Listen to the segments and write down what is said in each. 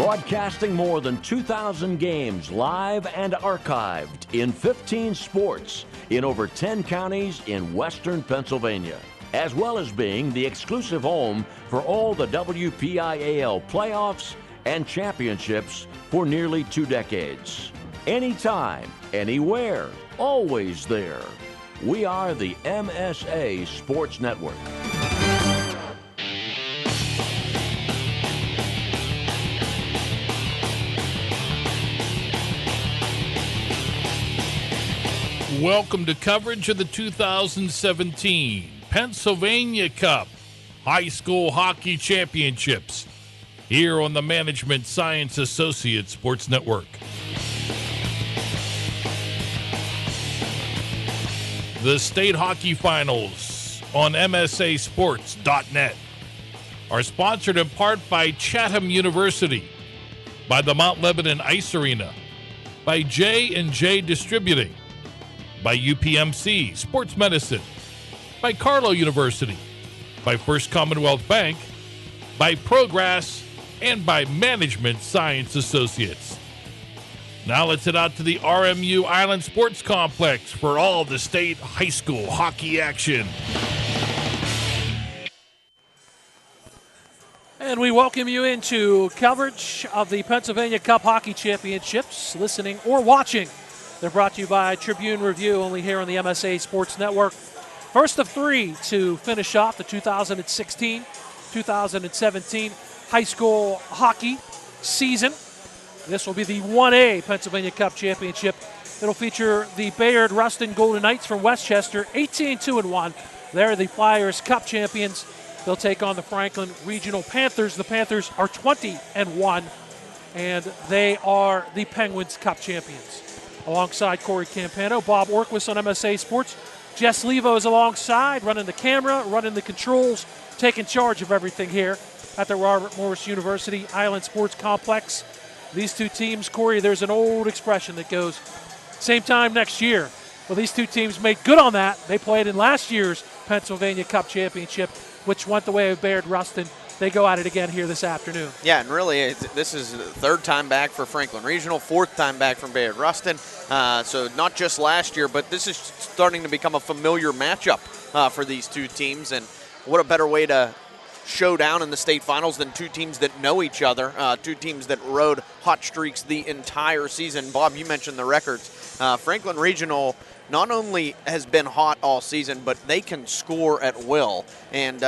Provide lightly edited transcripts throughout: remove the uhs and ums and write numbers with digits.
Broadcasting more than 2,000 games live and archived in 15 sports in over 10 counties in western Pennsylvania, as well as being the exclusive home for all the WPIAL playoffs and championships for nearly 2 decades. Anytime, anywhere, always there. We are the MSA Sports Network. Welcome to coverage of the 2017 Pennsylvania Cup High School Hockey Championships here on the Management Science Associates Sports Network. The state hockey finals on MSAsports.net are sponsored in part by Chatham University, by the Mount Lebanon Ice Arena, by J&J Distributing, by UPMC Sports Medicine, by Carlow University, by First Commonwealth Bank, by Progress, and by Management Science Associates. Now let's head out to the RMU Island Sports Complex for all the state high school hockey action. And we welcome you into coverage of the Pennsylvania Cup Hockey Championships, listening or watching. They're brought to you by Tribune Review, only here on the MSA Sports Network. First of 3 to finish off the 2016-2017 high school hockey season. This will be the 1A Pennsylvania Cup Championship. It'll feature the Bayard Rustin Golden Knights from Westchester, 18-2-1. They're the Flyers Cup champions. They'll take on the Franklin Regional Panthers. The Panthers are 20-1, and they are the Penguins Cup champions. Alongside Corey Campano, Bob Orquist on MSA Sports. Jess Levo is alongside, running the camera, running the controls, taking charge of everything here at the Robert Morris University Island Sports Complex. These two teams, Corey, there's an old expression that goes, same time next year. Well, these two teams made good on that. They played in last year's Pennsylvania Cup Championship, which went the way of Bayard Rustin. They go at it again here this afternoon. Yeah, and really, this is the 3rd time back for Franklin Regional, 4th time back from Bayard Rustin. So not just last year, but this is starting to become a familiar matchup for these two teams. And what a better way to show down in the state finals than two teams that know each other, two teams that rode hot streaks the entire season. Bob, you mentioned the records. Franklin Regional not only has been hot all season, but they can score at will. And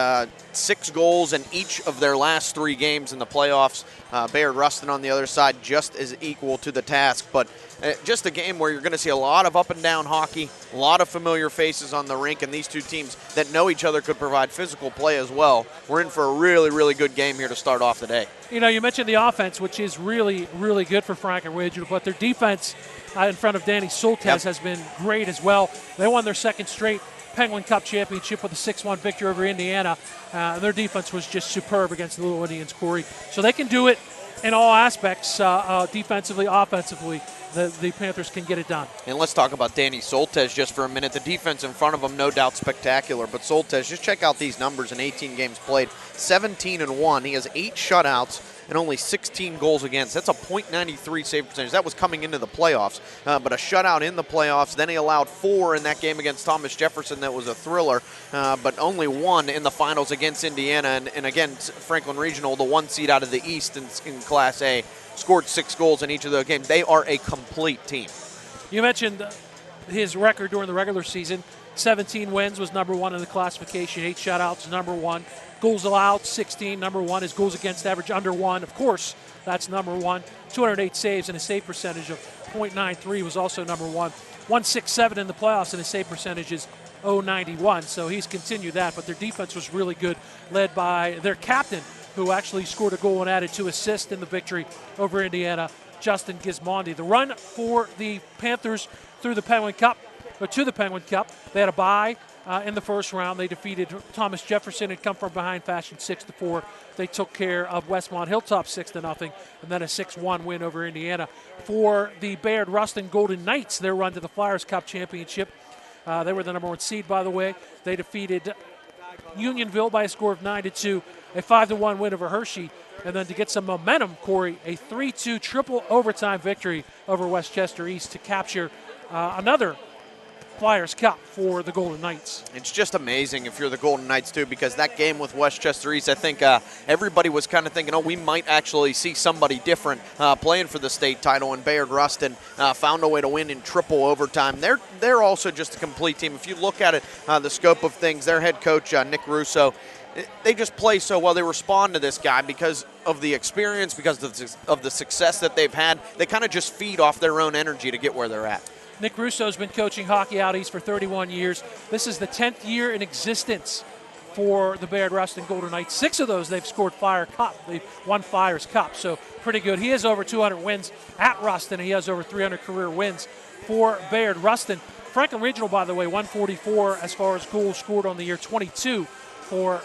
6 goals in each of their last 3 games in the playoffs. Bayard Rustin on the other side just as equal to the task. But just a game where you're going to see a lot of up and down hockey, a lot of familiar faces on the rink, and these two teams that know each other could provide physical play as well. We're in for a really, really good game here to start off the day. You know, you mentioned the offense, which is really, really good for Franklin Regional, but their defense in front of Danny Soltesz has been great as well. They won their 2nd straight Penguin Cup Championship with a 6-1 victory over Indiana. Their defense was just superb against the Little Indians, Corey. So they can do it in all aspects, defensively, offensively. The Panthers can get it done. And let's talk about Danny Soltesz just for a minute. The defense in front of him, no doubt spectacular. But Soltesz, just check out these numbers in 18 games played. 17-1. He has 8 shutouts and only 16 goals against. That's a .93 save percentage. That was coming into the playoffs, but a shutout in the playoffs. Then he allowed 4 in that game against Thomas Jefferson. That was a thriller, but only 1 in the finals against Indiana. And again, Franklin Regional, the 1 seed out of the East in Class A, scored 6 goals in each of those games. They are a complete team. You mentioned his record during the regular season. 17 wins, was number 1 in the classification. 8 shutouts, number 1. Goals allowed, 16, number 1. His goals against average, under 1. Of course, that's number 1. 208 saves and a save percentage of .93 was also number 1. 167 in the playoffs, and his save percentage is .091. So he's continued that, but their defense was really good, led by their captain, who actually scored a goal and added 2 assists in the victory over Indiana, Justin Gismondi. The run for the Panthers through the Penguin Cup, or to the Penguin Cup, they had a bye in the first round. They defeated Thomas Jefferson and come from behind fashion 6-4. They took care of Westmont Hilltop 6-0, and then a 6-1 win over Indiana. For the Bayard Rustin Golden Knights, their run to the Flyers Cup Championship, they were the number 1 seed, by the way. They defeated Unionville by a score of 9-2, a 5-1 win over Hershey. And then to get some momentum, Corey, a 3-2 triple overtime victory over Westchester East to capture another Flyers Cup for the Golden Knights. It's just amazing if you're the Golden Knights, too, because that game with Westchester East, I think everybody was kind of thinking, we might actually see somebody different playing for the state title, and Bayard Rustin found a way to win in triple overtime. They're also just a complete team. If you look at it, the scope of things, their head coach, Nick Russo, they just play so well. They respond to this guy because of the experience, because of the success that they've had. They kind of just feed off their own energy to get where they're at. Nick Russo's been coaching hockey out east for 31 years. This is the 10th year in existence for the Bayard Rustin Golden Knights. 6 of those they've scored Flyer Cup. They've won Flyers Cup, so pretty good. He has over 200 wins at Rustin. He has over 300 career wins for Bayard Rustin. Franklin Regional, by the way, 144 as far as goals scored on the year, 22 for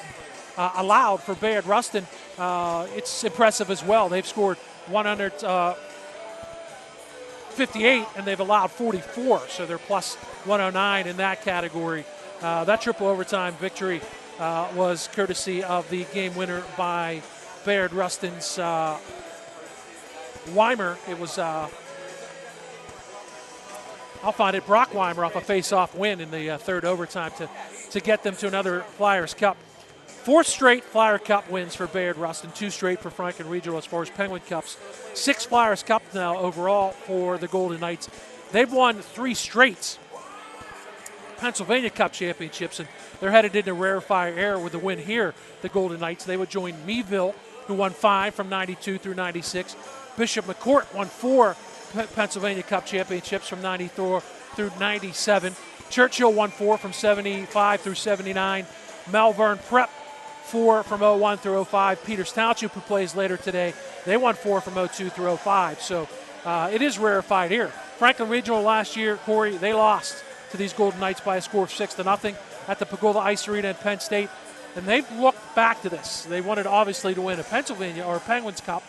allowed for Bayard Rustin. It's impressive as well. They've scored 158 and they've allowed 44, so they're plus 109 in that category. That triple overtime victory was courtesy of the game winner by Bayard Rustin's Weimer. It was, I'll find it, Brock Weimer off a face-off win in the third overtime to get them to another Flyers Cup. 4 straight Flyer Cup wins for Bayard Rustin, 2 straight for Franklin Regional as far as Penguin Cups. 6 Flyers Cups now overall for the Golden Knights. They've won 3 straight Pennsylvania Cup championships, and they're headed into rarefied air with the win here, the Golden Knights. They would join Meadville, who won 5 from 92 through 96. Bishop McCourt won 4 Pennsylvania Cup championships from 94 through 97. Churchill won 4 from 75 through 79. Malvern Prep 4 from 01 through 05. Peters Township, who plays later today, they won 4 from 02 through 05. So it is rarefied here. Franklin Regional last year, Corey, they lost to these Golden Knights by a score of 6-0 at the Pagola Ice Arena in Penn State. And they've looked back to this. They wanted obviously to win a Pennsylvania or Penguins Cup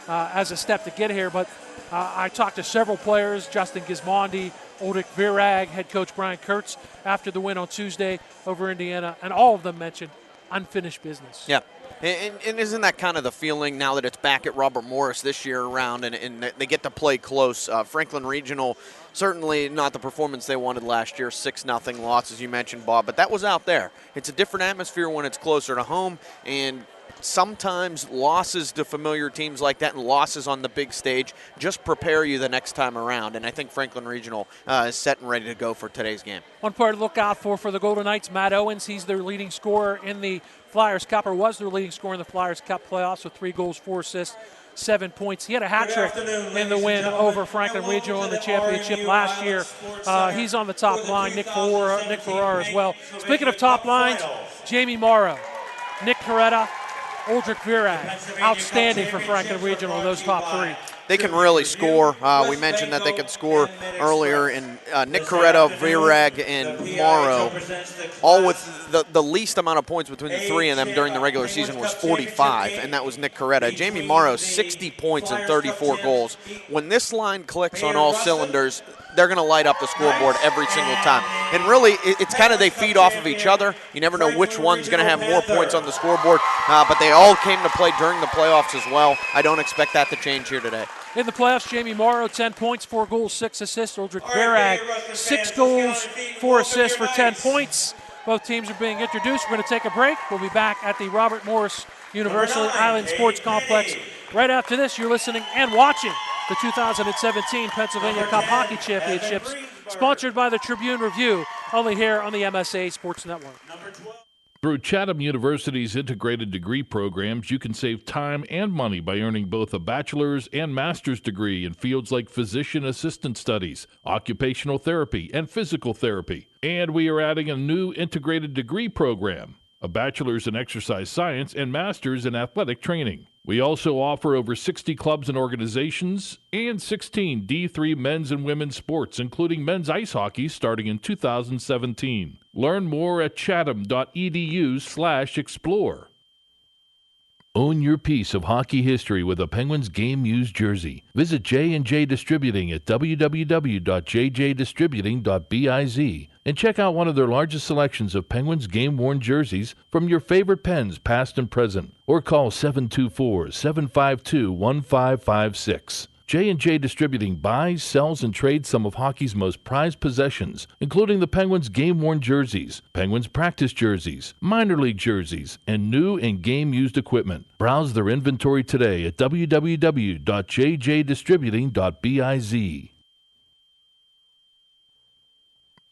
as a step to get here. But I talked to several players, Justin Gismondi, Ulrich Virag, head coach Brian Kurtz, after the win on Tuesday over Indiana, and all of them mentioned unfinished business. Yeah. And isn't that kind of the feeling now that it's back at Robert Morris this year around and they get to play close? Franklin Regional, certainly not the performance they wanted last year, 6-0 loss, as you mentioned, Bob, but that was out there. It's a different atmosphere when it's closer to home, and sometimes losses to familiar teams like that and losses on the big stage just prepare you the next time around. And I think Franklin Regional is set and ready to go for today's game. One player to look out for the Golden Knights, Matt Owens. He's their leading scorer in the Flyers Cup, or was their leading scorer in the Flyers Cup playoffs with 3 goals, 4 assists, 7 points. He had a hat trick in the win over Franklin Regional in the championship last year. He's on the top line, Nick Ferrara as well. Speaking of top lines, Jamie Morrow, Nick Coretta, Ulrich Virag, outstanding for Franklin Regional, those top 3. They can really score. We mentioned that they could score earlier, and Nick Coretta, Virag, and Morrow, all with the least amount of points between the 3 of them during the regular season was 45, and that was Nick Coretta. Jamie Morrow, 60 points and 34 goals. When this line clicks on all cylinders, they're going to light up the scoreboard every single time. And really, it's kind of they feed off of each other. You never know which one's going to have more points on the scoreboard, but they all came to play during the playoffs as well. I don't expect that to change here today. In the playoffs, Jamie Morrow, 10 points, 4 goals, 6 assists. Ulrich Virag, 6 goals, 4 assists for 10 points. Both teams are being introduced. We're going to take a break. We'll be back at the Robert Morris University Island Sports Complex. Right after this, you're listening and watching the 2017 Pennsylvania Cup Hockey Championships, sponsored by the Tribune Review, only here on the MSA Sports Network. Through Chatham University's integrated degree programs, you can save time and money by earning both a bachelor's and master's degree in fields like physician assistant studies, occupational therapy, and physical therapy. And we are adding a new integrated degree program, a bachelor's in exercise science and master's in athletic training. We also offer over 60 clubs and organizations and 16 D3 men's and women's sports, including men's ice hockey starting in 2017. Learn more at chatham.edu/explore. Own your piece of hockey history with a Penguins game-used jersey. Visit J&J Distributing at www.jjdistributing.biz and check out one of their largest selections of Penguins game-worn jerseys from your favorite Pens, past and present. Or call 724-752-1556. J&J Distributing buys, sells, and trades some of hockey's most prized possessions, including the Penguins game-worn jerseys, Penguins practice jerseys, minor league jerseys, and new and game-used equipment. Browse their inventory today at www.jjdistributing.biz.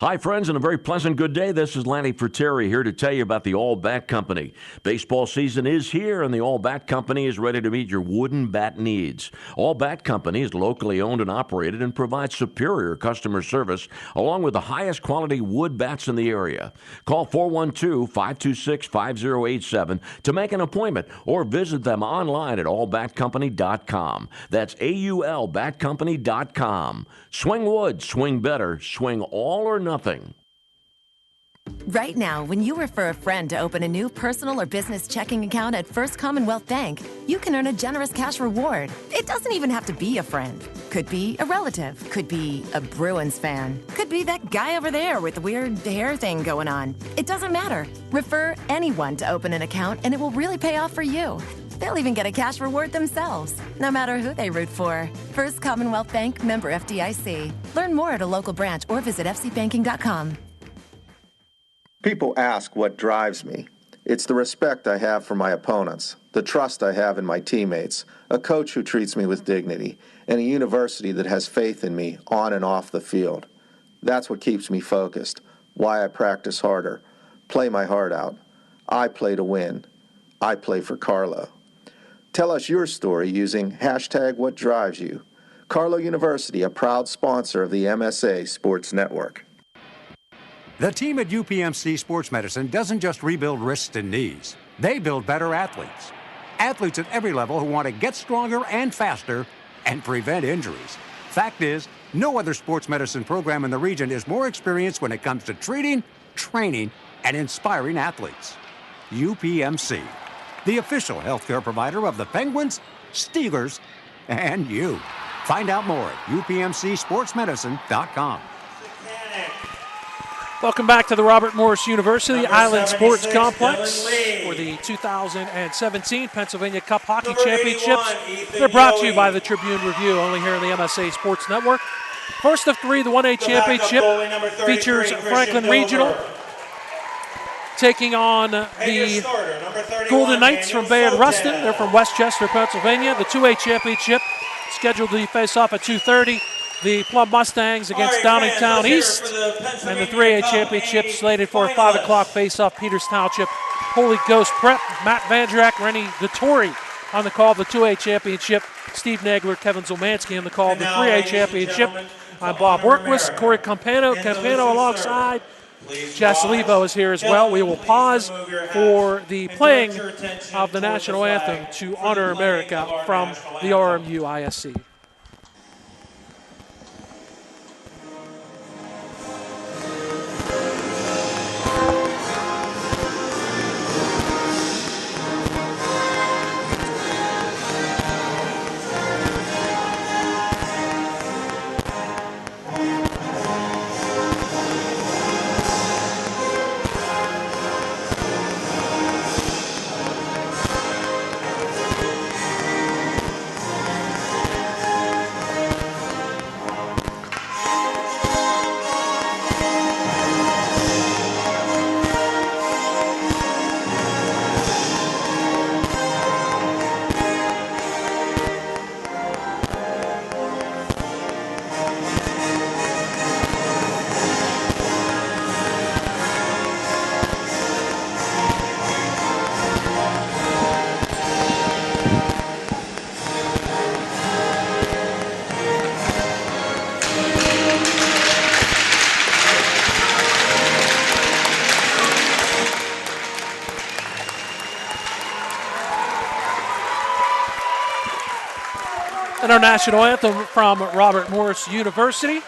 Hi, friends, and a very pleasant good day. This is Lanny Ferteri here to tell you about the All Bat Company. Baseball season is here, and the All Bat Company is ready to meet your wooden bat needs. All Bat Company is locally owned and operated and provides superior customer service along with the highest quality wood bats in the area. Call 412-526-5087 to make an appointment or visit them online at allbatcompany.com. That's AULbatcompany.com. Swing wood, swing better, swing all or nothing. Right now, when you refer a friend to open a new personal or business checking account at First Commonwealth Bank, you can earn a generous cash reward. It doesn't even have to be a friend. Could be a relative. Could be a Bruins fan. Could be that guy over there with the weird hair thing going on. It doesn't matter. Refer anyone to open an account and it will really pay off for you. They'll even get a cash reward themselves, no matter who they root for. First Commonwealth Bank, member FDIC. Learn more at a local branch or visit fcbanking.com. People ask what drives me. It's the respect I have for my opponents, the trust I have in my teammates, a coach who treats me with dignity, and a university that has faith in me on and off the field. That's what keeps me focused, why I practice harder, play my heart out. I play to win. I play for Carlo. Tell us your story using #WhatDrivesYou. Carlo University, a proud sponsor of the MSA Sports Network. The team at UPMC Sports Medicine doesn't just rebuild wrists and knees. They build better athletes. Athletes at every level who want to get stronger and faster and prevent injuries. Fact is, no other sports medicine program in the region is more experienced when it comes to treating, training, and inspiring athletes. UPMC, the official healthcare provider of the Penguins, Steelers, and you. Find out more at upmcsportsmedicine.com. Welcome back to the Robert Morris University Island Sports Complex for the 2017 Pennsylvania Cup Hockey Championships. They're brought to you by the Tribune Review, only here on the MSA Sports Network. First of three, the 1A Championship features Franklin Regional taking on the Golden Knights from Bayard Rustin. They're from Westchester, Pennsylvania. The 2A Championship scheduled to face off at 2:30. The Plum Mustangs against Downingtown East. And the 3A Championship slated for a 5 o'clock face-off. Peters Township, Holy Ghost Prep. Matt Vandrak, Rennie Vittori on the call of the 2A Championship. Steve Nagler, Kevin Zolmansky on the call of the 3A Championship. I'm Bob Workwist, Corey Campano alongside. Jess Levo is here as well. We will pause for the playing of the national anthem to honor America from the RMU ISC. And our national anthem from Robert Morris University.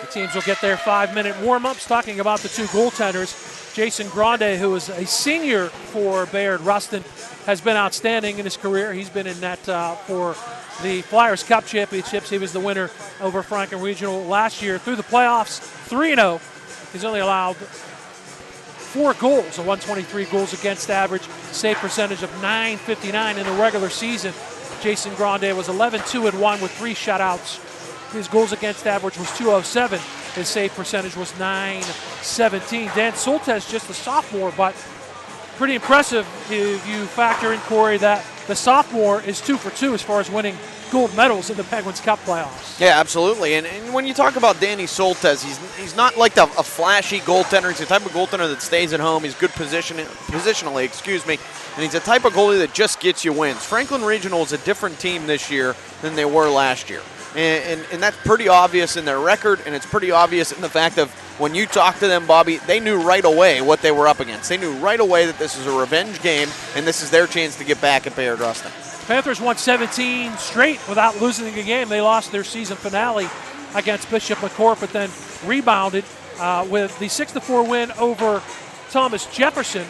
The teams will get their 5-minute warm-ups. Talking about the two goaltenders, Jason Grande, who is a senior for Bayard Rustin, has been outstanding in his career. He's been in that for the Flyers Cup Championships. He was the winner over Franklin Regional last year. Through the playoffs, 3-0. He's only allowed 4 goals, a 123 goals against average, save percentage of .959 in the regular season. Jason Grande was 11-2-1 with 3 shutouts. His goals against average was .207. His save percentage was .917. Dan Soltes, just a sophomore, but pretty impressive if you factor in, Corey, that the sophomore is 2 for 2 as far as winning gold medals in the Penguins Cup playoffs. Yeah, absolutely. And when you talk about Danny Soltes, he's not like a flashy goaltender. He's the type of goaltender that stays at home. He's good positionally, and he's the type of goalie that just gets you wins. Franklin Regional is a different team this year than they were last year. And that's pretty obvious in their record, and it's pretty obvious in the fact of when you talk to them, Bobby, they knew right away what they were up against. They knew right away that this is a revenge game, and this is their chance to get back at Bayard Rustin. Panthers won 17 straight without losing a game. They lost their season finale against Bishop McCourt, but then rebounded with the 6-4 win over Thomas Jefferson,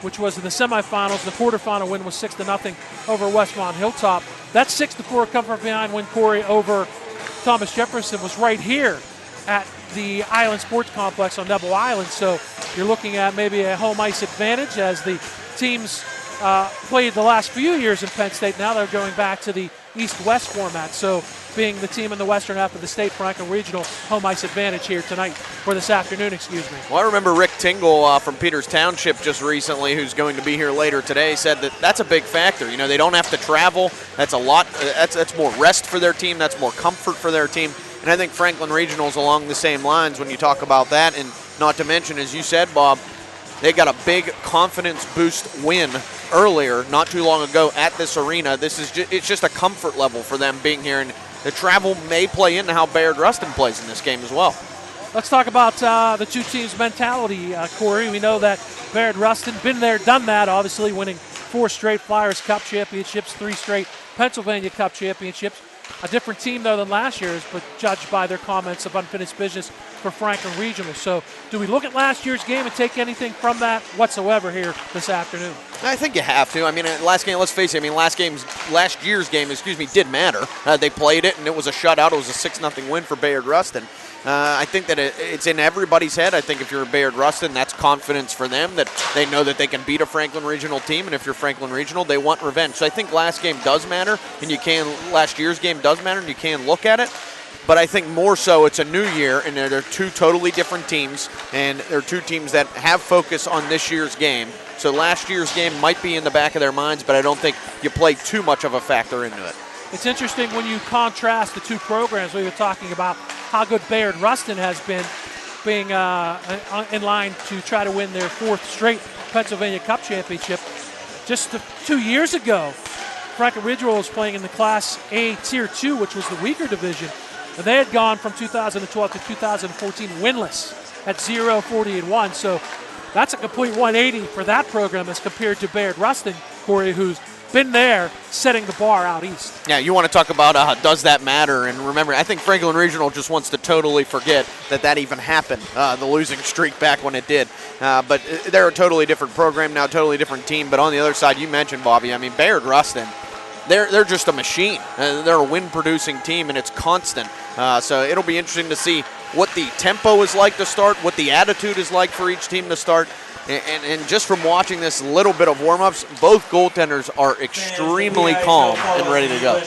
which was in the semifinals. The quarterfinal win was 6-0 over Westmont Hilltop. That 6-4 come from behind win, Corey, over Thomas Jefferson was right here at the Island Sports Complex on Neville Island. So you're looking at maybe a home ice advantage as the teams played the last few years in Penn State. Now they're going back to the East-West format. So being the team in the western half of the state, Franklin Regional home ice advantage here tonight, or this afternoon, excuse me. Well, I remember Rick Tingle from Peters Township just recently, who's going to be here later today, said that that's a big factor. You know, they don't have to travel. That's a lot. That's more rest for their team. That's more comfort for their team. And I think Franklin Regional's along the same lines when you talk about that. And not to mention, as you said, Bob, they got a big confidence boost win earlier, not too long ago, at this arena. It's just a comfort level for them being here, and the travel may play into how Bayard Rustin plays in this game as well. Let's talk about the two teams' mentality, Corey. We know that Bayard Rustin, been there, done that, obviously winning 4 straight Flyers Cup championships, 3 straight Pennsylvania Cup championships. A different team, though, than last year's, but judged by their comments of unfinished business for Franklin Regional. So do we look at last year's game and take anything from that whatsoever here this afternoon? I think you have to. I mean, last game, let's face it, I mean, last year's game, did matter. They played it, and it was a shutout. It was a 6-0 win for Bayard Rustin. I think that it's in everybody's head. I think if you're Bayard Rustin, that's confidence for them, that they know that they can beat a Franklin Regional team, and if you're Franklin Regional, they want revenge. So I think last game does matter, and last year's game does matter, and you can look at it. But I think more so it's a new year, and they're 2 totally different teams, and they're 2 teams that have focus on this year's game. So last year's game might be in the back of their minds, but I don't think you play too much of a factor into it. It's interesting when you contrast the 2 programs. We were talking about how good Bayard Rustin has been, being in line to try to win their 4th straight Pennsylvania Cup championship. Just 2 years ago, Franklin Regional was playing in the Class A Tier 2, which was the weaker division. And they had gone from 2012 to 2014 winless at 0-40-1. So that's a complete 180 for that program as compared to Bayard Rustin, Corey, who's been there setting the bar out east. Yeah, you want to talk about does that matter? And remember, I think Franklin Regional just wants to totally forget that even happened, the losing streak back when it did. But they're a totally different program now, totally different team. But on the other side, you mentioned, Bobby, I mean, Bayard Rustin, they're just a machine. They're a win-producing team, and it's constant. So it'll be interesting to see what the tempo is like to start, what the attitude is like for each team to start. And just from watching this little bit of warm-ups, both goaltenders are extremely calm and ready to go.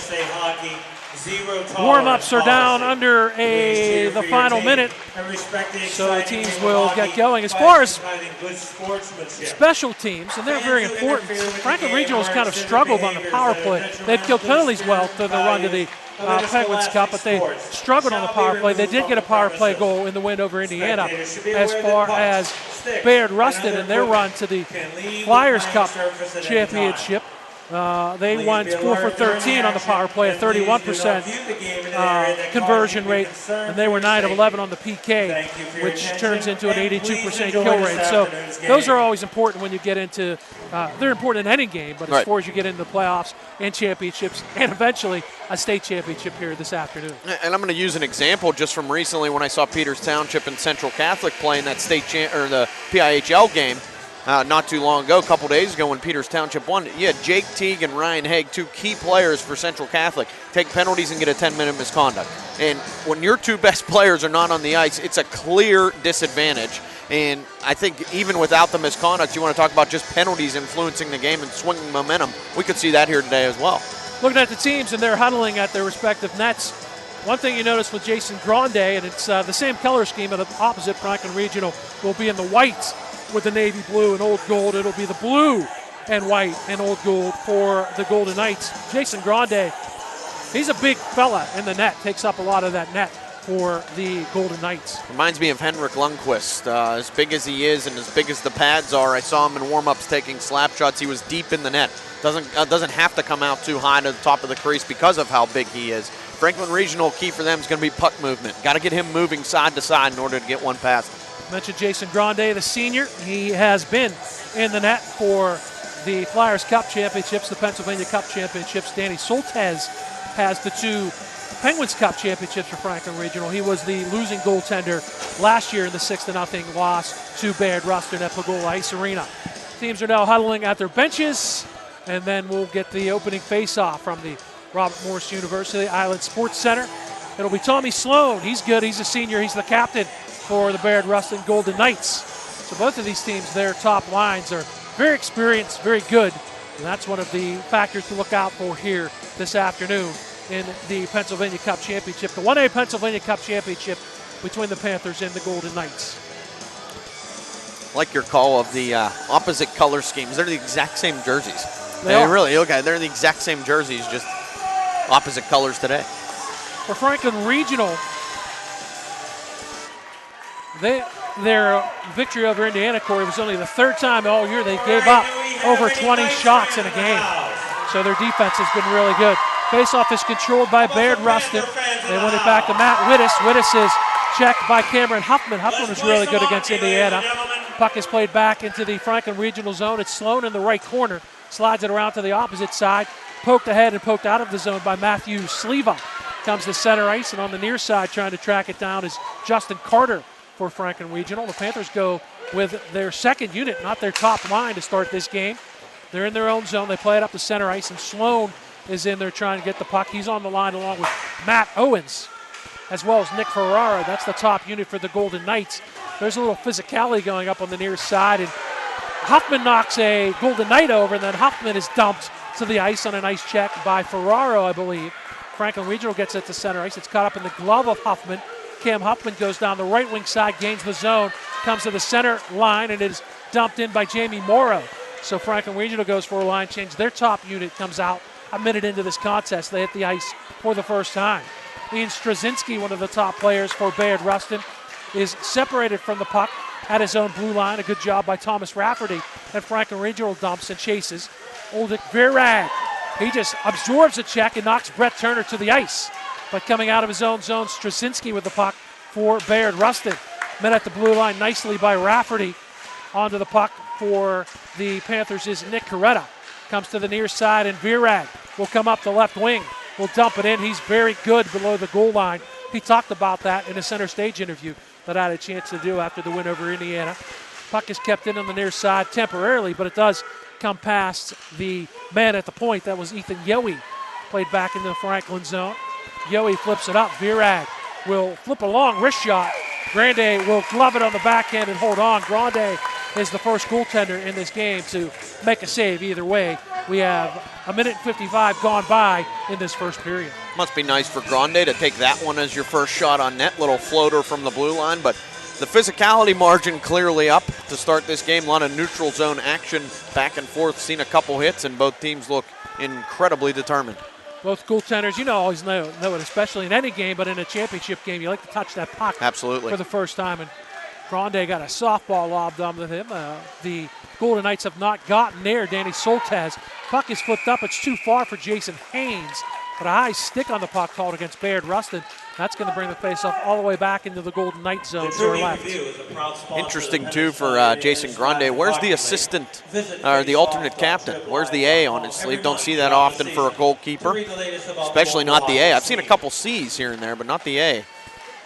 Warm-ups are down under the final minute, so the teams will get going. As far as special teams, and they're very important, Franklin Regional has kind of struggled on the power play. They've killed penalties well through the run to the Penguins Cup, but they struggled on the power play. They did get a power play goal in the win over Indiana. As far as Bayard Rustin and their run to the Flyers Cup championship, they went 4 for 13 on the power play, a 31% conversion rate, and they were 9 of 11 on the PK, which turns into an 82% kill rate. So those are always important when you get into, they're important in any game, but as far as you get into the playoffs and championships, and eventually a state championship here this afternoon. And I'm going to use an example just from recently when I saw Peters Township and Central Catholic playing that the PIHL game. not too long ago, a couple days ago when Peters Township won. You had Jake Teague and Ryan Haig, 2 key players for Central Catholic, take penalties and get a 10-minute misconduct. And when your 2 best players are not on the ice, it's a clear disadvantage. And I think even without the misconduct, you want to talk about just penalties influencing the game and swinging momentum. We could see that here today as well. Looking at the teams and they're huddling at their respective nets, one thing you notice with Jason Grande, and it's the same color scheme of the opposite Franklin Regional, will be in the white with the navy blue and old gold. It'll be the blue and white and old gold for the Golden Knights. Jason Grande, he's a big fella in the net, takes up a lot of that net for the Golden Knights. Reminds me of Henrik Lundqvist. As big as he is and as big as the pads are, I saw him in warm-ups taking slap shots. He was deep in the net. Doesn't have to come out too high to the top of the crease because of how big he is. Franklin Regional, key for them is going to be puck movement. Got to get him moving side to side in order to get one past him. Mentioned Jason Grande, the senior. He has been in the net for the Flyers Cup Championships, the Pennsylvania Cup Championships. Danny Soltesz has the 2 Penguins Cup Championships for Franklin Regional. He was the losing goaltender last year in the 6-0 loss to Bayard Rustin at Pagola Ice Arena. Teams are now huddling at their benches, and then we'll get the opening face-off from the Robert Morris University Island Sports Center. It'll be Tommy Sloan. He's good. He's a senior. He's the captain for the Bayard Rustin Golden Knights. So both of these teams, their top lines are very experienced, very good. And that's one of the factors to look out for here this afternoon in the Pennsylvania Cup Championship, the 1A Pennsylvania Cup Championship between the Panthers and the Golden Knights. Like your call of the opposite color schemes. They're the exact same jerseys. They are. Really, okay, they're the exact same jerseys, just opposite colors today. For Franklin Regional, their victory over Indiana, Corey, was only the 3rd time all year they gave up over 20 shots in a game. So their defense has been really good. Faceoff is controlled by Bayard Rustin. They win it back to Matt Wittes. Wittes is checked by Cameron Huffman. Huffman was really good against Indiana. Puck is played back into the Franklin Regional zone. It's Sloan in the right corner. Slides it around to the opposite side. Poked ahead and poked out of the zone by Matthew Sleva. Comes to center ice, and on the near side trying to track it down is Justin Carter for Franklin Regional. The Panthers go with their second unit, not their top line, to start this game. They're in their own zone. They play it up to center ice, and Sloan is in there trying to get the puck. He's on the line along with Matt Owens, as well as Nick Ferrara. That's the top unit for the Golden Knights. There's a little physicality going up on the near side, and Huffman knocks a Golden Knight over, and then Huffman is dumped to the ice on a nice check by Ferraro, I believe. Franklin Regional gets it to center ice. It's caught up in the glove of Huffman. Cam Huffman goes down the right wing side, gains the zone, comes to the center line, and it is dumped in by Jamie Morrow. So Franklin Regional goes for a line change. Their top unit comes out a minute into this contest. They hit the ice for the first time. Ian Straczynski, one of the top players for Bayard Rustin, is separated from the puck at his own blue line. A good job by Thomas Rafferty. And Franklin Regional dumps and chases. Oldick Virag, he just absorbs a check and knocks Brett Turner to the ice. But coming out of his own zone, Straczynski with the puck for Bayard Rustin. Met at the blue line nicely by Rafferty. Onto the puck for the Panthers is Nick Coretta. Comes to the near side, and Virag will come up the left wing. Will dump it in. He's very good below the goal line. He talked about that in a center stage interview that I had a chance to do after the win over Indiana. Puck is kept in on the near side temporarily, but it does come past the man at the point. That was Ethan Yowie. Played back in the Franklin zone. Yowie flips it up. Virag will flip a long wrist shot. Grande will glove it on the backhand and hold on. Grande is the first goaltender in this game to make a save either way. We have a minute and 55 gone by in this first period. Must be nice for Grande to take that one as your first shot on net. Little floater from the blue line, but the physicality margin clearly up to start this game. A lot of neutral zone action back and forth. Seen a couple hits, and both teams look incredibly determined. Both goaltenders, always know it, especially in any game, but in a championship game, you like to touch that puck. Absolutely. For the first time. And Grande got a softball lobbed on with him. The Golden Knights have not gotten there. Danny Soltesz. Puck is flipped up. It's too far for Jason Haynes. But a high stick on the puck called against Bayard Rustin. That's going to bring the faceoff all the way back into the Golden Knight zone to our left. Interesting, too, for Jason Grande. Where's the assistant, or the alternate captain? Where's the A on his sleeve? Don't see that often for a goalkeeper, especially not the A. I've seen a couple C's here and there, but not the A.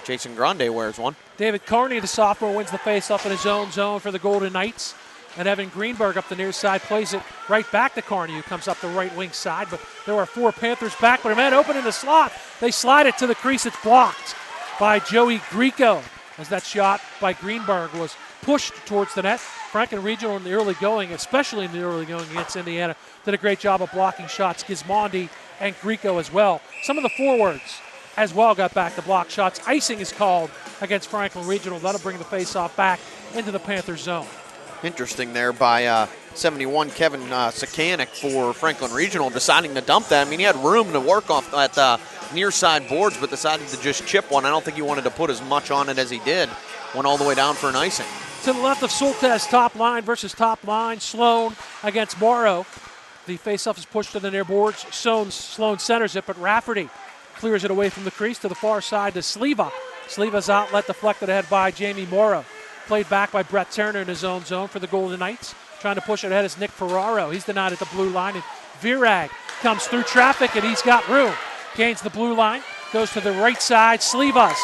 Jason Grande wears one. David Carney, the sophomore, wins the faceoff in his own zone for the Golden Knights. And Evan Greenberg up the near side plays it right back to Carney, who comes up the right wing side. But there are 4 Panthers back, but a man open in the slot. They slide it to the crease. It's blocked by Joey Grieco, as that shot by Greenberg was pushed towards the net. Franklin Regional in the early going, especially in the early going against Indiana, did a great job of blocking shots. Gismondi and Grieco as well. Some of the forwards as well got back to block shots. Icing is called against Franklin Regional. That'll bring the faceoff back into the Panthers zone. Interesting there by 71 Kevin Sakanik for Franklin Regional, deciding to dump that. I mean, he had room to work off at near side boards, but decided to just chip one. I don't think he wanted to put as much on it as he did. Went all the way down for an icing. To the left of Soltesz, top line versus top line. Sloan against Morrow. The faceoff is pushed to the near boards. Sloan centers it, but Rafferty clears it away from the crease to the far side to Sleva. Sleva's outlet deflected ahead by Jamie Morrow. Played back by Brett Turner in his own zone for the Golden Knights. Trying to push it ahead is Nick Ferraro. He's denied at the blue line, and Virag comes through traffic, and he's got room. Gains the blue line, goes to the right side. Sleva's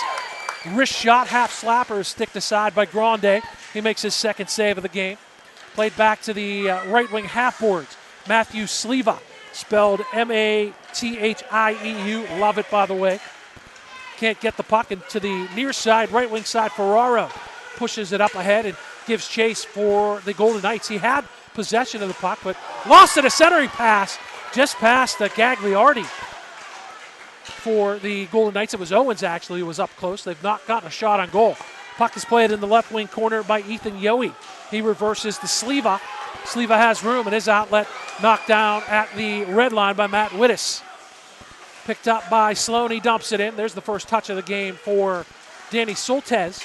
wrist shot, half slapper is sticked aside by Grande. He makes his second save of the game. Played back to the right wing half boards. Matthew Sleva, spelled Mathieu. Love it, by the way. Can't get the puck into the near side, right wing side. Ferraro pushes it up ahead and gives chase for the Golden Knights. He had possession of the puck, but lost it. A centering pass just past Gagliardi for the Golden Knights. It was Owens, actually, who was up close. They've not gotten a shot on goal. Puck is played in the left wing corner by Ethan Yohe. He reverses to Sleva. Sleva has room, and his outlet knocked down at the red line by Matt Wittes. Picked up by Sloan. He dumps it in. There's the first touch of the game for Danny Soltesz.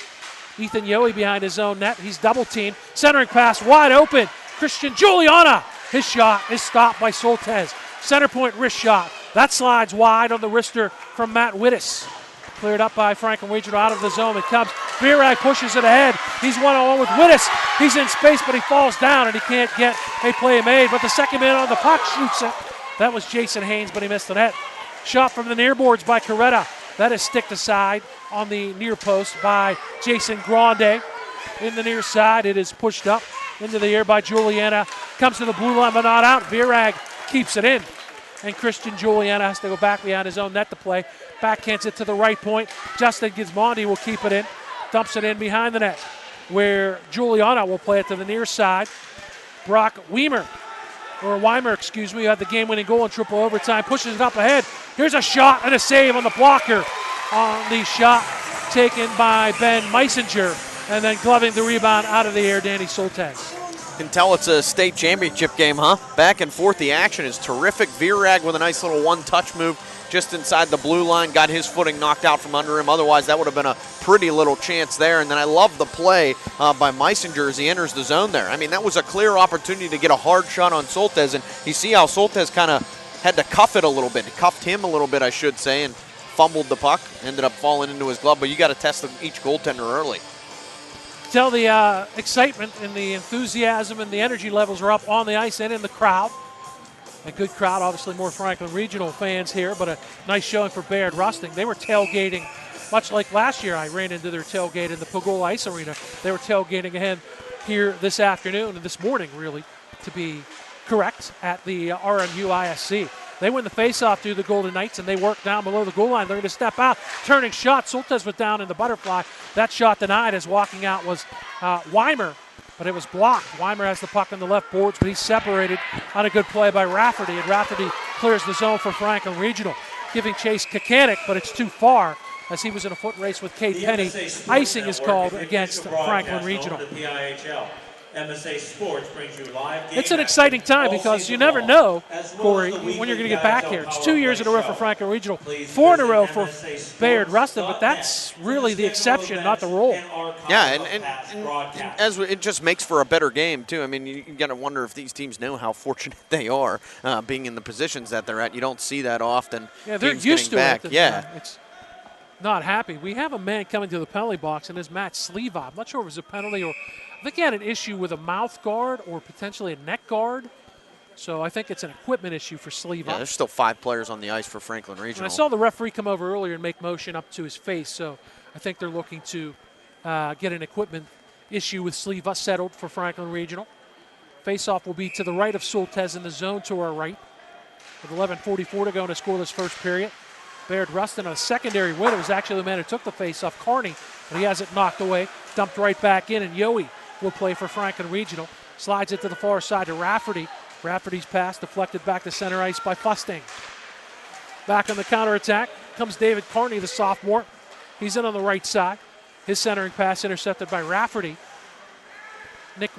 Ethan Yohe behind his own net. He's double teamed. Centering pass wide open. Christian Juliana. His shot is stopped by Soltesz. Center point wrist shot. That slides wide on the wrister from Matt Wittes. Cleared up by Franklin Regional out of the zone. It comes. Virag pushes it ahead. He's one-on-one with Wittes. He's in space, but he falls down, and he can't get a play made. But the second man on the puck shoots it. That was Jason Haynes, but he missed the net. Shot from the near boards by Coretta. That is sticked aside on the near post by Jason Grande. In the near side, it is pushed up into the air by Juliana. Comes to the blue line, but not out. Virag keeps it in. And Christian Juliana has to go back behind his own net to play. Backhands it to the right point. Justin Gismondi will keep it in. Dumps it in behind the net, where Juliana will play it to the near side. Brock Weimer, who had the game-winning goal in triple overtime, pushes it up ahead. Here's a shot and a save on the blocker on the shot taken by Ben Meisinger, and then gloving the rebound out of the air, Danny Soltesz. Can tell it's a state championship game, huh? Back and forth. The action is terrific. Virag with a nice little one-touch move just inside the blue line, got his footing knocked out from under him. Otherwise, that would have been a pretty little chance there. And then I love the play by Meisinger as he enters the zone there. I mean, that was a clear opportunity to get a hard shot on Soltesz, and you see how Soltesz kind of had to cuff it a little bit. He cuffed him a little bit, I should say, and fumbled the puck. Ended up falling into his glove, but you got to test each goaltender early. Tell the excitement and the enthusiasm and the energy levels are up on the ice and in the crowd. A good crowd, obviously more Franklin Regional fans here, but a nice showing for Bayard Rustin. They were tailgating, much like last year I ran into their tailgate in the Pagola Ice Arena. They were tailgating ahead here this afternoon and this morning, really, to be correct, at the RMU ISC. They win the faceoff through the Golden Knights, and they work down below the goal line. They're going to step out. Turning shot. Soltesz was down in the butterfly. That shot denied as walking out was Weimer, but it was blocked. Weimer has the puck on the left boards, but he's separated on a good play by Rafferty, and Rafferty clears the zone for Franklin Regional, giving chase Kakanik, but it's too far as he was in a foot race with Kate Penny. Icing is called against Franklin Regional. MSA Sports brings you live game. It's an exciting time because you never know, Corey, when you're going to get back here. It's 2 years in a row for Franklin Regional, 4 in a row for Bayard Rustin, but that's really the exception, not the rule. Yeah, and as it just makes for a better game, too. I mean, you got to wonder if these teams know how fortunate they are being in the positions that they're at. You don't see that often. Yeah, they're used to it. Yeah. It's not happy. We have a man coming to the penalty box, and it's Matt Sleva. I'm not sure if it was a penalty or I think he had an issue with a mouth guard or potentially a neck guard. So I think it's an equipment issue for Sleva. Yeah, there's still 5 players on the ice for Franklin Regional. And I saw the referee come over earlier and make motion up to his face. So I think they're looking to get an equipment issue with Sleva settled for Franklin Regional. Faceoff will be to the right of Soltez in the zone to our right. With 11:44 to go in a scoreless first period. Bayard Rustin on a secondary win. It was actually the man who took the faceoff, Carney, but he has it knocked away. Dumped right back in, and Yohe will play for Franklin Regional. Slides it to the far side to Rafferty. Rafferty's pass deflected back to center ice by Fusting. Back on the counterattack comes David Carney, the sophomore. He's in on the right side. His centering pass intercepted by Rafferty. Nick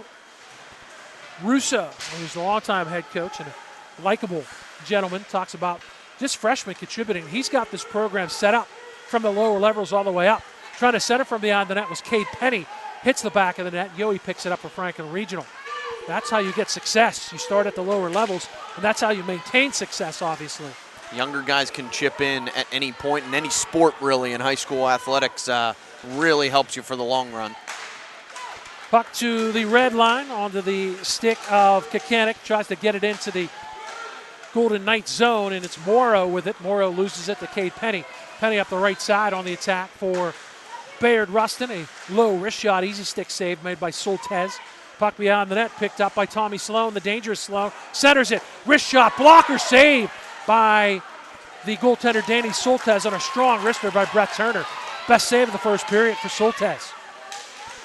Russo, who's the longtime head coach and a likable gentleman, talks about just freshmen contributing. He's got this program set up from the lower levels all the way up. Trying to center from beyond the net was Cade Penny. Hits the back of the net. Yohe picks it up for Franklin Regional. That's how you get success. You start at the lower levels, and that's how you maintain success, obviously. Younger guys can chip in at any point in any sport, really, in high school athletics. Really helps you for the long run. Puck to the red line, onto the stick of Kekanek. Tries to get it into the Golden Knights zone, and it's Morrow with it. Morrow loses it to Cade Penny. Penny up the right side on the attack for Bayard Rustin. A low wrist shot, easy stick save made by Soltez. Puck beyond the net, picked up by Tommy Sloan, the dangerous Sloan. Centers it, wrist shot, blocker save by the goaltender Danny Soltez on a strong wrister by Brett Turner. Best save of the first period for Soltez.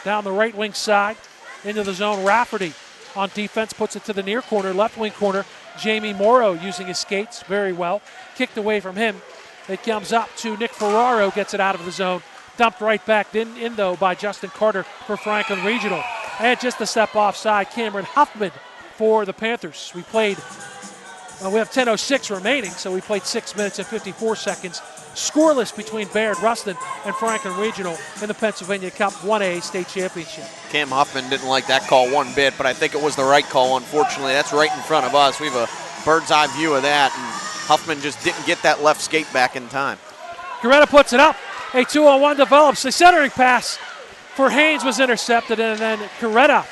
Down the right wing side, into the zone, Rafferty on defense, puts it to the near corner, left wing corner. Jamie Morrow using his skates very well. Kicked away from him. It comes up to Nick Ferraro, gets it out of the zone. Dumped right back in though by Justin Carter for Franklin Regional. And just a step offside, Cameron Huffman for the Panthers. We have 10:06 remaining, so we played 6 minutes and 54 seconds. Scoreless between Bayard Rustin and Franklin Regional in the Pennsylvania Cup 1A state championship. Cam Huffman didn't like that call one bit, but I think it was the right call, unfortunately. That's right in front of us. We have a bird's eye view of that, and Huffman just didn't get that left skate back in time. Coretta puts it up. A 2-on-1 develops. The centering pass for Haynes was intercepted, and then Coretta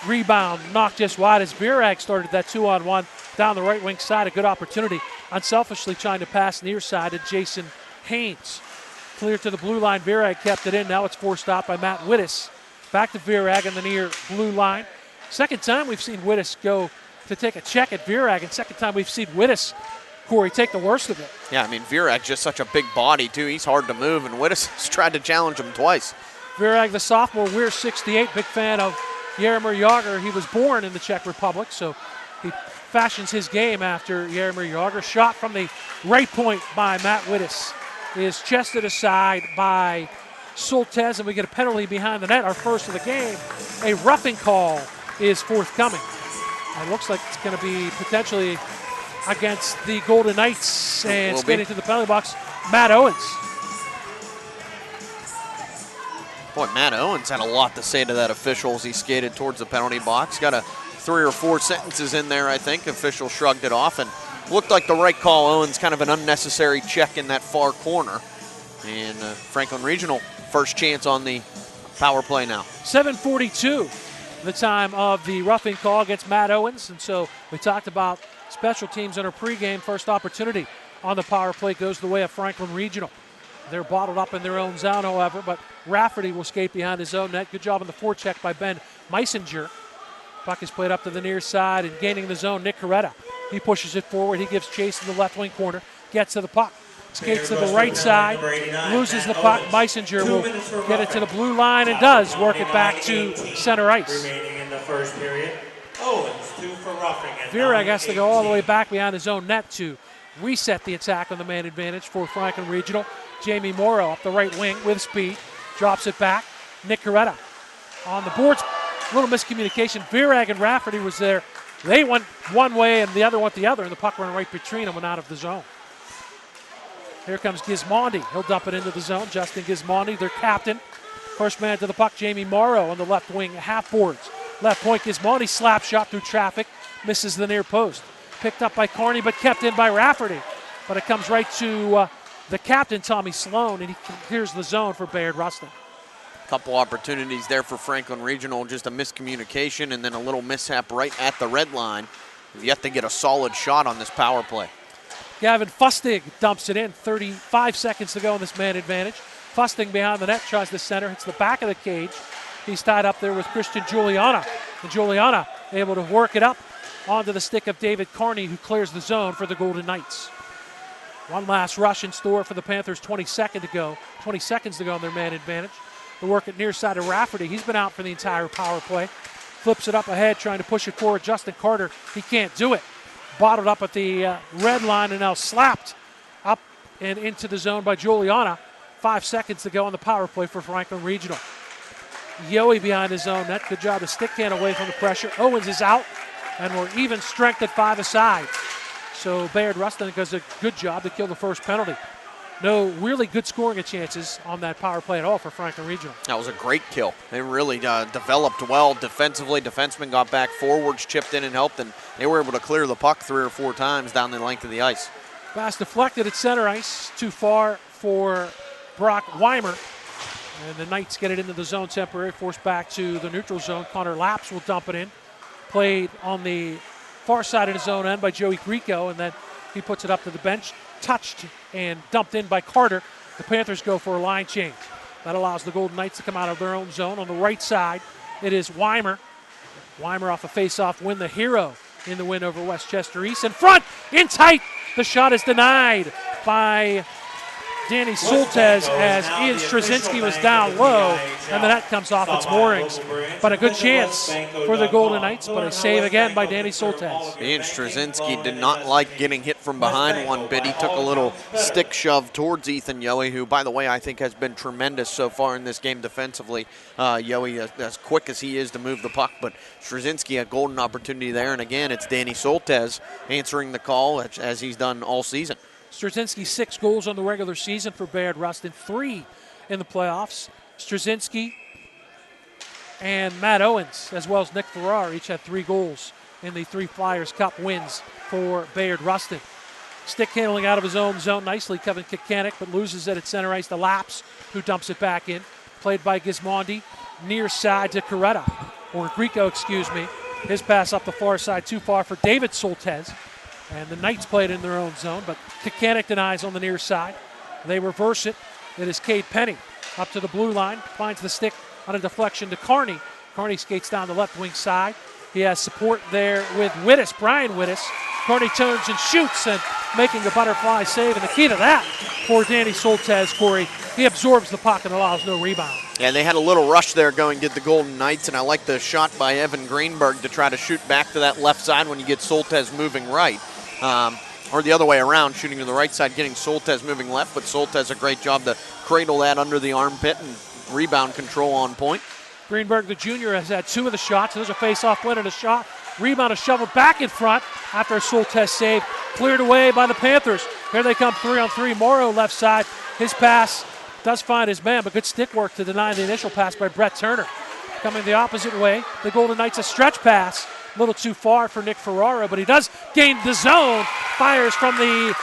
rebound knocked just wide as Virag started that 2-on-1 down the right wing side. A good opportunity. Unselfishly trying to pass near side to Jason Haynes. Clear to the blue line. Virag kept it in. Now it's forced out by Matt Wittes. Back to Virag on the near blue line. Second time we've seen Wittes go to take a check at Virag, and second time we've seen Wittes, Corey, take the worst of it. Yeah, I mean, Virag's just such a big body, too. He's hard to move, and Wittes has tried to challenge him twice. Virag, the sophomore, we're 68, big fan of Jaromir Jagr. He was born in the Czech Republic, so he fashions his game after Jaromir Jagr. Shot from the right point by Matt Wittes is chested aside by Soltez, and we get a penalty behind the net, our first of the game. A roughing call is forthcoming. It looks like it's going to be potentially against the Golden Knights, and skating to the penalty box, Matt Owens. Boy, Matt Owens had a lot to say to that official as he skated towards the penalty box. Got 3 or 4 sentences in there, I think. Official shrugged it off and looked like the right call. Owens kind of an unnecessary check in that far corner. And Franklin Regional, first chance on the power play now. 7:42, the time of the roughing call against Matt Owens. And so we talked about special teams in our pregame. First opportunity on the power play goes the way of Franklin Regional. They're bottled up in their own zone, however, but Rafferty will skate behind his own net. Good job on the forecheck by Ben Meisinger. Puck is played up to the near side and gaining the zone, Nick Coretta. He pushes it forward. He gives chase in the left wing corner. Gets to the puck. Skates to the right side. Loses the puck. Meisinger will get it to the blue line and does work it back to center ice. Remaining in the first period. Owens, 2 for roughing. Virag has to go all the way back behind his own net to reset the attack on the man advantage for Franklin Regional. Jamie Morrow up the right wing with speed. Drops it back. Nick Coretta on the boards. A little miscommunication. Virag and Rafferty was there. They went one way and the other went the other, and the puck went right between them and out of the zone. Here comes Gismondi. He'll dump it into the zone. Justin Gismondi, their captain. First man to the puck, Jamie Morrow on the left wing, half boards. Left point, Gismondi slap shot through traffic. Misses the near post. Picked up by Carney, but kept in by Rafferty. But it comes right to the captain, Tommy Sloan, and he clears the zone for Bayard Rustin. Couple opportunities there for Franklin Regional, just a miscommunication and then a little mishap right at the red line. We've yet to get a solid shot on this power play. Gavin Fustig dumps it in. 35 seconds to go in this man advantage. Fusting behind the net, tries the center, hits the back of the cage. He's tied up there with Christian Giuliana. And Giuliana able to work it up onto the stick of David Carney, who clears the zone for the Golden Knights. One last rush in store for the Panthers, 20 seconds to go on their man advantage. The work at near side of Rafferty. He's been out for the entire power play. Flips it up ahead, trying to push it forward. Justin Carter, he can't do it. Bottled up at the red line and now slapped up and into the zone by Juliana. 5 seconds to go on the power play for Franklin Regional. Yohe behind his own net. Good job to stick can away from the pressure. Owens is out, and we're even strength at 5 aside. So Bayard Rustin does a good job to kill the first penalty. No really good scoring chances on that power play at all for Franklin Regional. That was a great kill. They really developed well defensively. Defensemen got back, forwards chipped in and helped, and they were able to clear the puck 3 or 4 times down the length of the ice. Pass deflected at center ice, too far for Brock Weimer. And the Knights get it into the zone temporary, forced back to the neutral zone. Connor Laps will dump it in. Played on the far side of his own end by Joey Grieco, and then he puts it up to the bench. Touched and dumped in by Carter. The Panthers go for a line change. That allows the Golden Knights to come out of their own zone. On the right side, it is Weimer. Weimer off a face-off win, the hero in the win over Westchester East. In front, in tight. The shot is denied by Danny Soltesz as Ian Straczynski was down low, and the net comes off its moorings. But a good chance for the Golden Knights, but a save again by Danny Soltesz. Ian Straczynski did not like getting hit from behind one bit. He took a little stick shove towards Ethan Yohe, who, by the way, I think has been tremendous so far in this game defensively. Yohe, as quick as he is to move the puck, but Straczynski, a golden opportunity there. And again, it's Danny Soltesz answering the call as he's done all season. Straczynski 6 goals on the regular season for Bayard Rustin, 3 in the playoffs. Straczynski and Matt Owens, as well as Nick Farrar, each had 3 goals in the 3 Flyers Cup wins for Bayard Rustin. Stick handling out of his own zone nicely, Kevin Kikanik, but loses it at center ice to Laps, who dumps it back in. Played by Gismondi, near side to Coretta, or Grieco, excuse me. His pass up the far side, too far for David Soltesz. And the Knights played in their own zone, but Kikanik denies on the near side. They reverse it. It is Cade Penny up to the blue line, finds the stick on a deflection to Carney. Carney skates down the left wing side. He has support there with Wittes, Brian Wittes. Carney turns and shoots, and making a butterfly save. And the key to that for Danny Soltesz, Corey, he absorbs the puck and allows no rebound. Yeah, they had a little rush there going, did the Golden Knights, and I like the shot by Evan Greenberg to try to shoot back to that left side when you get Soltesz moving right. Or the other way around, shooting to the right side, getting Soltesz moving left, but Soltesz a great job to cradle that under the armpit and rebound control on point. Greenberg, the junior, has had 2 of the shots. There's a face-off win and a shot. Rebound is shoveled back in front after a Soltesz save. Cleared away by the Panthers. Here they come 3-on-3. Morrow left side. His pass does find his man, but good stick work to deny the initial pass by Brett Turner. Coming the opposite way, the Golden Knights a stretch pass. A little too far for Nick Ferraro, but he does gain the zone. Fires from the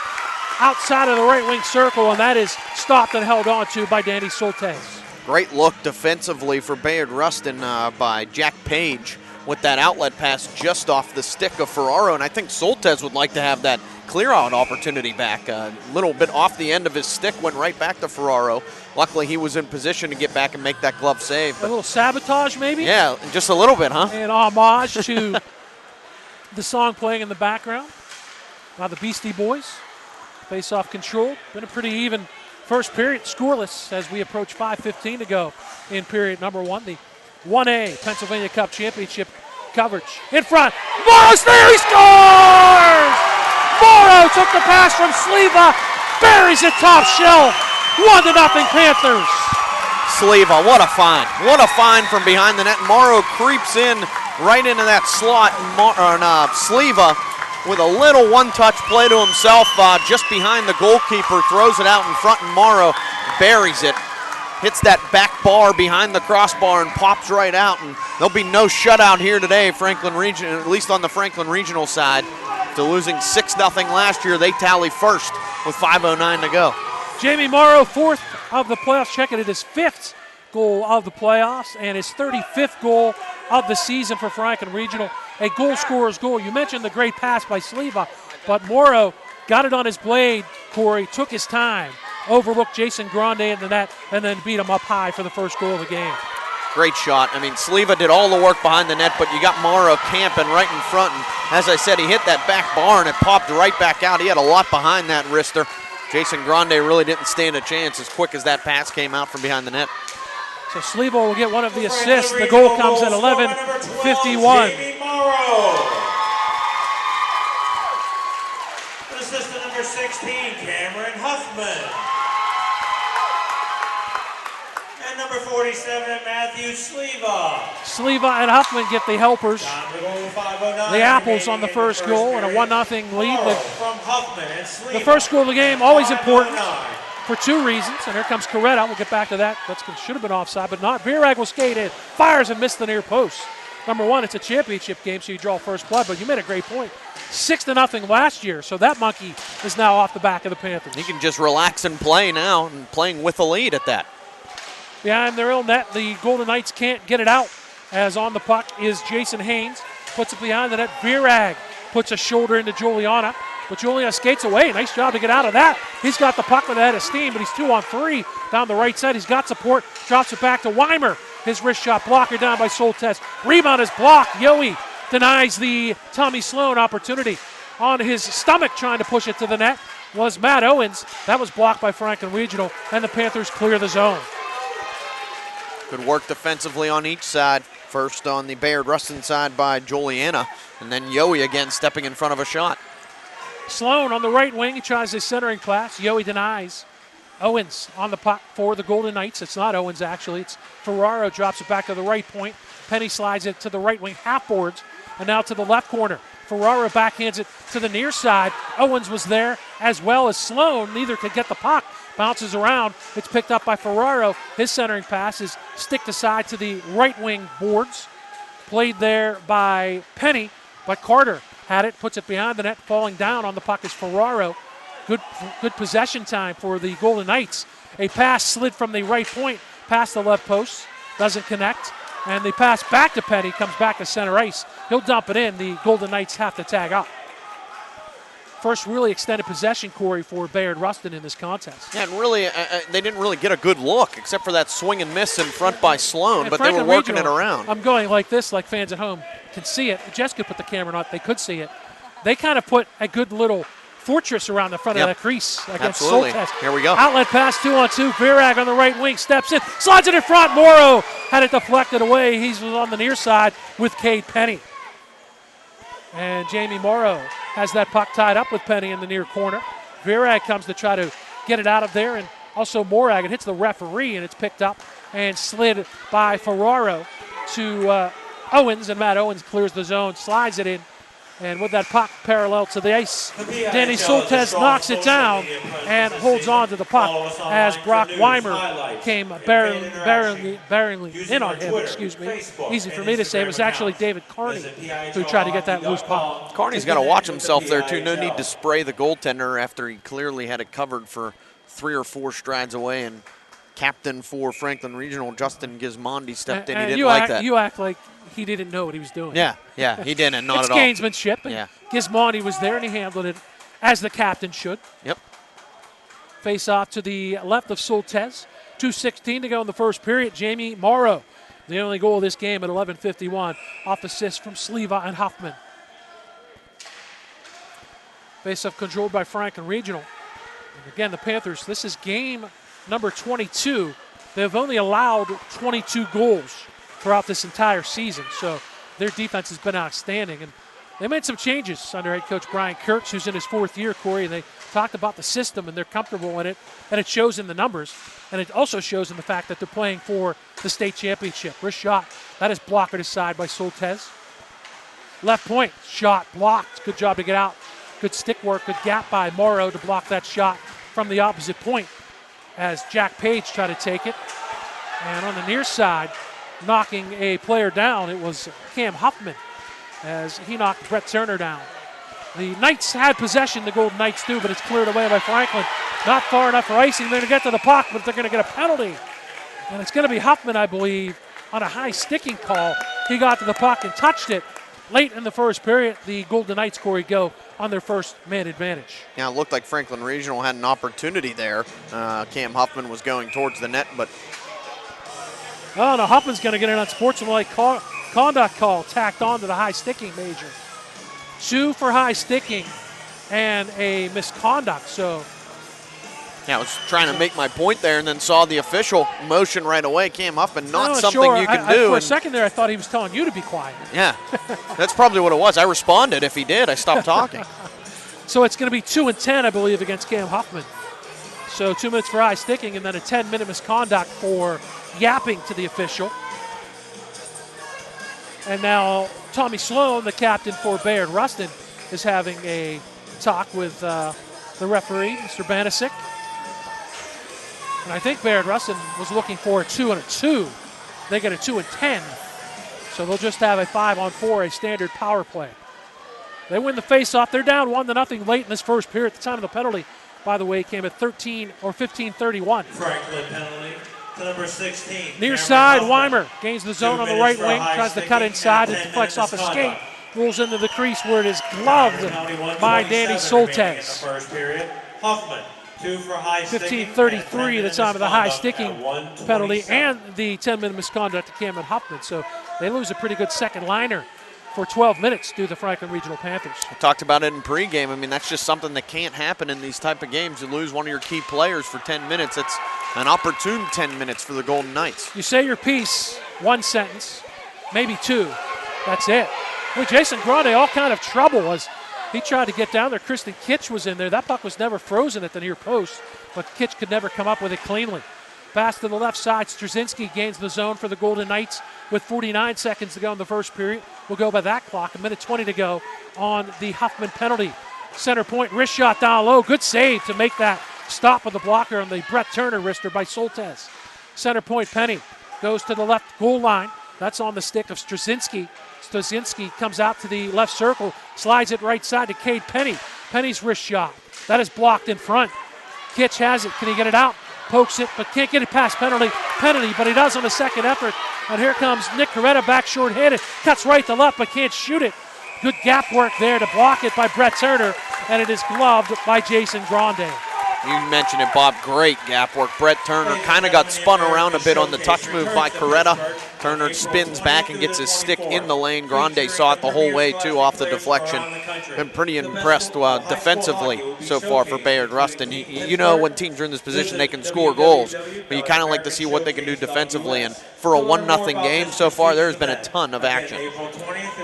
outside of the right wing circle, and that is stopped and held on to by Danny Soltesz. Great look defensively for Bayard Rustin by Jack Page with that outlet pass just off the stick of Ferraro, and I think Soltesz would like to have that clear-out opportunity back. A little bit off the end of his stick, went right back to Ferraro. Luckily, he was in position to get back and make that glove save. A little sabotage, maybe? Yeah, just a little bit, huh? And homage to the song playing in the background by the Beastie Boys. Face-off control. Been a pretty even first period, scoreless as we approach 5:15 to go in period number 1. The 1A Pennsylvania Cup Championship coverage. In front, Morrow's there, he scores! Morrow took the pass from Sleva, buries it top shelf. 1-0 Panthers. Sleva, what a find. What a find from behind the net. Morrow creeps in right into that slot. Sleva with a little one-touch play to himself just behind the goalkeeper, throws it out in front, and Morrow buries it. Hits that back bar behind the crossbar and pops right out. And there'll be no shutout here today, Franklin Region, at least on the Franklin Regional side. After losing 6-0 last year, they tally first with 5:09 to go. Jamie Morrow, 4th of the playoffs, checking it his 5th goal of the playoffs and his 35th goal of the season for Franklin Regional. A goal scorer's goal. You mentioned the great pass by Sleva, but Morrow got it on his blade, Corey, took his time, overlooked Jason Grande in the net, and then beat him up high for the first goal of the game. Great shot. I mean, Sleva did all the work behind the net, but you got Morrow camping right in front. And as I said, he hit that back bar and it popped right back out. He had a lot behind that wrister. Jason Grande really didn't stand a chance as quick as that pass came out from behind the net. So Sleva will get one of the assists. The goal comes at 11:51. Jamie Morrow. Assistant number 16, Cameron Huffman. And number 47, Matthew Sleva. Sleva and Huffman get the helpers. The Apples on the first goal and a 1-0 lead. From Huffman and Sleva. The first goal of the game, always important for two reasons. And here comes Coretta. We'll get back to that. That should have been offside, but not. Virag will skate in, fires and missed the near post. Number one, it's a championship game, so you draw first blood, but you made a great point. 6-0 last year, so that monkey is now off the back of the Panthers. He can just relax and play now, and playing with the lead at that. Behind their own net, the Golden Knights can't get it out, as on the puck is Jason Haynes. Puts it behind the net. Virag puts a shoulder into Juliana, but Juliana skates away. Nice job to get out of that. He's got the puck with a head of steam, but he's 2-on-3 down the right side. He's got support, drops it back to Weimer. His wrist shot blocker down by Soltesz. Rebound is blocked. Yowie denies the Tommy Sloan opportunity. On his stomach trying to push it to the net was Matt Owens. That was blocked by Franklin Regional, and the Panthers clear the zone. Good work defensively on each side. First on the Bayard Rustin side by Juliana, and then Yowie again stepping in front of a shot. Sloan on the right wing. He tries his centering pass. Yowie denies. Owens on the puck for the Golden Knights. It's not Owens, actually. It's Ferraro drops it back to the right point. Penny slides it to the right wing half boards, and now to the left corner. Ferraro backhands it to the near side. Owens was there as well as Sloan. Neither could get the puck. Bounces around. It's picked up by Ferraro. His centering pass is sticked aside to the right wing boards. Played there by Penny, but Carter had it, puts it behind the net. Falling down on the puck is Ferraro. Good possession time for the Golden Knights. A pass slid from the right point past the left post. Doesn't connect. And the pass back to Penny comes back to center ice. He'll dump it in. The Golden Knights have to tag up. First really extended possession, Corey, for Bayard Rustin in this contest. Yeah, and really, they didn't really get a good look, except for that swing and miss in front by Sloan, but they were working it around. I'm going like this, like fans at home can see it. Jess could put the camera on, they could see it. They kind of put a good little fortress around the front of that crease against Soltesz. Here we go. Outlet pass, 2-on-2. Virag on the right wing, steps in, slides it in front. Morrow had it deflected away. He's on the near side with Cade Penny. And Jamie Morrow has that puck tied up with Penny in the near corner. Virag comes to try to get it out of there, and also Morag. It hits the referee, and it's picked up and slid by Ferraro to Owens, and Matt Owens clears the zone, slides it in. And with that puck parallel to the ice, Danny Soltesz knocks it down and holds on to the puck as Brock Weimer came barely in on him, excuse me. Easy for me to say. It was actually David Carney who tried to get that loose puck. Carney's got to watch himself there, too. No need to spray the goaltender after he clearly had it covered for 3 or 4 strides away. And captain for Franklin Regional, Justin Gismondi, stepped in. He didn't like that. You act like he didn't know what he was doing. Yeah, he didn't, not at all. It's gamesmanship. Yeah. Gismondi was there, and he handled it as the captain should. Yep. Face off to the left of Soltesz. 2:16 to go in the first period. Jamie Morrow, the only goal of this game at 11:51, off assist from Sleva and Huffman. Face-off controlled by Franklin Regional. And again, the Panthers, this is game number 22. They've only allowed 22 goals throughout this entire season, so their defense has been outstanding. And they made some changes under head coach Brian Kurtz, who's in his 4th year, Corey, and they talked about the system, and they're comfortable in it, and it shows in the numbers, and it also shows in the fact that they're playing for the state championship. Wrist shot, that is blocked aside by Soltesz. Left point, shot blocked. Good job to get out. Good stick work, good gap by Morrow to block that shot from the opposite point as Jack Page tried to take it. And on the near side, knocking a player down, it was Cam Huffman as he knocked Brett Turner down. The Knights had possession, the Golden Knights do, but it's cleared away by Franklin. Not far enough for icing. They're going to get to the puck, but they're going to get a penalty. And it's going to be Huffman, I believe, on a high sticking call. He got to the puck and touched it. Late in the first period, the Golden Knights, Corey, go on their first man advantage. Yeah, it looked like Franklin Regional had an opportunity there. Cam Huffman was going towards the net, but Oh, no, Huffman's going to get an unsportsmanlike conduct call tacked on to the high sticking major. 2 for high sticking and a misconduct. So, yeah, I was trying to make my point there and then saw the official motion right away. Cam Huffman, not something you can do. For a second there, I thought he was telling you to be quiet. Yeah, that's probably what it was. I responded. If he did, I stopped talking. So it's going to be 2 and 10, I believe, against Cam Huffman. So 2 minutes for high sticking and then a 10-minute misconduct for yapping to the official. And now Tommy Sloan, the captain for Bayard Rustin, is having a talk with the referee, Mr. Banasic. And I think Bayard Rustin was looking for a 2 and a 2. They get a 2 and 10. So they'll just have a 5-on-4, a standard power play. They win the face-off. They're down 1-0 late in this first period. The time of the penalty, by the way, came at 15:31. Franklin penalty to number 16. Near side, Weimer gains the zone on the right wing, tries to cut inside, it deflects off a skate, rolls into the crease where it is gloved by Danny Soltes. Huffman, 2 for high 15:33, the time of the high sticking penalty and the 10-minute misconduct to Cameron Huffman. So they lose a pretty good second liner for 12 minutes due to the Franklin Regional Panthers. I talked about it in pregame. I mean, that's just something that can't happen in these type of games. You lose one of your key players for 10 minutes. It's an opportune 10 minutes for the Golden Knights. You say your piece, 1 sentence, maybe 2. That's it. Well, Jason Grande, all kind of trouble as he tried to get down there. Kristen Kitch was in there. That puck was never frozen at the near post, but Kitch could never come up with it cleanly. Pass to the left side. Straczynski gains the zone for the Golden Knights with 49 seconds to go in the first period. We'll go by that clock. 1:20 to go on the Huffman penalty. Center point, wrist shot down low. Good save to make that stop of the blocker on the Brett Turner wrister by Soltes. Center point, Penny goes to the left goal line. That's on the stick of Straczynski. Straczynski comes out to the left circle, slides it right side to Cade Penny. Penny's wrist shot. That is blocked in front. Kitch has it. Can he get it out? Pokes it, but can't get it past penalty, but he does on the second effort. And here comes Nick Coretta back short-handed. Cuts right to left, but can't shoot it. Good gap work there to block it by Brett Turner, and it is gloved by Jason Grande. You mentioned it, Bob. Great gap work. Brett Turner kind of got spun around a bit on the touch move by Coretta. Turner spins back and gets his stick in the lane. Grande saw it the whole way, too, off the deflection. Been pretty impressed defensively so far for Bayard Rustin. You know when teams are in this position, they can score goals, but you kind of like to see what they can do defensively. And for a 1-0 game so far, there's been a ton of action.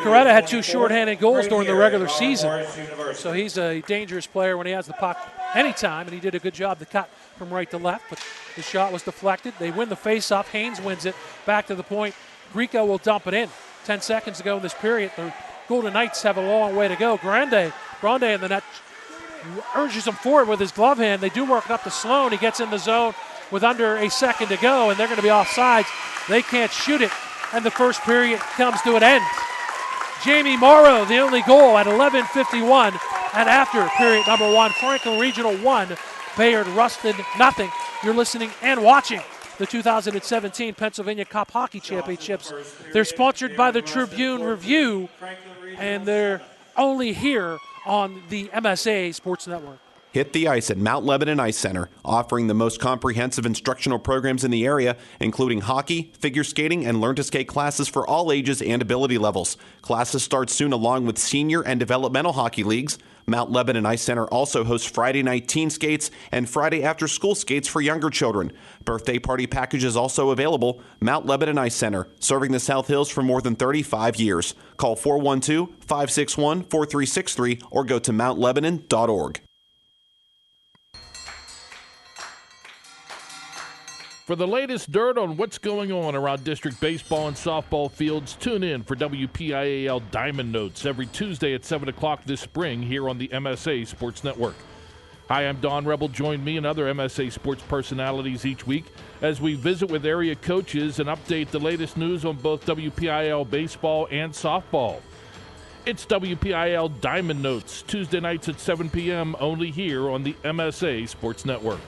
Coretta had 2 shorthanded goals during the regular season, so he's a dangerous player when he has the puck anytime, and he did a good job to cut from right to left, but the shot was deflected. They win the faceoff. Haynes wins it. Back to the point. Grieco will dump it in. 10 seconds to go in this period. The Golden Knights have a long way to go. Grande in the net urges him forward with his glove hand. They do work it up to Sloan. He gets in the zone with under a second to go, and they're going to be offsides. They can't shoot it, and the first period comes to an end. Jamie Morrow, the only goal at 11:51. And after period number 1, Franklin Regional 1, Bayard Rustin nothing. You're listening and watching the 2017 Pennsylvania Cup Hockey Championships. They're sponsored by the Tribune Review, and they're only here on the MSA Sports Network. Hit the ice at Mount Lebanon Ice Center, offering the most comprehensive instructional programs in the area, including hockey, figure skating, and learn-to-skate classes for all ages and ability levels. Classes start soon along with senior and developmental hockey leagues. Mount Lebanon Ice Center also hosts Friday night teen skates and Friday after-school skates for younger children. Birthday party packages also available. Mount Lebanon Ice Center, serving the South Hills for more than 35 years. Call 412-561-4363 or go to mountlebanon.org. For the latest dirt on what's going on around district baseball and softball fields, tune in for WPIAL Diamond Notes every Tuesday at 7 o'clock this spring here on the MSA Sports Network. Hi, I'm Don Rebel. Join me and other MSA sports personalities each week as we visit with area coaches and update the latest news on both WPIAL baseball and softball. It's WPIAL Diamond Notes, Tuesday nights at 7 p.m. only here on the MSA Sports Network.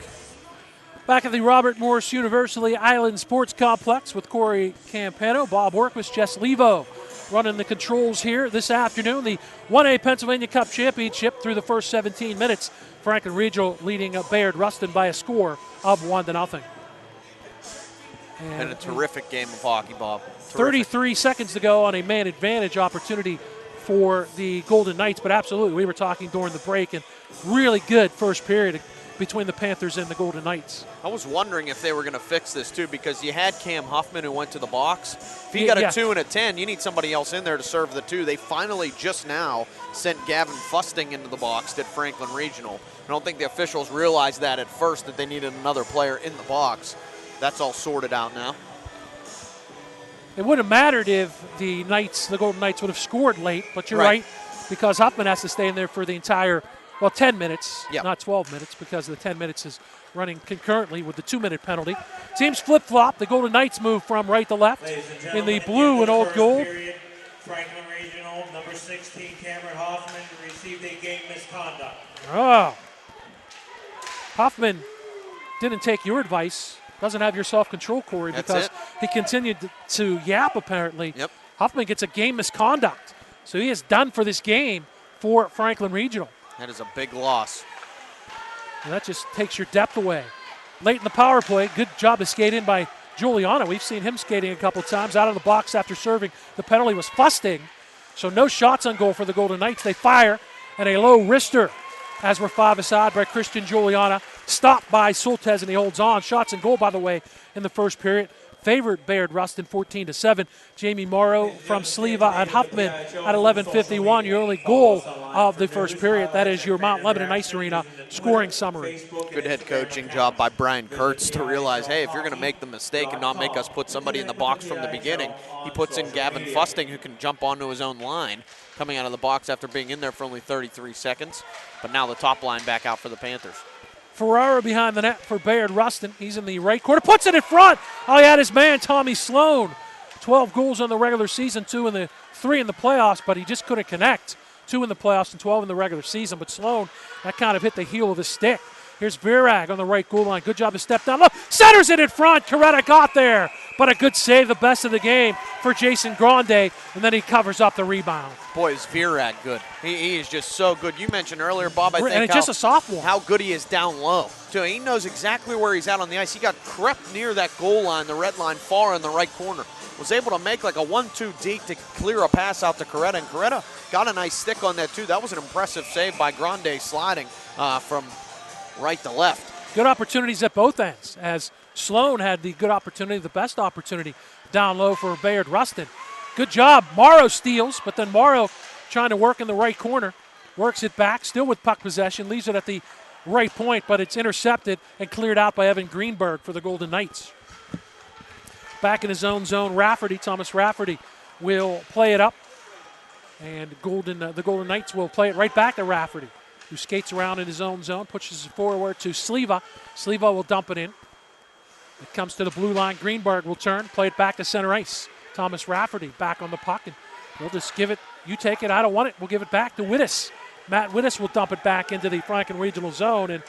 Back at the Robert Morris University Island Sports Complex with Corey Campano, Bob Workwist, Jess Levo running the controls here this afternoon. The 1A Pennsylvania Cup Championship through the first 17 minutes. Franklin Regional leading Bayard Rustin by a score of 1-0. And a terrific game of hockey, Bob. Terrific. 33 seconds to go on a man advantage opportunity for the Golden Knights, but absolutely, we were talking during the break, and really good first period between the Panthers and the Golden Knights. I was wondering if they were going to fix this too, because you had Cam Huffman who went to the box. If you got a 2 and a 10, you need somebody else in there to serve the 2. They finally just now sent Gavin Fusting into the box at Franklin Regional. I don't think the officials realized that at first, that they needed another player in the box. That's all sorted out now. It wouldn't have mattered if the Golden Knights would have scored late, but you're right, because Huffman has to stay in there for the entire, 10 minutes, not 12 minutes, because the 10 minutes is running concurrently with the 2-minute penalty. Teams flip-flop. The Golden Knights move from right to left in the blue and old gold. Franklin Regional, number 16, Cameron Hoffman, received a game misconduct. Oh. Hoffman didn't take your advice. Doesn't have your self-control, Corey, because he continued to yap, apparently. Yep. Huffman gets a game misconduct. So he is done for this game for Franklin Regional. That is a big loss. And that just takes your depth away. Late in the power play, good job to skate in by Giuliano. We've seen him skating a couple times out of the box after serving. The penalty was Fusting. So no shots on goal for the Golden Knights. They fire, and a low wrister as we're 5 aside by Christian Giuliano. Stopped by Soltesz, and he holds on. Shots and goal, by the way, in the first period. Favored Bayard Rustin 14-7. Jamie Morrow from Sleva at Huffman at 11:51. Your only goal of the first period. That is your Mount Lebanon Ice Arena scoring summary. Good head coaching job by Brian Kurtz to realize, hey, if you're going to make the mistake and not make us put somebody in the box from the beginning, he puts in Gavin Fusting, who can jump onto his own line, coming out of the box after being in there for only 33 seconds. But now the top line back out for the Panthers. Ferrara behind the net for Bayard Rustin. He's in the right corner. Puts it in front. Oh, he had his man, Tommy Sloan. 12 goals on the regular season, 3 in the playoffs, but he just couldn't connect. 2 in the playoffs and 12 in the regular season. But Sloan, that kind of hit the heel of his stick. Here's Virag on the right goal line. Good job to step down low. Centers it in front. Coretta got there. But a good save, the best of the game for Jason Grande. And then he covers up the rebound. Boy, is Virag good. He is just so good. You mentioned earlier, Bob, I think and just a sophomore. How good he is down low. So he knows exactly where he's at on the ice. He got crept near that goal line, the red line, far in the right corner. Was able to make like a 1-2 deke to clear a pass out to Coretta. And Coretta got a nice stick on that, too. That was an impressive save by Grande, sliding from right to left. Good opportunities at both ends, as Sloan had the good opportunity, the best opportunity down low for Bayard Rustin. Good job. Morrow steals, but then Morrow trying to work in the right corner. Works it back, still with puck possession, leaves it at the right point, but it's intercepted and cleared out by Evan Greenberg for the Golden Knights. Back in his own zone, Thomas Rafferty will play it up, and the Golden Knights will play it right back to Rafferty, who skates around in his own zone, pushes it forward to Sleva. Sleva will dump it in. It comes to the blue line. Greenberg will turn, play it back to center ice. Thomas Rafferty back on the puck, and he'll just give it. You take it, I don't want it. We'll give it back to Wittes. Matt Wittes will dump it back into the Franklin Regional Zone, and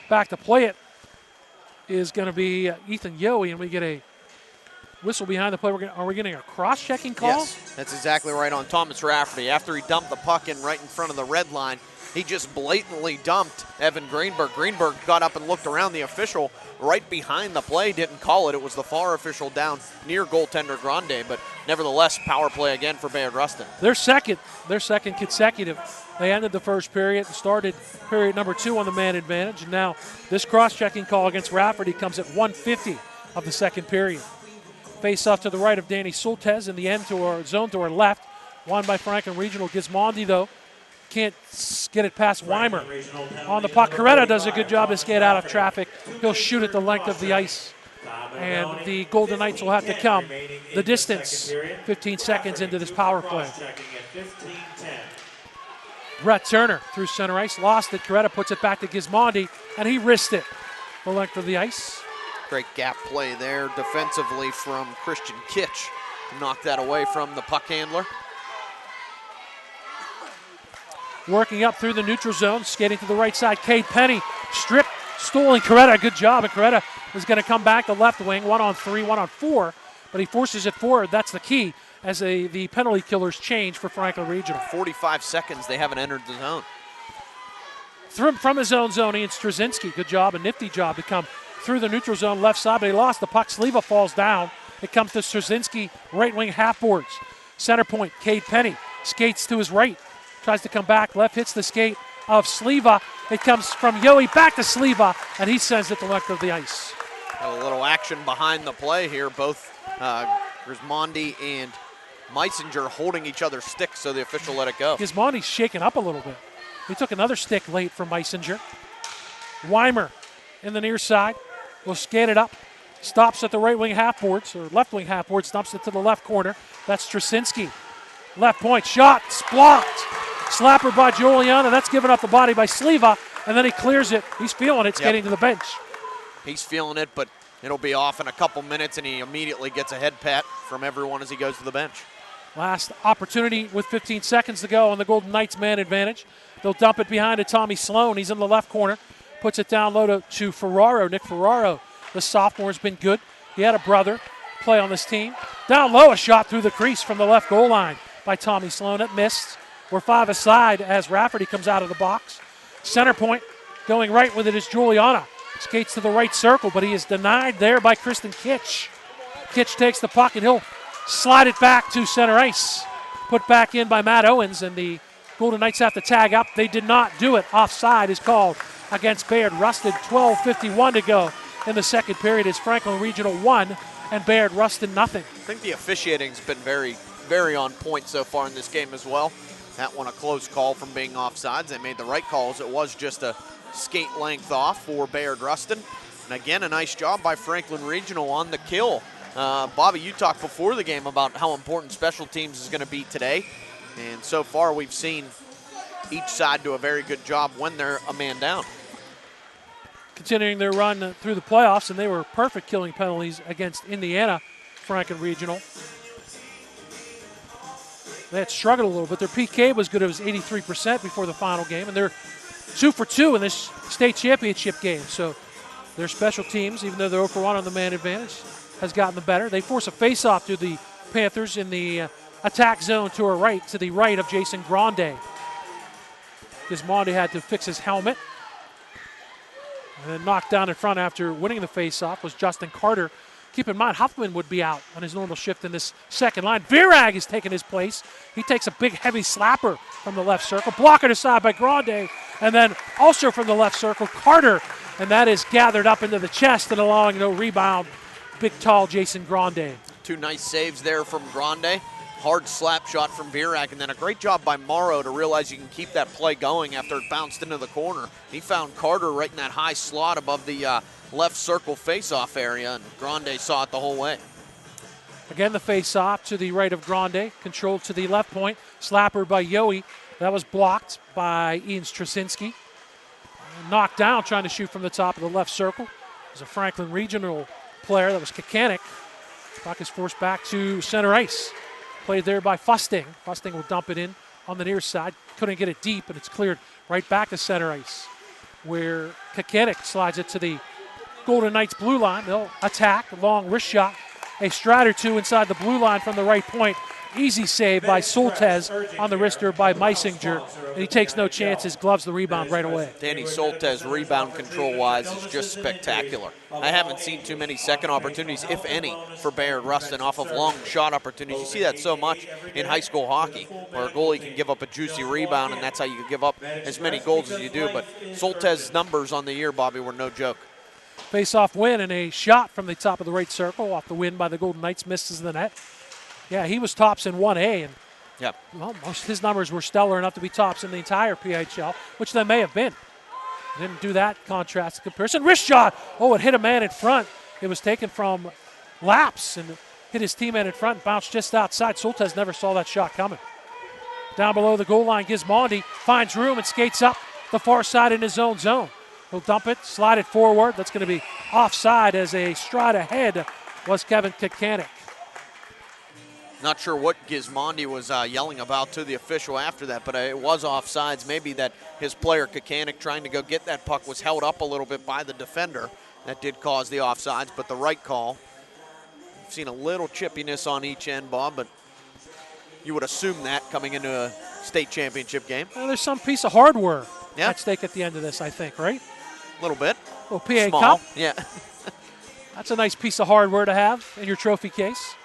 back to play it is going to be Ethan Yohe, and we get a whistle behind the play. Are we getting a cross-checking call? Yes, that's exactly right on Thomas Rafferty. After he dumped the puck in right in front of the red line, he just blatantly dumped Evan Greenberg. Greenberg got up and looked around. The official right behind the play didn't call it. It was the far official down near goaltender Grande, but nevertheless, power play again for Bayard Rustin. Their second consecutive. They ended the first period and started period number 2 on the man advantage, and now this cross-checking call against Rafferty comes at 1:50 of the second period. Face off to the right of Danny Soltesz in the end to our zone to our left. Won by Franklin Regional. Gismondi, though, can't get it past Weimer. On the puck, Coretta does a good job to skate out of traffic. He'll shoot at the length of the ice. And the Golden Knights will have to come the distance 15 seconds into this power play. Brett Turner through center ice, lost it. Coretta puts it back to Gismondi, and he wrists it the length of the ice. Great gap play there defensively from Christian Kitch to knock that away from the puck handler. Working up through the neutral zone, skating to the right side. Cade Penny stripped, stolen Coretta. Good job, and Coretta is going to come back the left wing, 1-on-3, 1-on-4, but he forces it forward. That's the key as the penalty killers change for Franklin Regional. 45 seconds, they haven't entered the zone. From his own zone, Ian Straczynski, good job, a nifty job to come through the neutral zone left side, but he lost the puck. Sleva falls down. It comes to Straczynski, right wing half boards. Center point, Cade Penny skates to his right. Tries to come back, left hits the skate of Sleva. It comes from Yohe back to Sleva, and he sends it the length of the ice. A little action behind the play here. Both Gismondi and Meisinger holding each other's sticks, so the official let it go. Gismondi's shaken up a little bit. He took another stick late from Meisinger. Weimer in the near side will skate it up. Stops at the right wing half boards, or left wing half boards, dumps it to the left corner. That's Straczynski. Left point shot, it's blocked. Slapper by Juliana, that's given up the body by Sleva, and then he clears it. He's feeling it, skating to the bench. He's feeling it, but it'll be off in a couple minutes, and he immediately gets a head pat from everyone as he goes to the bench. Last opportunity with 15 seconds to go on the Golden Knights man advantage. They'll dump it behind to Tommy Sloan. He's in the left corner. Puts it down low to Ferraro, Nick Ferraro. The sophomore's been good. He had a brother play on this team. Down low, a shot through the crease from the left goal line by Tommy Sloan. It missed. We're 5 aside as Rafferty comes out of the box. Center point, going right with it is Juliana. Skates to the right circle, but he is denied there by Kristen Kitch. Kitch takes the puck, and he'll slide it back to center ice. Put back in by Matt Owens, and the Golden Knights have to tag up. They did not do it. Offside is called against Bayard Rustin. 12:51 to go in the second period. It's Franklin Regional 1 and Bayard Rustin nothing. I think the officiating's been very, very on point so far in this game as well. That one a close call from being offsides. They made the right calls. It was just a skate length off for Bayard Rustin. And again, a nice job by Franklin Regional on the kill. Bobby, you talked before the game about how important special teams is going to be today. And so far we've seen each side do a very good job when they're a man down. Continuing their run through the playoffs, and they were perfect killing penalties against Indiana, Franklin Regional. They had struggled a little bit. Their PK was good. It was 83% before the final game, and they're 2 for 2 in this state championship game. So their special teams, even though they're 0 for 1 on the man advantage, has gotten the better. They force a face-off to the Panthers in the attack zone to the right of Jason Grande. Gismondi had to fix his helmet. And then knocked down in front after winning the face-off was Justin Carter. Keep in mind, Huffman would be out on his normal shift in this second line. Virag is taking his place. He takes a big, heavy slapper from the left circle. Blocked aside by Grande. And then also from the left circle, Carter. And that is gathered up into the chest and allowing no rebound. Big, tall Jason Grande. 2 nice saves there from Grande. Hard slap shot from Virag, and then a great job by Morrow to realize you can keep that play going after it bounced into the corner. He found Carter right in that high slot above the left circle face-off area, and Grande saw it the whole way. Again, the face-off to the right of Grande, controlled to the left point. Slapper by Yohe. That was blocked by Ian Straczynski. Knocked down, trying to shoot from the top of the left circle. It was a Franklin Regional player. That was Kakanik. Puck is forced back to center ice. Played there by Fusting. Fusting will dump it in on the near side. Couldn't get it deep, and it's cleared right back to center ice, where Kakanik slides it to the Golden Knights blue line. They'll attack, long wrist shot. A stride or two inside the blue line from the right point. Easy save by Soltesz on the wrister by Meisinger. And he takes no chances, gloves the rebound right away. Danny Soltesz, rebound control-wise, is just spectacular. I haven't seen too many second opportunities, if any, for Bayard Rustin off of long shot opportunities. You see that so much in high school hockey, where a goalie can give up a juicy rebound, and that's how you can give up as many goals as you do. But Soltesz's numbers on the year, Bobby, were no joke. Face-off win, and a shot from the top of the right circle off the win by the Golden Knights misses the net. Yeah, he was tops in 1A, and well, most of his numbers were stellar enough to be tops in the entire PHL, which they may have been. Didn't do that contrast comparison. Wrist shot! Oh, it hit a man in front. It was taken from Laps and hit his teammate in front, bounced just outside. Soltesz never saw that shot coming. Down below the goal line, Gismondi finds room and skates up the far side in his own zone. He'll dump it, slide it forward. That's going to be offside as a stride ahead was Kevin Kakanik. Not sure what Gismondi was yelling about to the official after that, but it was offsides. Maybe that his player, Kakanik, trying to go get that puck was held up a little bit by the defender. That did cause the offsides, but the right call. I've seen a little chippiness on each end, Bob, but you would assume that coming into a state championship game. Well, there's some piece of hardware at stake at the end of this, I think, right? A little bit. Little PA Small. cup. Yeah. That's a nice piece of hardware to have in your trophy case.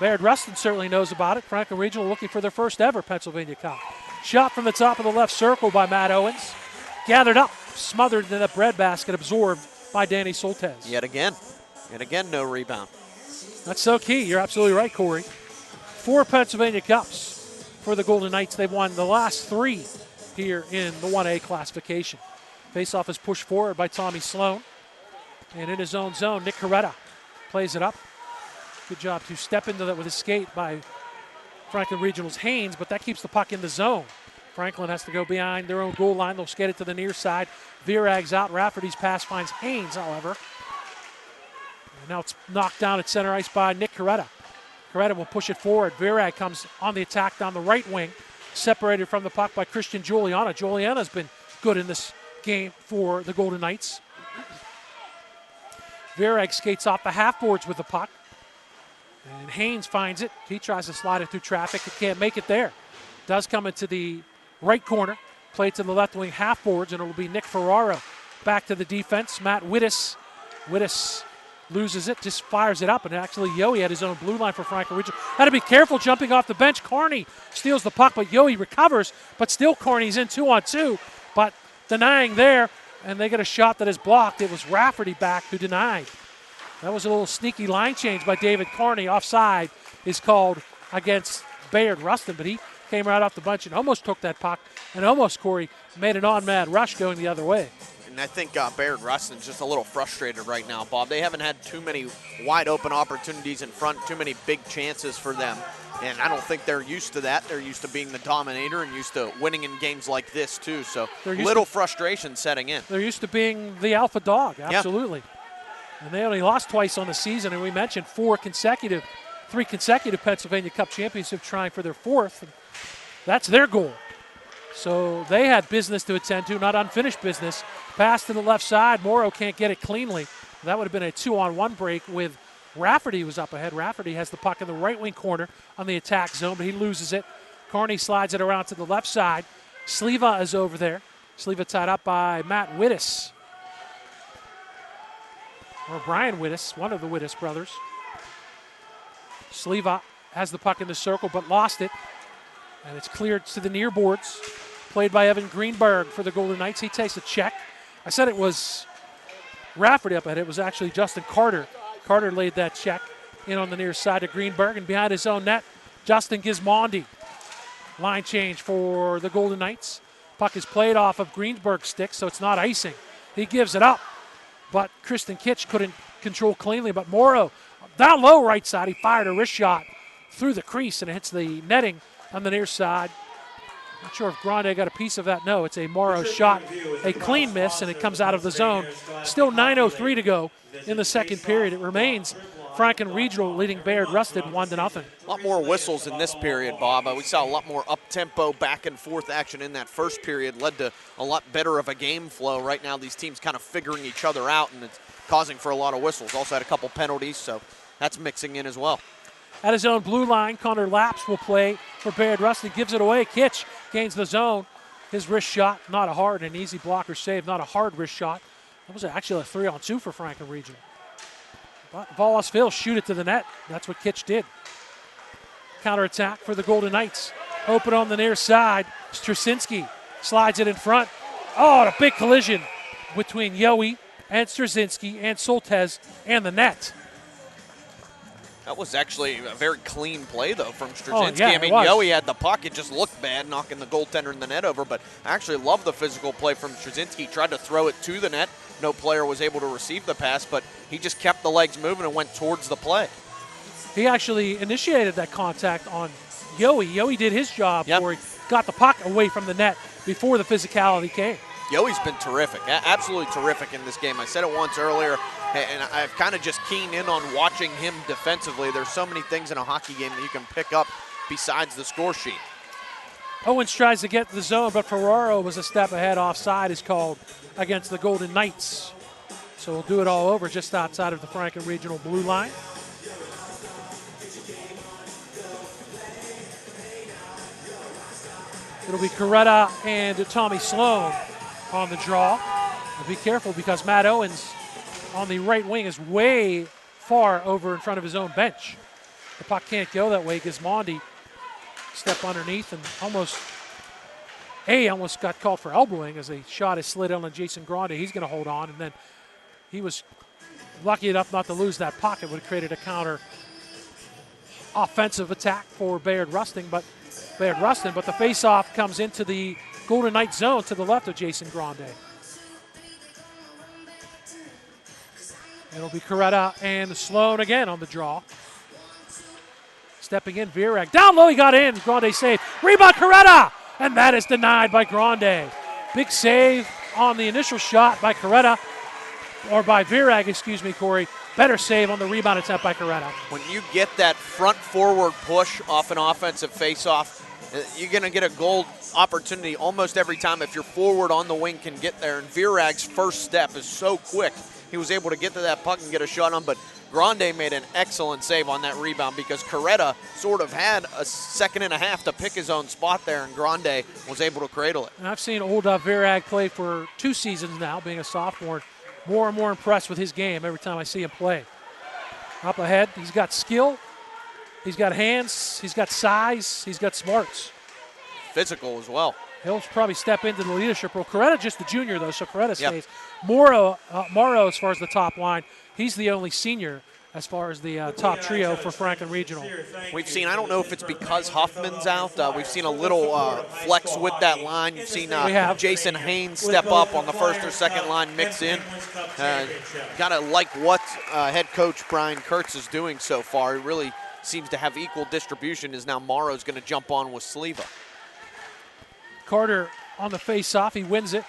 Bayard Rustin certainly knows about it. Franklin Regional looking for their first ever Pennsylvania Cup. Shot from the top of the left circle by Matt Owens. Gathered up, smothered in the breadbasket, absorbed by Danny Soltez. Yet again, no rebound. That's so key. You're absolutely right, Corey. 4 Pennsylvania Cups for the Golden Knights. They've won the last 3 here in the 1A classification. Faceoff is pushed forward by Tommy Sloan. And in his own zone, Nick Coretta plays it up. Good job to step into that with his skate by Franklin Regional's Haynes, but that keeps the puck in the zone. Franklin has to go behind their own goal line. They'll skate it to the near side. Virag's out. Rafferty's pass finds Haynes, however. And now it's knocked down at center ice by Nick Coretta. Coretta will push it forward. Virag comes on the attack down the right wing, separated from the puck by Christian Juliana. Juliana's been good in this game for the Golden Knights. Virag skates off the half boards with the puck. And Haynes finds it. He tries to slide it through traffic. He can't make it there. Does come into the right corner. Play to the left wing half boards, and it will be Nick Ferraro back to the defense. Matt Wittes. Wittes loses it, just fires it up, and actually Yohe had his own blue line for Franklin Regional. Had to be careful jumping off the bench. Carney steals the puck, but Yohe recovers, but still Carney's in 2-on-2, but denying there, and they get a shot that is blocked. It was Rafferty back who denied. That was a little sneaky line change by David Carney. Offside is called against Bayard Rustin, but he came right off the bench and almost took that puck and almost, Corey, made an on-mad rush going the other way. And I think Bayard Rustin's just a little frustrated right now, Bob. They haven't had too many wide-open opportunities in front, too many big chances for them. And I don't think they're used to that. They're used to being the dominator and used to winning in games like this, too. So little frustration setting in. They're used to being the alpha dog, absolutely. Yeah. And they only lost twice on the season, and we mentioned 3 consecutive Pennsylvania Cup championships trying for their 4th. And that's their goal. So they had business to attend to, not unfinished business. Pass to the left side. Morrow can't get it cleanly. That would have been a 2-on-1 break with Rafferty was up ahead. Rafferty has the puck in the right wing corner on the attack zone, but he loses it. Carney slides it around to the left side. Sleva is over there. Sleva tied up by Matt Wittes. Or Brian Wittes, one of the Wittes brothers. Sleva has the puck in the circle, but lost it. And it's cleared to the near boards. Played by Evan Greenberg for the Golden Knights. He takes a check. I said it was Rafferty up ahead. It was actually Justin Carter. Carter laid that check in on the near side of Greenberg. And behind his own net, Justin Gismondi. Line change for the Golden Knights. Puck is played off of Greenberg's stick, so it's not icing. He gives it up. But Kristen Kitch couldn't control cleanly. But Morrow, down low right side, he fired a wrist shot through the crease, and it hits the netting on the near side. Not sure if Grande got a piece of that. No, it's a Morrow shot, a clean miss, and it comes out of the zone. Still 9:03 to go in the second period. It remains Franklin Regional leading Bayard Rustin 1-0. A lot more whistles in this period, Bob. We saw a lot more up-tempo, back-and-forth action in that first period. Led to a lot better of a game flow. Right now, these teams kind of figuring each other out, and it's causing for a lot of whistles. Also had a couple penalties, so that's mixing in as well. At his own blue line, Connor Laps will play for Bayard Rustin. Gives it away. Kitch gains the zone. His wrist shot, not a hard, an easy blocker save, not a hard wrist shot. That was actually a 3-on-2 for Franklin Regional. But Volos Phil shoot it to the net. That's what Kitch did. Counterattack for the Golden Knights. Open on the near side. Straczynski slides it in front. Oh, and a big collision between Yohe and Straczynski and Soltez and the net. That was actually a very clean play, though, from Straczynski. Oh, yeah, I mean, Yohe had the puck. It just looked bad, knocking the goaltender in the net over. But I actually love the physical play from Straczynski. Tried to throw it to the net. No player was able to receive the pass, but he just kept the legs moving and went towards the play. He actually initiated that contact on Yohe. Yohe did his job where he got the puck away from the net before the physicality came. Yohe's been terrific, absolutely terrific in this game. I said it once earlier, and I've kind of just keyed in on watching him defensively. There's so many things in a hockey game that you can pick up besides the score sheet. Owens tries to get the zone, but Ferraro was a step ahead. Offside is called against the Golden Knights. So we'll do it all over just outside of the Franklin Regional blue line. It'll be Coretta and Tommy Sloan on the draw. But be careful because Matt Owens on the right wing is way far over in front of his own bench. The puck can't go that way. Gismondi step underneath and almost got called for elbowing as a shot is slid on Jason Grande. He's going to hold on, and then he was lucky enough not to lose that puck. It would have created a counter offensive attack for Bayard Rustin, but the face-off comes into the Golden Knights zone to the left of Jason Grande. It'll be Coretta and Sloan again on the draw. Stepping in, Virag. Down low, he got in. Grande save. Rebound, Coretta! And that is denied by Grande. Big save on the initial shot by Coretta, or by Virag, excuse me, Corey. Better save on the rebound attempt by Coretta. When you get that front forward push off an offensive faceoff, you're going to get a goal opportunity almost every time if your forward on the wing can get there. And Virag's first step is so quick. He was able to get to that puck and get a shot on, but Grande made an excellent save on that rebound because Coretta sort of had a second and a half to pick his own spot there, and Grande was able to cradle it. And I've seen old Virag play for 2 seasons now, being a sophomore. More and more impressed with his game every time I see him play. Up ahead, he's got skill, he's got hands, he's got size, he's got smarts. Physical as well. He'll probably step into the leadership role. Coretta just the junior, though, so Coretta stays. Morrow, as far as the top line, he's the only senior as far as the top trio for Franklin Regional. We've seen, I don't know if it's because Huffman's out, we've seen a little flex with that line. You've seen Jason Haynes step up on the first or second line, mix in. Got to like what head coach Brian Kurtz is doing so far. He really seems to have equal distribution, as now Morrow's going to jump on with Sleva. Carter on the face-off, he wins it.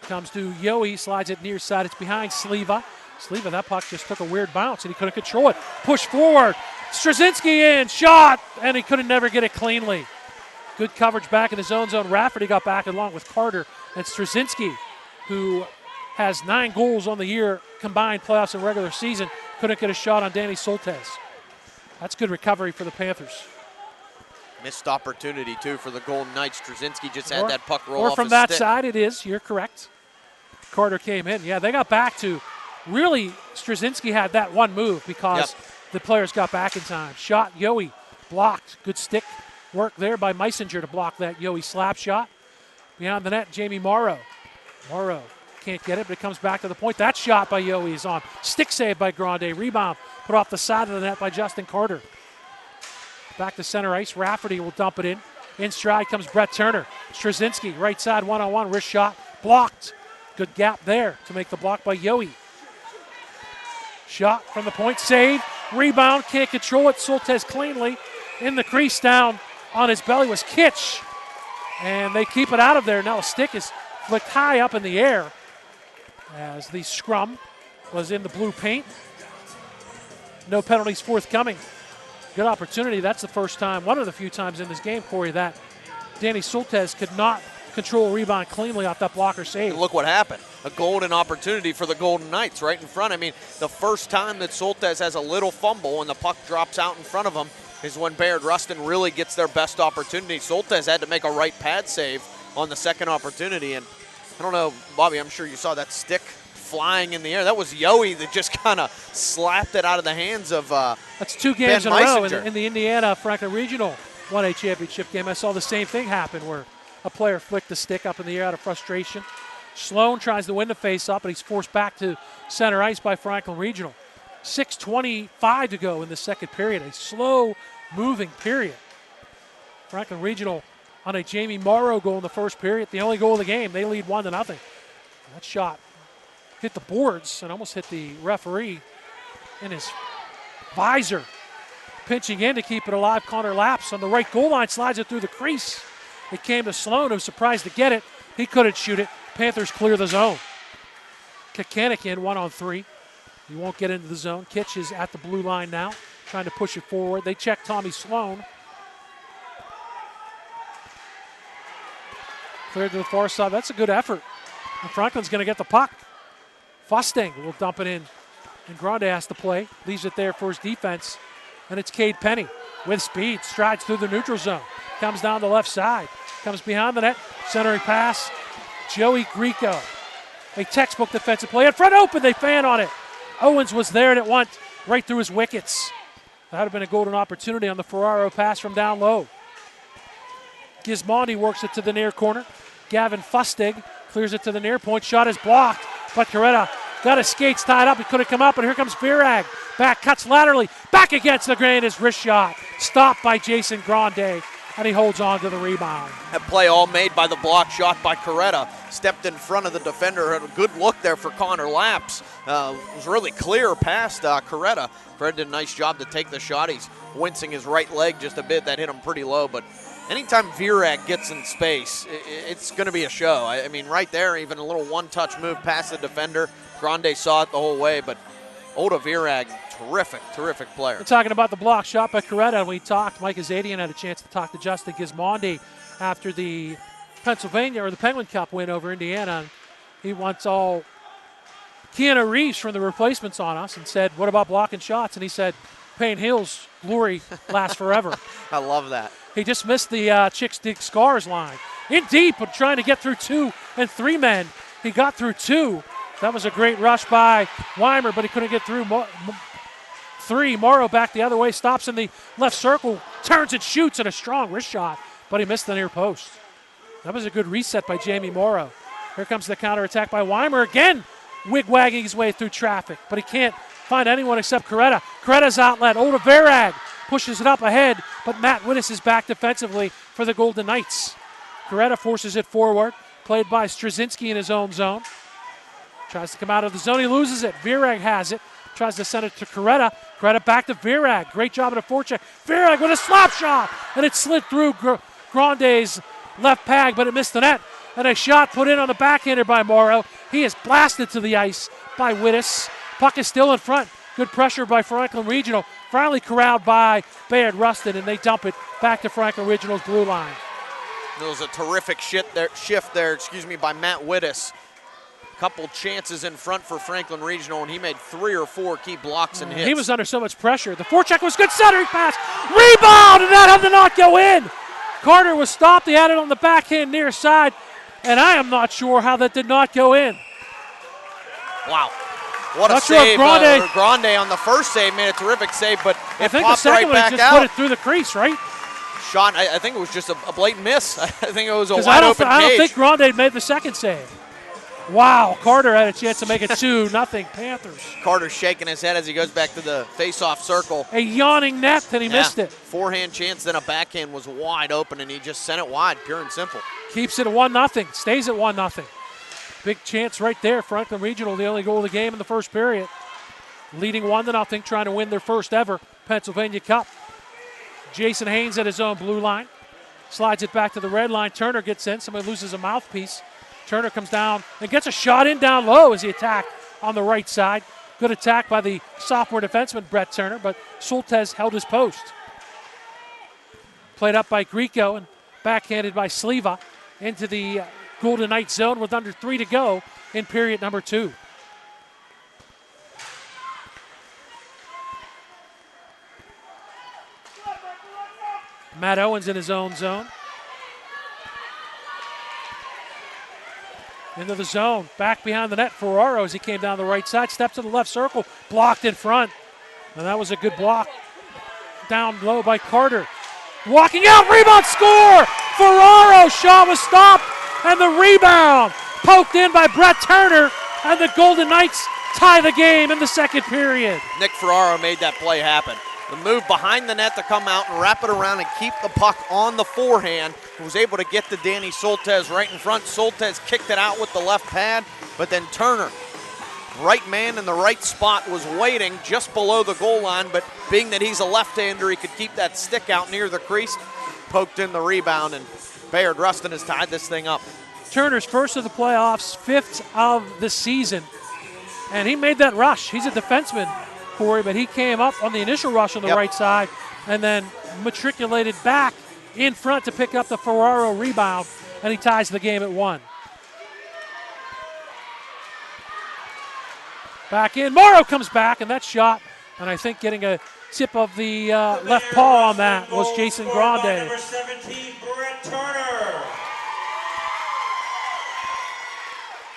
Comes to Yohe, slides it near side. It's behind Sleva. Sleva, that puck just took a weird bounce, and he couldn't control it. Push forward. Straczynski in, shot, and he couldn't never get it cleanly. Good coverage back in his own zone. Rafferty got back along with Carter and Straczynski, who has 9 goals on the year, combined playoffs and regular season. Couldn't get a shot on Danny Soltesz. That's good recovery for the Panthers. Missed opportunity, too, for the Golden Knights. Straczynski just had that puck roll off his stick. Or from that stick. side, it is. You're correct. Carter came in. Yeah, they got back to, really, Straczynski had that one move because the players got back in time. Shot, Yohe, blocked. Good stick work there by Meisinger to block that Yohe slap shot. Beyond the net, Jamie Morrow. Morrow can't get it, but it comes back to the point. That shot by Yohe is on. Stick save by Grande. Rebound put off the side of the net by Justin Carter. Back to center ice. Rafferty will dump it in. In stride comes Brett Turner. Straczynski, right side, one-on-one, wrist shot, blocked. Good gap there to make the block by Yohe. Shot from the point, save, rebound, can't control it. Soltesz cleanly in the crease, down on his belly was Kitch. And they keep it out of there. Now a stick is flicked high up in the air as the scrum was in the blue paint. No penalties forthcoming. Good opportunity. That's the first time, one of the few times in this game, Corey, that Danny Soltesz could not control a rebound cleanly off that blocker save. And look what happened. A golden opportunity for the Golden Knights right in front. I mean, the first time that Soltesz has a little fumble and the puck drops out in front of him is when Bayard Rustin really gets their best opportunity. Soltesz had to make a right pad save on the second opportunity. And I don't know, Bobby, I'm sure you saw that stick flying in the air. That was Yohe that just kind of slapped it out of the hands of That's 2 games in a row in the Indiana Franklin Regional 1A championship game. I saw the same thing happen where a player flicked the stick up in the air out of frustration. Sloan tries to win the face-off, but he's forced back to center ice by Franklin Regional. 6:25 to go in the second period, a slow-moving period. Franklin Regional on a Jamie Morrow goal in the first period, the only goal of the game. They lead 1-0. That shot hit the boards and almost hit the referee in his visor. Pinching in to keep it alive, Connor Laps on the right goal line, slides it through the crease. It came to Sloan, who was surprised to get it. He couldn't shoot it. Panthers clear the zone. Kikanik in 1-on-3. He won't get into the zone. Kitch is at the blue line now, trying to push it forward. They check Tommy Sloan. Cleared to the far side. That's a good effort. And Franklin's going to get the puck. Fusting will dump it in. And Grande has to play. Leaves it there for his defense. And it's Cade Penny with speed. Strides through the neutral zone. Comes down the left side. Comes behind the net. Centering pass. Joey Grieco. A textbook defensive play. In front open, they fan on it. Owens was there and it went right through his wickets. That would have been a golden opportunity on the Ferraro pass from down low. Gismondi works it to the near corner. Gavin Fustig clears it to the near point. Shot is blocked, but Coretta got his skates tied up. He couldn't come up, and here comes Virag. Back, cuts laterally. Back against the grain, his wrist shot. Stopped by Jason Grande, and he holds on to the rebound. That play all made by the block shot by Coretta. Stepped in front of the defender. Had a good look there for Connor Laps. Was really clear past Coretta. Coretta did a nice job to take the shot. He's wincing his right leg just a bit. That hit him pretty low, but anytime Virag gets in space, it's going to be a show. I mean, right there, even a little one-touch move past the defender. Grande saw it the whole way, but Oda Virag, terrific player. We're talking about the block shot by Coretta. We talked, Mike Azadian had a chance to talk to Justin Gismondi after the Pennsylvania or the Penguin Cup win over Indiana. He wants all Keanu Reeves from the replacements on us and said, what about blocking shots? And he said, Payne Hill's glory lasts forever. I love that. He just missed the Chicks Dig Scars line. In deep, but trying to get through 2 and 3 men. He got through 2. That was a great rush by Weimer, but he couldn't get through 3. Morrow back the other way, stops in the left circle, turns and shoots, and a strong wrist shot, but he missed the near post. That was a good reset by Jamie Morrow. Here comes the counterattack by Weimer again, wig-wagging his way through traffic, but he can't find anyone except Coretta. Coretta's outlet, Oda Virag pushes it up ahead, but Matt Wittes is back defensively for the Golden Knights. Coretta forces it forward, played by Straczynski in his own zone. Tries to come out of the zone, he loses it. Virag has it, tries to send it to Coretta. Coretta back to Virag, great job at a forecheck. Virag with a slap shot, and it slid through Grande's left pad, but it missed the net. And a shot put in on the backhander by Morrow. He is blasted to the ice by Wittes. Puck is still in front. Good pressure by Franklin Regional. Finally corralled by Bayard Rustin, and they dump it back to Franklin Regional's blue line. There was a terrific shift there by Matt Wittes. Couple chances in front for Franklin Regional, and he made 3 or 4 key blocks and hits. He was under so much pressure. The forecheck was good, centering pass, rebound, and that did not go in. Carter was stopped. He had it on the backhand near side, and I am not sure how that did not go in. Wow. What a save. Grande on the first save made a terrific save, but it popped right back out. I think the second one just put it through the crease, right? Shot, I think it was just a blatant miss. I think it was a wide open cage. I don't think Grande made the second save. Wow, Carter had a chance to make it 2-0 Panthers. Carter shaking his head as he goes back to the face-off circle. A yawning net, and he missed it. Forehand chance, then a backhand was wide open, and he just sent it wide, pure and simple. Keeps it at 1-0, stays at 1-0. Big chance right there. Franklin Regional, the only goal of the game in the first period. Leading 1-0, trying to win their first ever Pennsylvania Cup. Jason Haynes at his own blue line. Slides it back to the red line. Turner gets in. Somebody loses a mouthpiece. Turner comes down and gets a shot in down low as he attacked on the right side. Good attack by the sophomore defenseman, Brett Turner, but Soltesz held his post. Played up by Grieco and backhanded by Sleva into the Golden Knights zone with under 3 to go in period number 2. Matt Owens in his own zone. Into the zone, back behind the net. Ferraro as he came down the right side, steps to the left circle, blocked in front. And that was a good block down low by Carter. Walking out, rebound, score! Ferraro, shot was stopped, and the rebound poked in by Brett Turner, and the Golden Knights tie the game in the second period. Nick Ferraro made that play happen. The move behind the net to come out and wrap it around and keep the puck on the forehand. He was able to get to Danny Soltesz right in front. Soltesz kicked it out with the left pad, but then Turner, right man in the right spot, was waiting just below the goal line, but being that he's a left-hander, he could keep that stick out near the crease, poked in the rebound, and Bayard Rustin has tied this thing up. Turner's first of the playoffs, 5th of the season, and he made that rush. He's a defenseman, Corey, but he came up on the initial rush on the right side and then matriculated back in front to pick up the Ferraro rebound, and he ties the game at 1. Back in, Morrow comes back, and that shot, and I think getting a tip of the left paw on that was Jason Grande. Number 17, Brett Turner.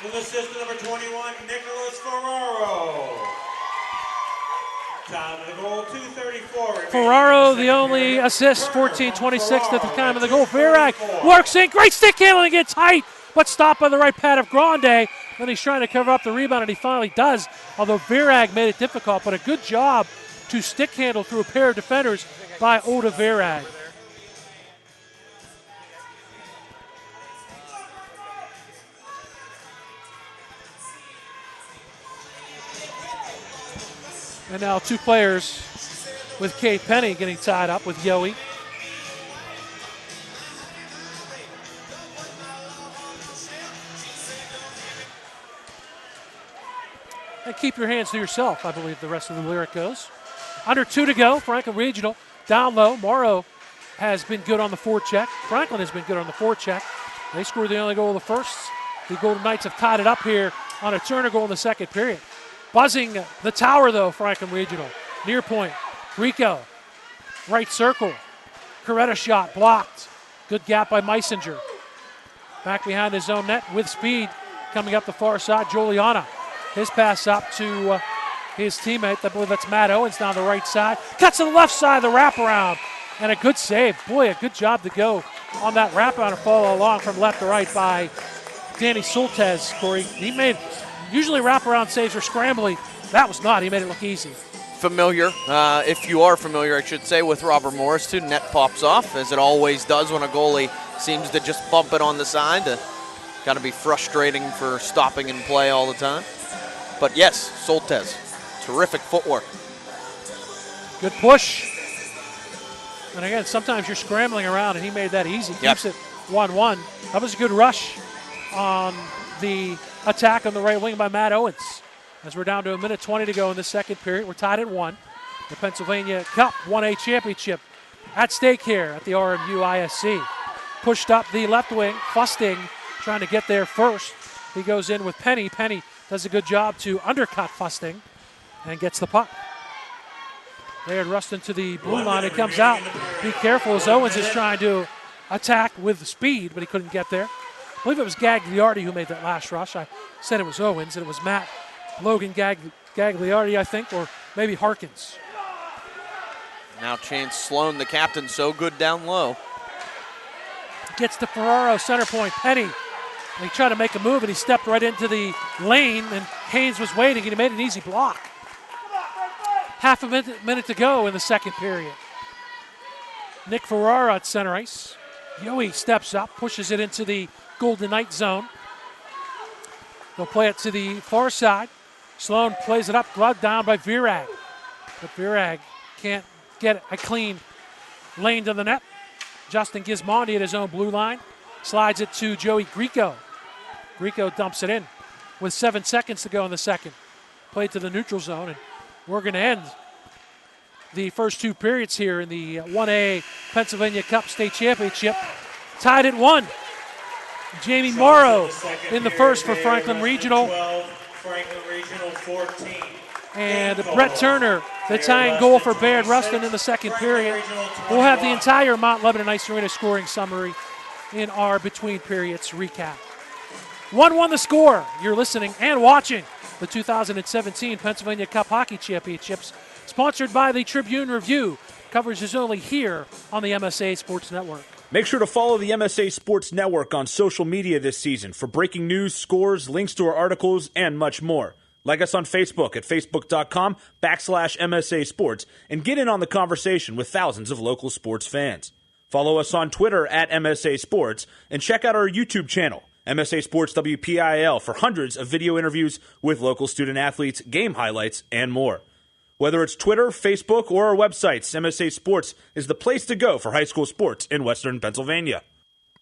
With assist number 21, Nicholas Ferraro. Time of the goal, 2:34. Ferraro, the only assist, 14:26 at the time of the goal. Virag works in, great stick handling, gets tight, but stopped by the right pad of Grande. Then he's trying to cover up the rebound, and he finally does, although Virag made it difficult, but a good job to stick handle through a pair of defenders by Oda Virag. And now two players with Kate Penny getting tied up with Yowie. And keep your hands to yourself, I believe the rest of the lyric goes. Under 2 to go, Franklin Regional down low. Morrow has been good on the forecheck. Franklin has been good on the forecheck. They scored the only goal of the first. The Golden Knights have tied it up here on a Turner goal in the second period. Buzzing the tower, though, Franklin Regional. Near point. Rico. Right circle. Coretta shot blocked. Good gap by Meisinger. Back behind his own net with speed. Coming up the far side, Juliana. His pass up to his teammate. I believe that's Matt Owens down the right side. Cuts to the left side, the wraparound. And a good save. Boy, a good job to go on that wraparound and follow along from left to right by Danny Soltez, Corey. He made... Usually wraparound saves are scrambly. That was not. He made it look easy. Familiar, if you are familiar, I should say, with Robert Morris, too. Net pops off, as it always does when a goalie seems to just bump it on the side. Got to be frustrating for stopping in play all the time. But yes, Soltez, terrific footwork. Good push. And again, sometimes you're scrambling around, and he made that easy. Keeps it 1-1. That was a good rush on the attack on the right wing by Matt Owens. As we're down to 1:20 to go in the second period, we're tied at 1. The Pennsylvania Cup 1A championship at stake here at the RMU ISC. Pushed up the left wing, Fusting trying to get there first. He goes in with Penny. Penny does a good job to undercut Fusting and gets the puck. Bayard Rustin to the blue line. It comes out. Be careful as Owens is trying to attack with speed, but he couldn't get there. I believe it was Gagliardi who made that last rush. I said it was Owens, and it was Matt Logan Gagliardi, I think, or maybe Harkins. Now Chance Sloan, the captain, so good down low. Gets to Ferraro, center point, Penny. He tried to make a move, and he stepped right into the lane, and Haynes was waiting, and he made an easy block. Half a minute to go in the second period. Nick Ferraro at center ice. Yowie steps up, pushes it into the Golden Knight zone. They'll play it to the far side. Sloan plays it up, gloved down by Virag. But Virag can't get a clean lane to the net. Justin Gismondi at his own blue line. Slides it to Joey Grieco. Grieco dumps it in with 7 seconds to go in the second. Played to the neutral zone, and we're going to end the first 2 periods here in the 1A Pennsylvania Cup State Championship. Tied at 1. Jamie Morrow in the first for Franklin Regional. 12, Franklin Regional 14. And Brett Turner, the tying goal for Bayard Rustin in the second period. We'll have the entire Mount Lebanon Ice Arena scoring summary in our between periods recap. 1-1 the score. You're listening and watching the 2017 Pennsylvania Cup Hockey Championships, sponsored by the Tribune Review. Coverage is only here on the MSA Sports Network. Make sure to follow the MSA Sports Network on social media this season for breaking news, scores, links to our articles, and much more. Like us on Facebook at facebook.com/MSA Sports and get in on the conversation with thousands of local sports fans. Follow us on Twitter at MSA Sports and check out our YouTube channel, MSA Sports WPIL, for hundreds of video interviews with local student athletes, game highlights, and more. Whether it's Twitter, Facebook, or our websites, MSA Sports is the place to go for high school sports in Western Pennsylvania.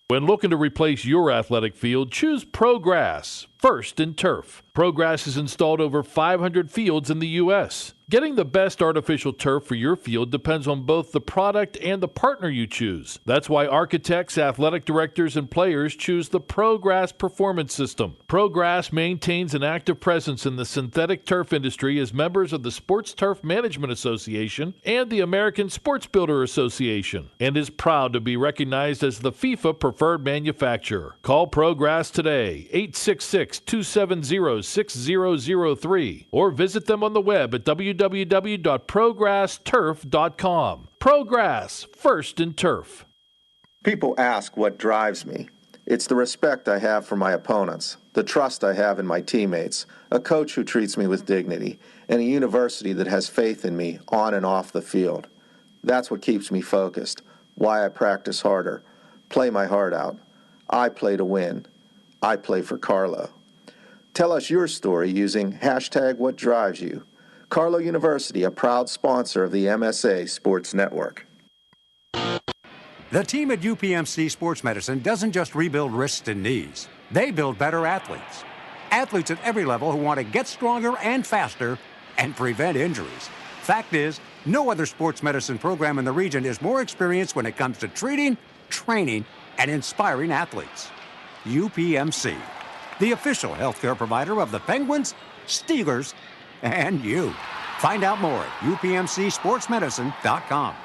When looking to replace your athletic field, choose ProGrass, first in turf. ProGrass has installed over 500 fields in the U.S. Getting the best artificial turf for your field depends on both the product and the partner you choose. That's why architects, athletic directors, and players choose the ProGrass Performance System. ProGrass maintains an active presence in the synthetic turf industry as members of the Sports Turf Management Association and the American Sports Builder Association, and is proud to be recognized as the FIFA preferred manufacturer. Call ProGrass today, 866 866-270-6003 or visit them on the web at www.progressturf.com. Progress, first in turf. People ask what drives me. It's the respect I have for my opponents, the trust I have in my teammates, a coach who treats me with dignity, and a university that has faith in me on and off the field. That's what keeps me focused, why I practice harder, play my heart out. I play to win. I play for Carlo. Tell us your story using #WhatDrivesYou. Carlo University, a proud sponsor of the MSA Sports Network. The team at UPMC Sports Medicine doesn't just rebuild wrists and knees. They build better athletes. Athletes at every level who want to get stronger and faster and prevent injuries. Fact is, no other sports medicine program in the region is more experienced when it comes to treating, training, and inspiring athletes. UPMC, the official healthcare provider of the Penguins, Steelers, and you. Find out more at upmcsportsmedicine.com.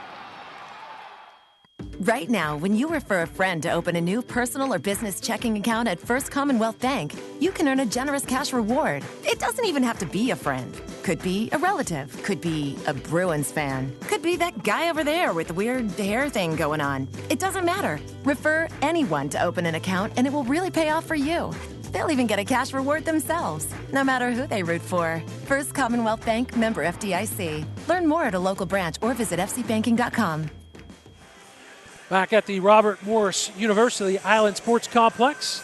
Right now, when you refer a friend to open a new personal or business checking account at First Commonwealth Bank, you can earn a generous cash reward. It doesn't even have to be a friend. Could be a relative. Could be a Bruins fan. Could be that guy over there with the weird hair thing going on. It doesn't matter. Refer anyone to open an account and it will really pay off for you. They'll even get a cash reward themselves, no matter who they root for. First Commonwealth Bank, member FDIC. Learn more at a local branch or visit fcbanking.com. Back at the Robert Morris University Island Sports Complex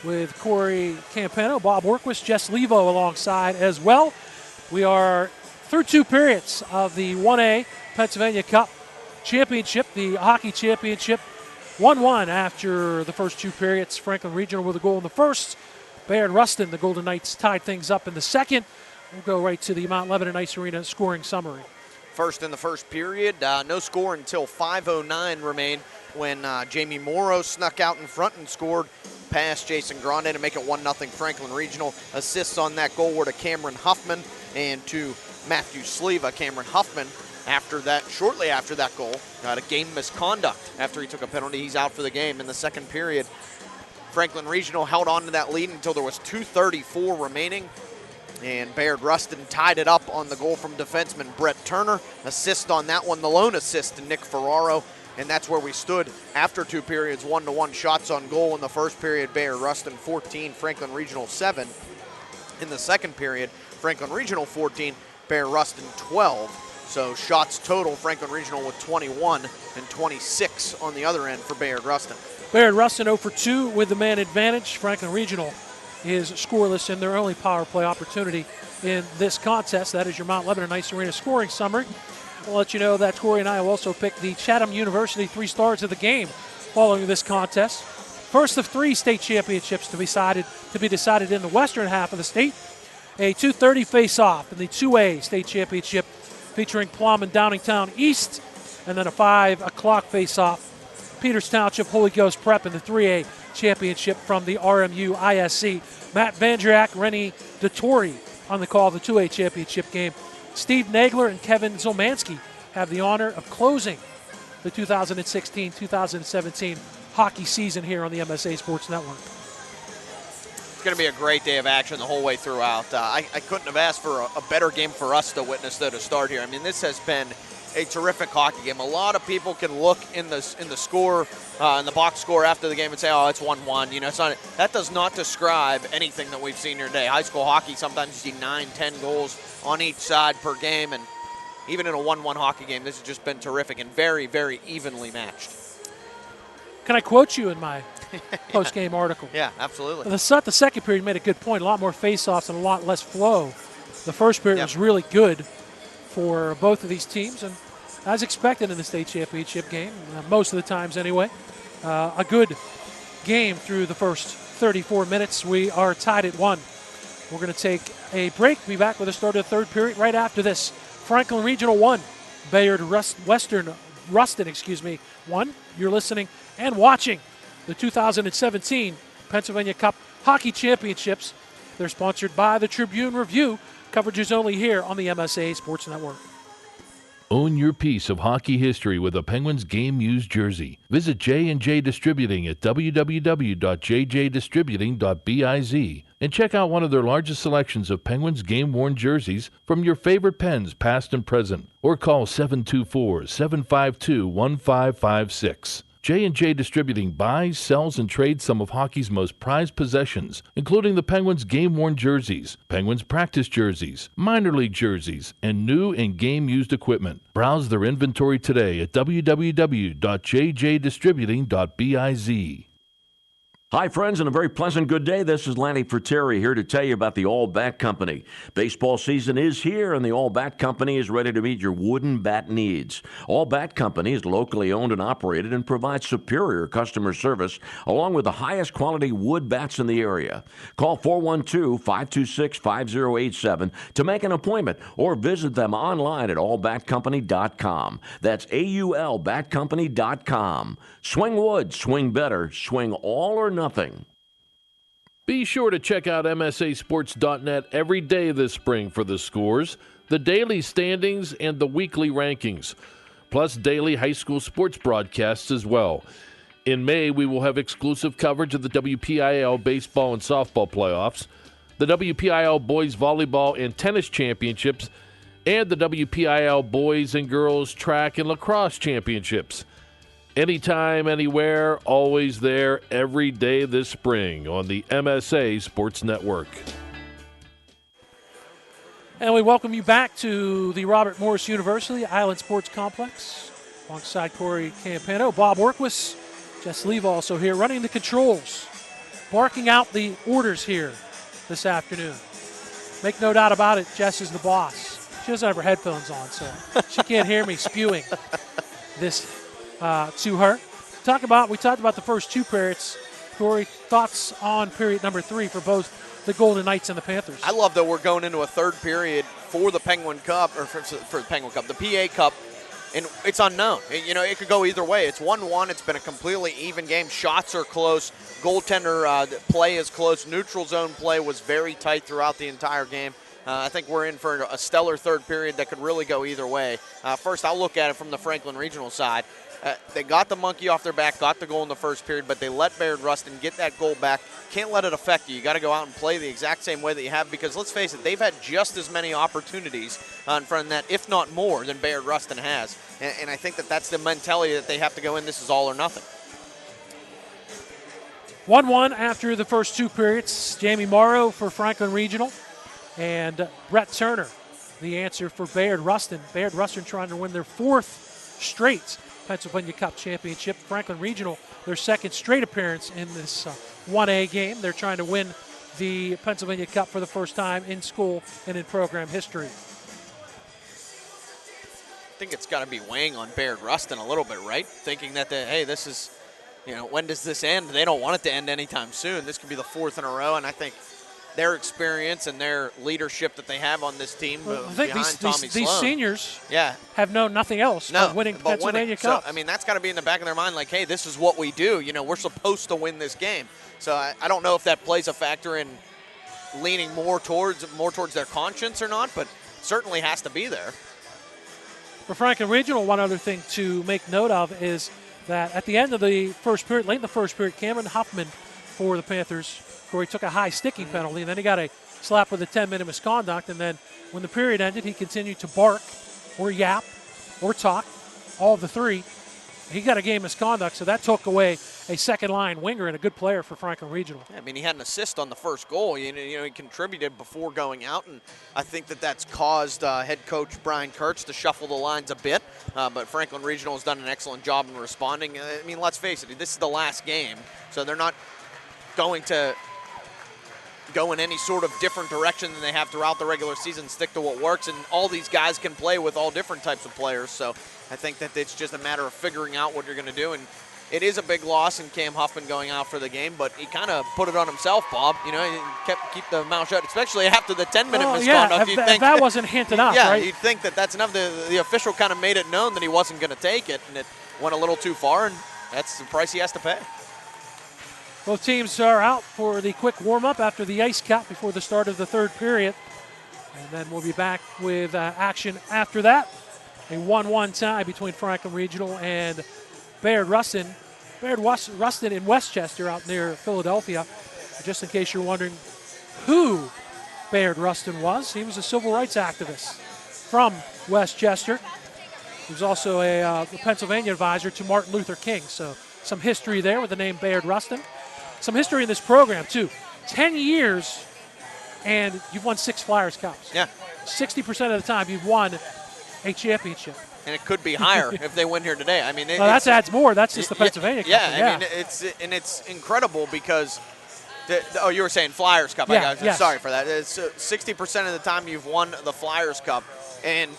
with Corey Campano, Bob Workwist, Jess Levo alongside as well. We are through two periods of the 1A Pennsylvania Cup Championship, the hockey championship. 1-1 after the first two periods. Franklin Regional with a goal in the first. Bayard Rustin, the Golden Knights, tied things up in the second. We'll go right to the Mount Lebanon Ice Arena scoring summary. First in the first period, no score until 5:09 remained when Jamie Morrow snuck out in front and scored past Jason Grande to make it 1-0 Franklin Regional. Assists on that goal were to Cameron Huffman and to Matthew Sleva. Cameron Huffman, shortly after that goal, got a game misconduct after he took a penalty. He's out for the game in the second period. Franklin Regional held on to that lead until there was 2:34 remaining. And Bayard Rustin tied it up on the goal from defenseman Brett Turner. Assist on that one, the lone assist to Nick Ferraro. And that's where we stood after two periods, 1-1 shots on goal in the first period. Bayard Rustin 14, Franklin Regional 7. In the second period, Franklin Regional 14, Bayard Rustin 12. So shots total, Franklin Regional with 21 and 26 on the other end for Bayard Rustin. Bayard Rustin 0 for 2 with the man advantage. Franklin Regional is scoreless in their only power play opportunity in this contest. That is your Mount Lebanon Ice Arena scoring summary. I'll let you know that Corey and I will also pick the Chatham University 3 stars of the game following this contest. First of 3 state championships to be decided in the western half of the state. A 2:30 face-off in the 2A state championship featuring Plum and Downingtown East, and then a 5 o'clock face-off, Peters Township Holy Ghost Prep in the 3A championship from the RMU ISC. Matt Vandrack, Rennie DeTore on the call of the 2A championship game. Steve Nagler and Kevin Zolmansky have the honor of closing the 2016-2017 hockey season here on the MSA Sports Network. It's going to be a great day of action the whole way throughout. I couldn't have asked for a better game for us to witness, though, to start here. I mean, this has been a terrific hockey game. A lot of people can look in the score, in the box score after the game and say, oh, it's 1-1. You know, it's not. That does not describe anything that we've seen here today. High school hockey, sometimes you see 9, 10 goals on each side per game, and even in a 1-1 hockey game, this has just been terrific and very, very evenly matched. Can I quote you in my post-game article? Yeah, absolutely. The second period made a good point. A lot more face-offs and a lot less flow. The first period was really good for both of these teams, and as expected in the state championship game, most of the times anyway, a good game through the first 34 minutes. We are tied at 1. We're going to take a break. Be back with the start of the third period right after this. Franklin Regional 1, Bayard Rustin 1. You're listening and watching the 2017 Pennsylvania Cup Hockey Championships. They're sponsored by the Tribune Review. Coverage is only here on the MSA Sports Network. Own your piece of hockey history with a Penguins game used jersey. Visit J&J Distributing at www.jjdistributing.biz and check out one of their largest selections of Penguins game-worn jerseys from your favorite Pens, past and present, or call 724-752-1556. J&J Distributing buys, sells, and trades some of hockey's most prized possessions, including the Penguins game-worn jerseys, Penguins practice jerseys, minor league jerseys, and new and game-used equipment. Browse their inventory today at www.jjdistributing.biz. Hi, friends, and a very pleasant good day. This is Lanny Fratteri here to tell you about the All Bat Company. Baseball season is here, and the All Bat Company is ready to meet your wooden bat needs. All Bat Company is locally owned and operated and provides superior customer service along with the highest quality wood bats in the area. Call 412-526-5087 to make an appointment or visit them online at allbatcompany.com. That's AULbatcompany.com. Swing wood, swing better, swing all or nothing. Be sure to check out MSASports.net every day this spring for the scores, the daily standings, and the weekly rankings, plus daily high school sports broadcasts as well. In May, we will have exclusive coverage of the WPIAL baseball and softball playoffs, the WPIAL boys volleyball and tennis championships, and the WPIAL boys and girls track and lacrosse championships. Anytime, anywhere, always there, every day this spring on the MSA Sports Network. And we welcome you back to the Robert Morris University Island Sports Complex. Alongside Corey Campano, Bob Workwis, Jess Leave also here running the controls, barking out the orders here this afternoon. Make no doubt about it, Jess is the boss. She doesn't have her headphones on, so she can't hear me spewing this to her. We talked about the first two periods. Corey, thoughts on period number 3 for both the Golden Knights and the Panthers? I love that we're going into a third period for the Penguin Cup, or for the Penguin Cup, the PA Cup, and it's unknown. It could go either way. It's 1-1. It's been a completely even game. Shots are close. Goaltender play is close. Neutral zone play was very tight throughout the entire game. I think we're in for a stellar third period that could really go either way. First, I'll look at it from the Franklin Regional side. They got the monkey off their back, got the goal in the first period, but they let Bayard Rustin get that goal back. Can't let it affect you. You got to go out and play the exact same way that you have, because let's face it, they've had just as many opportunities in front of that, if not more, than Bayard Rustin has. And I think that's the mentality that they have to go in. This is all or nothing. 1-1 after the first two periods. Jamie Morrow for Franklin Regional and Brett Turner, the answer for Bayard Rustin. Bayard Rustin trying to win their 4th straight Pennsylvania Cup championship. Franklin Regional, their 2nd straight appearance in this 1A game. They're trying to win the Pennsylvania Cup for the first time in school and in program history. I think it's got to be weighing on Bayard Rustin a little bit, right? Thinking that, hey, this is, when does this end? They don't want it to end anytime soon. This could be the 4th in a row, and I think their experience and their leadership that they have on this team behind Tommy Sloan. These seniors have known nothing else but winning Pennsylvania Cup. So, that's got to be in the back of their mind, like, hey, this is what we do. We're supposed to win this game. So I don't know if that plays a factor in leaning more towards their conscience or not, but certainly has to be there. For Franklin Regional, one other thing to make note of is that at the end of the first period, late in the first period, Cameron Huffman for the Panthers, where he took a high sticking penalty, and then he got a slap with a 10-minute misconduct, and then when the period ended, he continued to bark or yap or talk, all of the three. He got a game misconduct, so that took away a second-line winger and a good player for Franklin Regional. Yeah, he had an assist on the first goal. He contributed before going out, and I think that's caused head coach Brian Kurtz to shuffle the lines a bit, but Franklin Regional has done an excellent job in responding. Let's face it, this is the last game, so they're not going to go in any sort of different direction than they have throughout the regular season, stick to what works, and all these guys can play with all different types of players. So I think that it's just a matter of figuring out what you're going to do, and it is a big loss in Cam Huffman going out for the game, but he kind of put it on himself, Bob. He keep the mouth shut, especially after the 10-minute misconduct. If that wasn't hinted up, right? You'd think that's enough. The official kind of made it known that he wasn't going to take it, and it went a little too far, and that's the price he has to pay. Both teams are out for the quick warm-up after the ice cap before the start of the third period. And then we'll be back with action after that. A 1-1 tie between Franklin Regional and Bayard Rustin. Bayard Rustin in Westchester out near Philadelphia. Just in case you're wondering, who Bayard Rustin was. He was a civil rights activist from Westchester. He was also a Pennsylvania advisor to Martin Luther King. So some history there with the name Bayard Rustin. Some history in this program, too. 10 years, and you've won 6 Flyers Cups. Yeah. 60% of the time you've won a championship. And it could be higher if they win here today. I mean, that adds more. That's just the Pennsylvania Cup. Yeah, I mean, it's incredible because you were saying Flyers Cup. Yeah, Sorry for that. It's 60% of the time you've won the Flyers Cup, and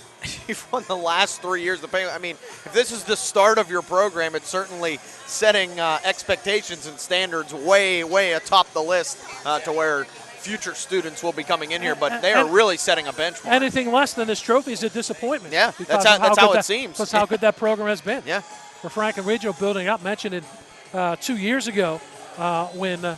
you've won the last 3 years. I mean, if this is the start of your program, it's certainly setting expectations and standards way, way atop the list to where future students will be coming in here, but they are really setting a benchmark. Anything less than this trophy is a disappointment. Yeah, that's how it seems. That's how good that program has been. Yeah. For Franklin Regional building up, mentioned it 2 years ago when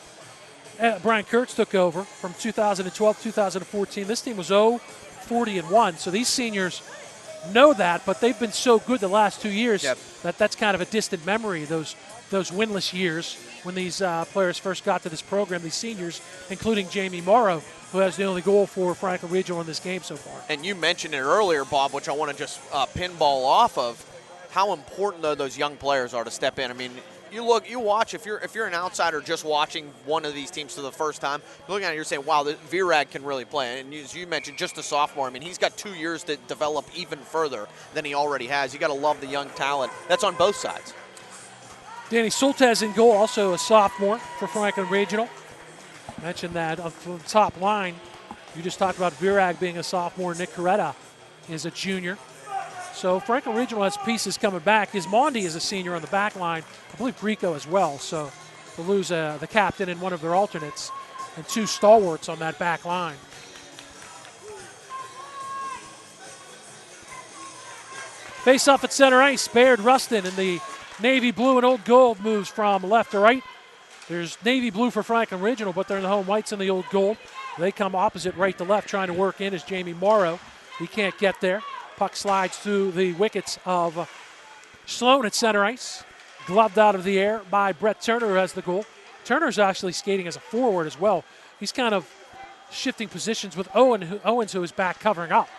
Brian Kurtz took over from 2012 2014. This team was 0-40-1, so these seniors know that, but they've been so good the last 2 years that's kind of a distant memory, those winless years when these players first got to this program, these seniors, including Jamie Morrow, who has the only goal for Franklin Regional in this game so far. And you mentioned it earlier, Bob, which I want to just pinball off of, how important those young players are to step in. I mean, you watch, if you're an outsider just watching one of these teams for the first time, looking at it, you're saying, wow, Virag can really play. And as you mentioned, just a sophomore, I mean, he's got 2 years to develop even further than he already has. You got to love the young talent. That's on both sides. Danny Soltez in goal, also a sophomore for Franklin Regional. Mentioned that from the top line. You just talked about Virag being a sophomore. Nick Coretta is a junior. So Franklin Regional has pieces coming back. Gismondi is a senior on the back line. I believe Rico as well. So they'll lose the captain and one of their alternates and 2 stalwarts on that back line. Face off at center ice. Bayard Rustin in the navy blue and old gold moves from left to right. There's navy blue for Franklin Regional, but they're in the home whites and the old gold. They come opposite right to left, trying to work in is Jamie Morrow. He can't get there. Puck slides through the wickets of Sloan at center ice. Gloved out of the air by Brett Turner, who has the goal. Turner's actually skating as a forward as well. He's kind of shifting positions with Owens, who is back covering up.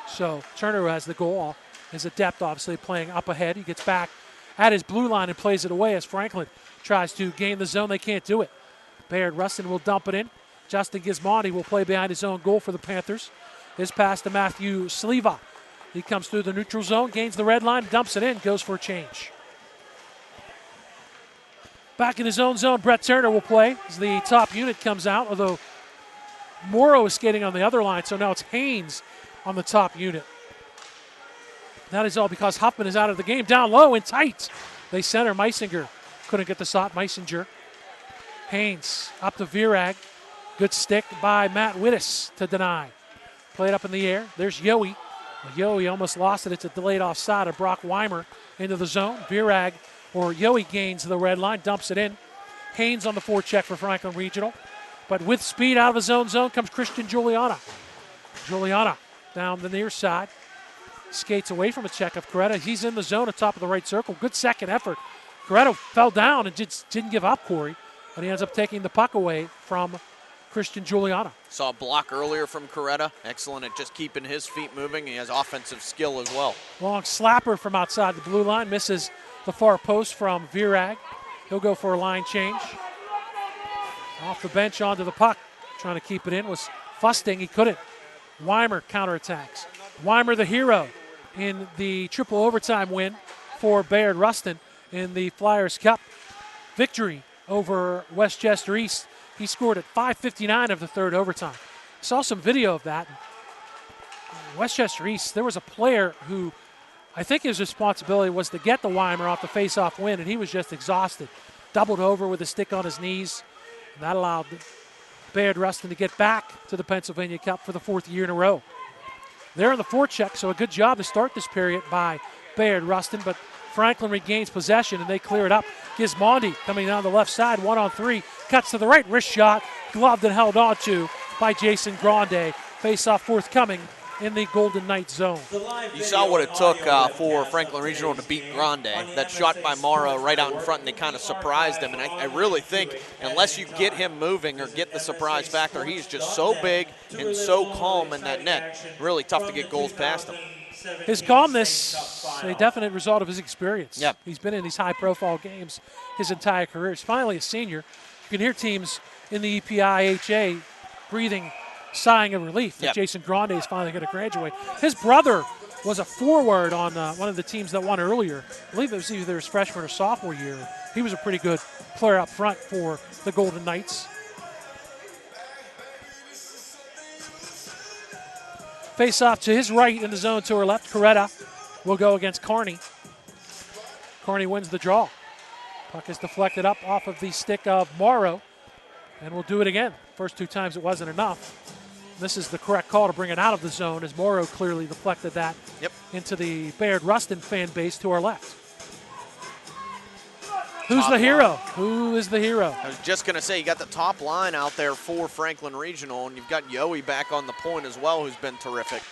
So Turner, who has the goal, is adept, obviously, playing up ahead. He gets back at his blue line and plays it away as Franklin tries to gain the zone. They can't do it. Bayard Rustin will dump it in. Justin Gismondi will play behind his own goal for the Panthers. His pass to Matthew Sliva. He comes through the neutral zone, gains the red line, dumps it in, goes for a change. Back in his own zone, Brett Turner will play as the top unit comes out, although Morrow is skating on the other line, so now it's Haynes on the top unit. That is all because Huffman is out of the game. Down low and tight. They center. Meisinger couldn't get the shot. Meisinger. Haynes up to Virag. Good stick by Matt Wittes to deny. Played up in the air. There's Yohe. Yohe almost lost it. It's a delayed offside of Brock Weimer into the zone. Virag or Yohe gains the red line, dumps it in. Haynes on the forecheck for Franklin Regional. But with speed out of his own zone comes Christian Juliana. Juliana down the near side. Skates away from a check of Coretta. He's in the zone at top of the right circle. Good second effort. Coretta fell down and didn't give up, Corey. But he ends up taking the puck away from Christian Juliana. Saw a block earlier from Coretta. Excellent at just keeping his feet moving. He has offensive skill as well. Long slapper from outside the blue line. Misses the far post from Virag. He'll go for a line change. Off the bench onto the puck. Trying to keep it in was Fusting. He couldn't. Weimer counterattacks. Weimer the hero in the triple overtime win for Bayard Rustin in the Flyers Cup victory over Westchester East. He scored at 5:59 of the third overtime. Saw some video of that. Westchester East, there was a player who I think his responsibility was to get the Weimer off the face-off win, and he was just exhausted. Doubled over with a stick on his knees. And that allowed Bayard Rustin to get back to the Pennsylvania Cup for the 4th year in a row. They're in the forecheck, so a good job to start this period by Bayard Rustin, but Franklin regains possession and they clear it up. Gismondi coming down the left side, 1-on-3, cuts to the right, wrist shot, gloved and held on to by Jason Grande. Face-off forthcoming in the Golden Knights zone. You saw what it took for Franklin Regional to beat Grande. That shot by Morrow right out in front, and they kind of surprised him. And I really think unless you get him moving or get the surprise factor, he's just so big and so calm in that net. Really tough to get goals past him. His calmness, a definite result of his experience. Yep. He's been in these high-profile games his entire career. He's finally a senior. You can hear teams in the EPIHA breathing, sighing of relief that Jason Grande is finally going to graduate. His brother was a forward on one of the teams that won earlier. I believe it was either his freshman or sophomore year. He was a pretty good player up front for the Golden Knights. Face off to his right in the zone to her left. Coretta will go against Carney. Carney wins the draw. Puck is deflected up off of the stick of Morrow, and we'll do it again. First two times it wasn't enough. This is the correct call to bring it out of the zone, as Morrow clearly deflected that into the Bayard Rustin fan base to our left. Who's the hero? Who is the hero? I was just going to say, you got the top line out there for Franklin Regional, and you've got Yowie back on the point as well, who's been terrific.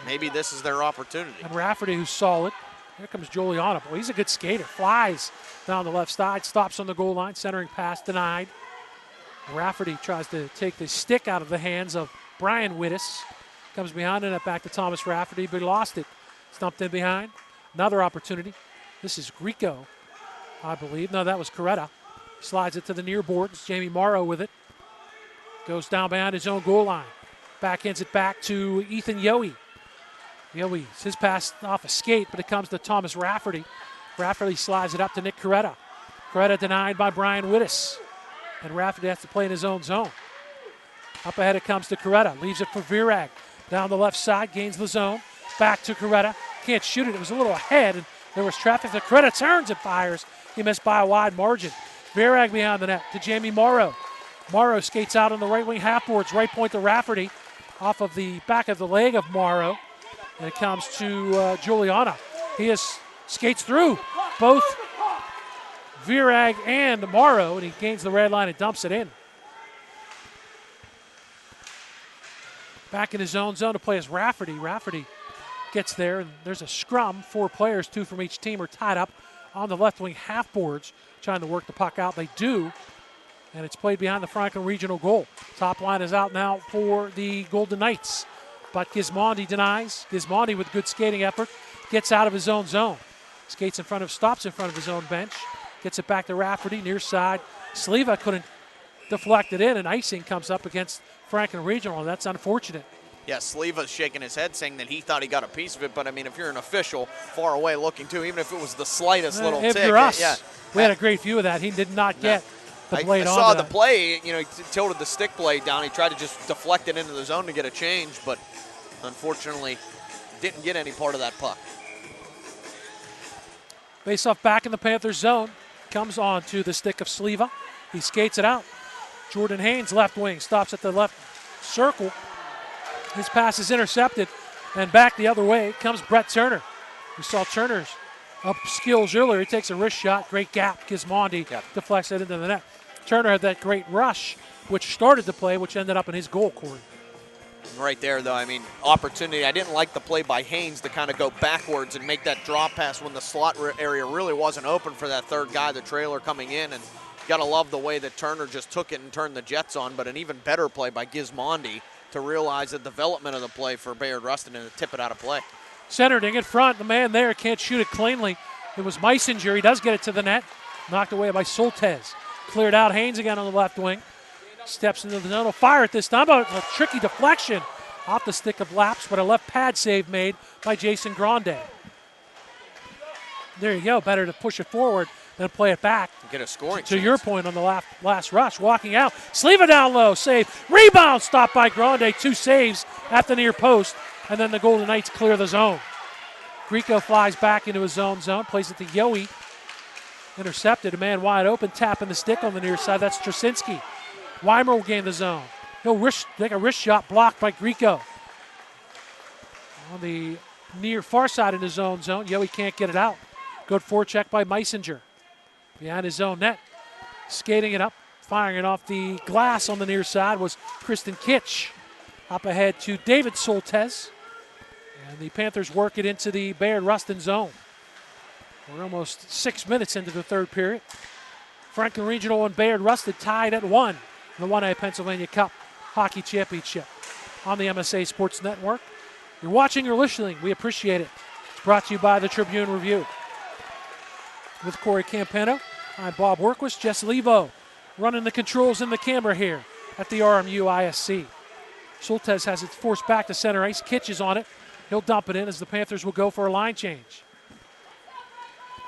Maybe this is their opportunity. And Rafferty, who's solid. Here comes Juliana. Boy, he's a good skater. Flies down the left side, stops on the goal line, centering pass denied. Rafferty tries to take the stick out of the hands of Brian Wittes. Comes behind and back to Thomas Rafferty, but he lost it. Stumped in behind. Another opportunity. This is Grieco, I believe. No, that was Coretta. Slides it to the near boards. Jamie Morrow with it. Goes down behind his own goal line. Backhands it back to Ethan Yowie. Yowie, his pass off a skate, but it comes to Thomas Rafferty. Rafferty slides it up to Nick Coretta. Coretta denied by Brian Wittes. And Rafferty has to play in his own zone. Up ahead it comes to Coretta. Leaves it for Virag. Down the left side, gains the zone. Back to Coretta. Can't shoot it. It was a little ahead, and there was traffic. The Coretta turns and fires. He missed by a wide margin. Virag behind the net to Jamie Morrow. Morrow skates out on the right wing half boards. Right point to Rafferty. Off of the back of the leg of Morrow. And it comes to Juliana. He skates through both Virag and Morrow, and he gains the red line and dumps it in. Back in his own zone to play as Rafferty. Rafferty gets there, and there's a scrum. 4 players, 2 from each team, are tied up on the left wing half boards, trying to work the puck out. They do, and it's played behind the Franklin Regional goal. Top line is out now for the Golden Knights, but Gismondi denies. Gismondi with good skating effort gets out of his own zone. Skates in front of, stops in front of his own bench. Gets it back to Rafferty, near side. Sleva couldn't deflect it in, and icing comes up against Franklin Regional, and that's unfortunate. Yeah, Sleva's shaking his head saying that he thought he got a piece of it, but I mean, if you're an official far away looking too, even if it was the slightest little if tick. You're us, we had a great view of that. He did not get the blade on. I saw the play, he tilted the stick blade down. He tried to just deflect it into the zone to get a change, but unfortunately didn't get any part of that puck. Face off back in the Panthers zone. Comes on to the stick of Sleva. He skates it out. Jordan Haynes, left wing, stops at the left circle. His pass is intercepted, and back the other way comes Brett Turner. We saw Turner's up skills earlier. He takes a wrist shot, great gap. Gismondi deflects it into the net. Turner had that great rush, which started the play, which ended up in his goal, Corey. Right there, though, I mean, opportunity. I didn't like the play by Haynes to kind of go backwards and make that drop pass when the slot area really wasn't open for that third guy, the trailer coming in. And you got to love the way that Turner just took it and turned the Jets on, but an even better play by Gismondi to realize the development of the play for Bayard Rustin and to tip it out of play. Centered in front, the man there can't shoot it cleanly. It was Meisinger. He does get it to the net. Knocked away by Soltesz. Cleared out. Haynes again on the left wing. Steps into the zone. Will fire it this time, but a tricky deflection off the stick of Laps, but a left pad save made by Jason Grande. There you go. Better to push it forward than play it back. Get a scoring to chance. Your point on the last rush. Walking out. Sleva down low. Save. Rebound stopped by Grande. 2 saves at the near post. And then the Golden Knights clear the zone. Grieco flies back into his own zone. Plays it to Yowie. Intercepted. A man wide open. Tapping the stick on the near side. That's Trasinski. Weimer will gain the zone. He'll take a wrist shot blocked by Grieco. On the near far side in his own zone. Yowie can't get it out. Good forecheck by Meisinger. Behind his own net. Skating it up. Firing it off the glass on the near side was Kristen Kitch. Up ahead to David Soltesz. And the Panthers work it into the Bayard Rustin zone. We're almost 6 minutes into the third period. Franklin Regional and Bayard Rustin tied at 1 in the 1A Pennsylvania Cup Hockey Championship on the MSA Sports Network. You're watching or listening. We appreciate it. It's brought to you by the Tribune Review. With Corey Campano, I'm Bob Workwist, Jess Levo running the controls and the camera here at the RMU ISC. Soltesz has it forced back to center ice. Kitch is on it. He'll dump it in as the Panthers will go for a line change.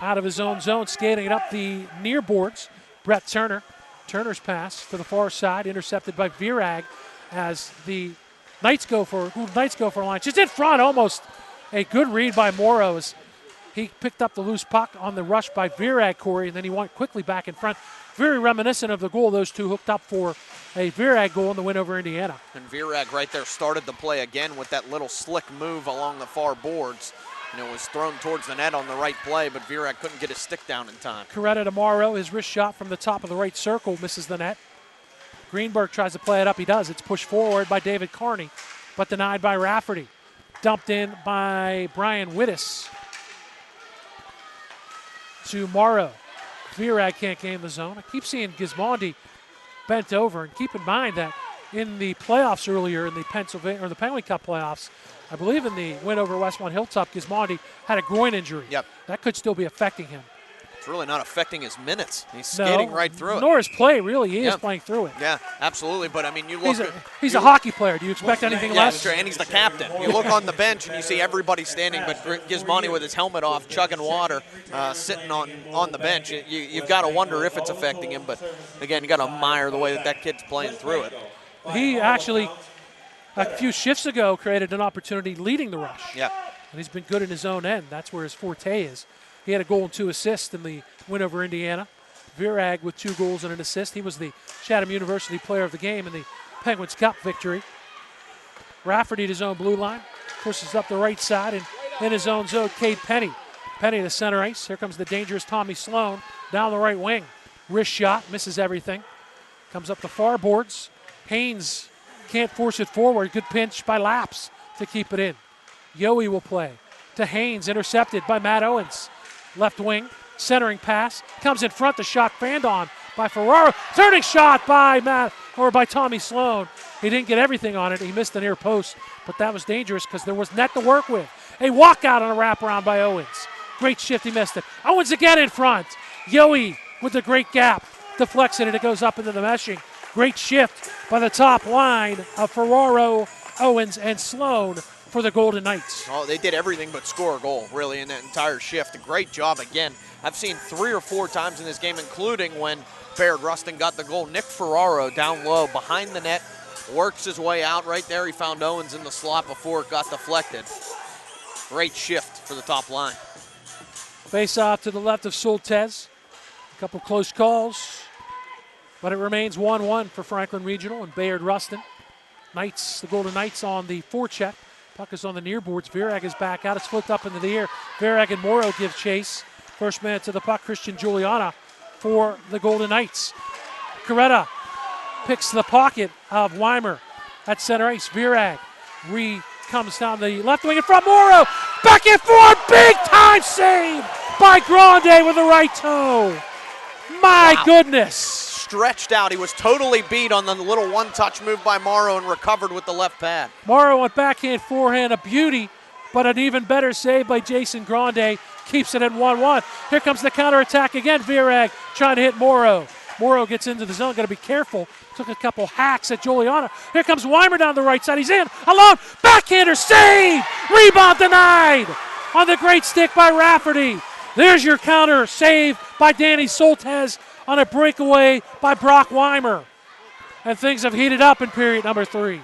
Out of his own zone, skating it up the near boards, Brett Turner. Turner's pass to the far side, intercepted by Virag as the Knights go for a line. Just in front, almost a good read by Morrow as he picked up the loose puck on the rush by Virag, Corey, and then he went quickly back in front. Very reminiscent of the goal those two hooked up for a Virag goal in the win over Indiana. And Virag right there started the play again with that little slick move along the far boards. And it was thrown towards the net on the right play, but Virag couldn't get his stick down in time. Coretta to Morrow, his wrist shot from the top of the right circle misses the net. Greenberg tries to play it up, he does. It's pushed forward by David Carney, but denied by Rafferty. Dumped in by Brian Wittes to Morrow. Virag can't gain the zone. I keep seeing Gismondi bent over, and keep in mind that in the playoffs earlier in the Penguin Cup playoffs, I believe in the win over Westmont Hilltop, Gismondi had a groin injury. Yep. That could still be affecting him. It's really not affecting his minutes. He's skating right through it. Nor his play, really. He is playing through it. Yeah, absolutely. But, I mean, you look He's a hockey player. Do you expect anything less? Sure, and he's the captain. You look on the bench and you see everybody standing, but Gismondi with his helmet off, chugging water, sitting on the bench. You've got to wonder if it's affecting him. But, again, you got to admire the way that kid's playing through it. He actually, a few shifts ago, created an opportunity leading the rush. Yeah. And he's been good in his own end. That's where his forte is. He had a goal and 2 assists in the win over Indiana. Virag with 2 goals and an assist. He was the Chatham University player of the game in the Penguins Cup victory. Rafferty to his own blue line. Pushes up the right side and in his own zone, Cade Penny. Penny to center ice. Here comes the dangerous Tommy Sloan down the right wing. Wrist shot, misses everything. Comes up the far boards. Haynes can't force it forward. Good pinch by Laps to keep it in. Yohe will play to Haynes, intercepted by Matt Owens. Left wing, centering pass, comes in front, the shot fanned on by Ferraro. Turning shot by Tommy Sloan. He didn't get everything on it. He missed the near post, but that was dangerous because there was net to work with. A walkout on a wraparound by Owens. Great shift, he missed it. Owens again in front. Yohe with the great gap. Deflects it and it goes up into the meshing. Great shift by the top line of Ferraro, Owens, and Sloan for the Golden Knights. Oh, they did everything but score a goal, really, in that entire shift. A great job again. I've seen 3 or 4 times in this game, including when Bayard Rustin got the goal. Nick Ferraro down low, behind the net, works his way out right there. He found Owens in the slot before it got deflected. Great shift for the top line. Face off to the left of Soltesz. A couple close calls, but it remains 1-1 for Franklin Regional and Bayard Rustin. Knights, the Golden Knights on the forecheck. Puck is on the near boards. Virag is back out. It's flipped up into the air. Virag and Morrow give chase. First man to the puck, Christian Giuliana for the Golden Knights. Coretta picks the pocket of Weimer at center ice. Virag comes down the left wing in front. Morrow back and forth. Big time save by Grande with the right toe. My goodness. Stretched out. He was totally beat on the little one-touch move by Morrow and recovered with the left pad. Morrow on backhand, forehand, a beauty, but an even better save by Jason Grande. Keeps it at 1-1. Here comes the counterattack again. Virag trying to hit Morrow. Morrow gets into the zone. Got to be careful. Took a couple hacks at Giuliana. Here comes Weimer down the right side. He's in. Alone. Backhander save. Rebound denied on the great stick by Rafferty. There's your counter save by Danny Soltesz on a breakaway by Brock Weimer. And things have heated up in period number 3.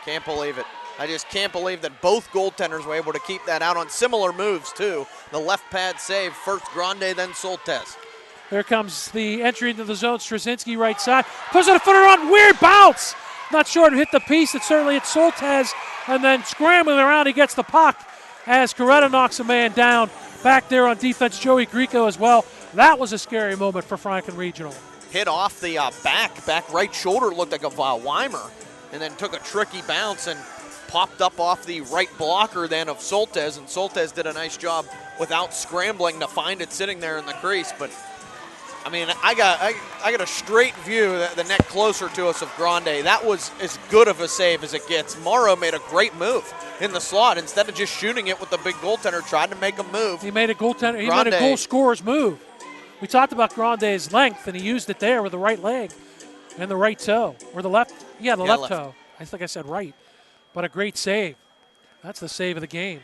Can't believe it. I just can't believe that both goaltenders were able to keep that out on similar moves, too. The left pad save, first Grande, then Soltesz. Here comes the entry into the zone. Straczynski right side. Puts on a footer on. Weird bounce. Not sure it hit the piece. It certainly hit Soltesz. And then scrambling around, he gets the puck as Coretta knocks a man down. Back there on defense, Joey Grieco as well. That was a scary moment for Franklin Regional. Hit off the back right shoulder, looked like a Weimer, and then took a tricky bounce and popped up off the right blocker then of Soltez, and Soltez did a nice job without scrambling to find it sitting there in the crease. But I mean, I got a straight view, the net closer to us of Grande. That was as good of a save as it gets. Morrow made a great move in the slot. Instead of just shooting it with the big goaltender, tried to make a move. He made a goaltender. He made a goal scorer's move. We talked about Grande's length, and he used it there with the right leg and the right toe, or the left. Yeah, the left toe. I think I said right, but a great save. That's the save of the game.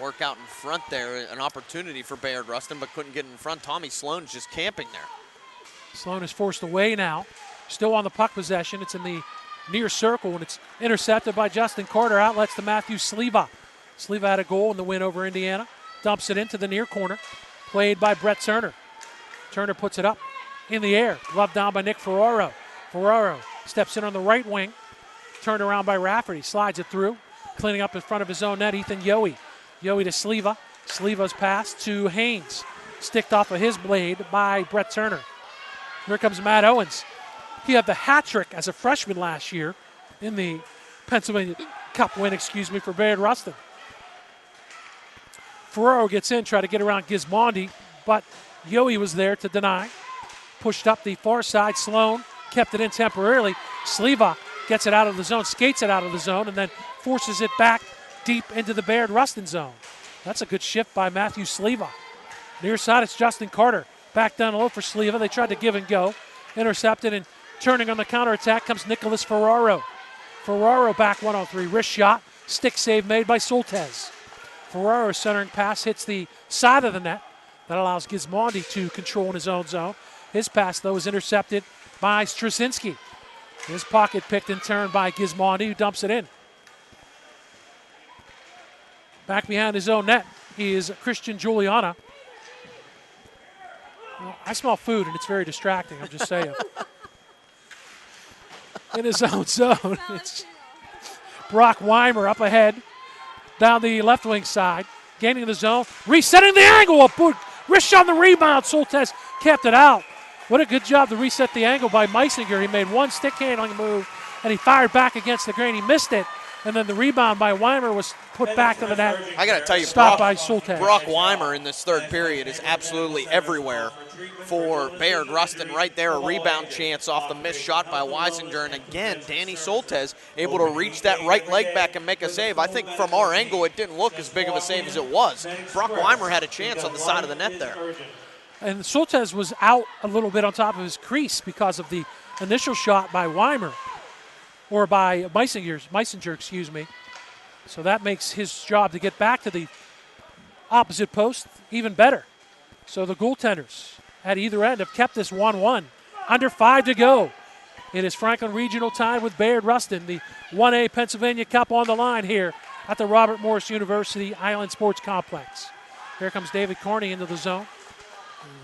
Work out in front there, an opportunity for Bayard Rustin, but couldn't get in front. Tommy Sloan's just camping there. Sloan is forced away now. Still on the puck possession. It's in the near circle, and it's intercepted by Justin Carter. Outlets to Matthew Sleva. Sleva had a goal in the win over Indiana. Dumps it into the near corner. Played by Brett Turner. Turner puts it up in the air. Gloved down by Nick Ferraro. Ferraro steps in on the right wing. Turned around by Rafferty. Slides it through. Cleaning up in front of his own net, Ethan Yohe. Yohe to Sleva. Sleva's pass to Haynes. Sticked off of his blade by Brett Turner. Here comes Matt Owens. He had the hat trick as a freshman last year in the Pennsylvania Cup win, for Bayard Rustin. Ferraro gets in, try to get around Gismondi, but Yohe was there to deny. Pushed up the far side. Sloan kept it in temporarily. Sleva gets it out of the zone, skates it out of the zone, and then forces it back deep into the Bayard Rustin zone. That's a good shift by Matthew Sleva. Near side, it's Justin Carter. Back down low for Sleva. They tried to give and go. Intercepted, and turning on the counterattack comes Nicholas Ferraro. Ferraro back 1-on-3. Wrist shot. Stick save made by Soltez. Ferraro's centering pass hits the side of the net. That allows Gismondi to control in his own zone. His pass, though, is intercepted by Straczynski. His pocket picked in turn by Gismondi, who dumps it in. Back behind his own net is Christian Juliana. Well, I smell food, and it's very distracting, I'm just saying. In his own zone, it's Brock Weimer up ahead, down the left wing side, gaining the zone, resetting the angle. Rich on the rebound. Soltez kept it out. What a good job to reset the angle by Meisinger. He made one stick handling move, and he fired back against the grain. He missed it. And then the rebound by Weimer was put back to the net. I got to tell you, stopped by Soltez. Brock Weimer in this third period is absolutely everywhere for Bayard Rustin. Right there, a rebound chance off the missed shot by Weisinger. And again, Danny Soltez able to reach that right leg back and make a save. I think from our angle, it didn't look as big of a save as it was. Brock Weimer had a chance on the side of the net there. And Soltez was out a little bit on top of his crease because of the initial shot by Weimer. Or by Meisinger. So that makes his job to get back to the opposite post even better. So the goaltenders at either end have kept this 1-1. Under 5 to go. It is Franklin Regional tied with Bayard Rustin. The 1A Pennsylvania Cup on the line here at the Robert Morris University Island Sports Complex. Here comes David Carney into the zone.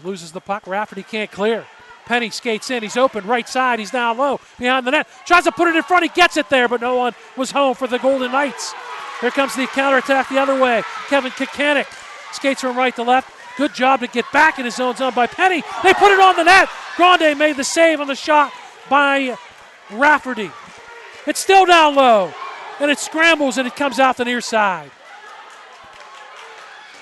He loses the puck. Rafferty can't clear. Penny skates in. He's open right side. He's down low behind the net. Tries to put it in front. He gets it there, but no one was home for the Golden Knights. Here comes the counterattack the other way. Kevin Kikanik skates from right to left. Good job to get back in his own zone by Penny. They put it on the net. Grande made the save on the shot by Rafferty. It's still down low, and it scrambles, and it comes out the near side.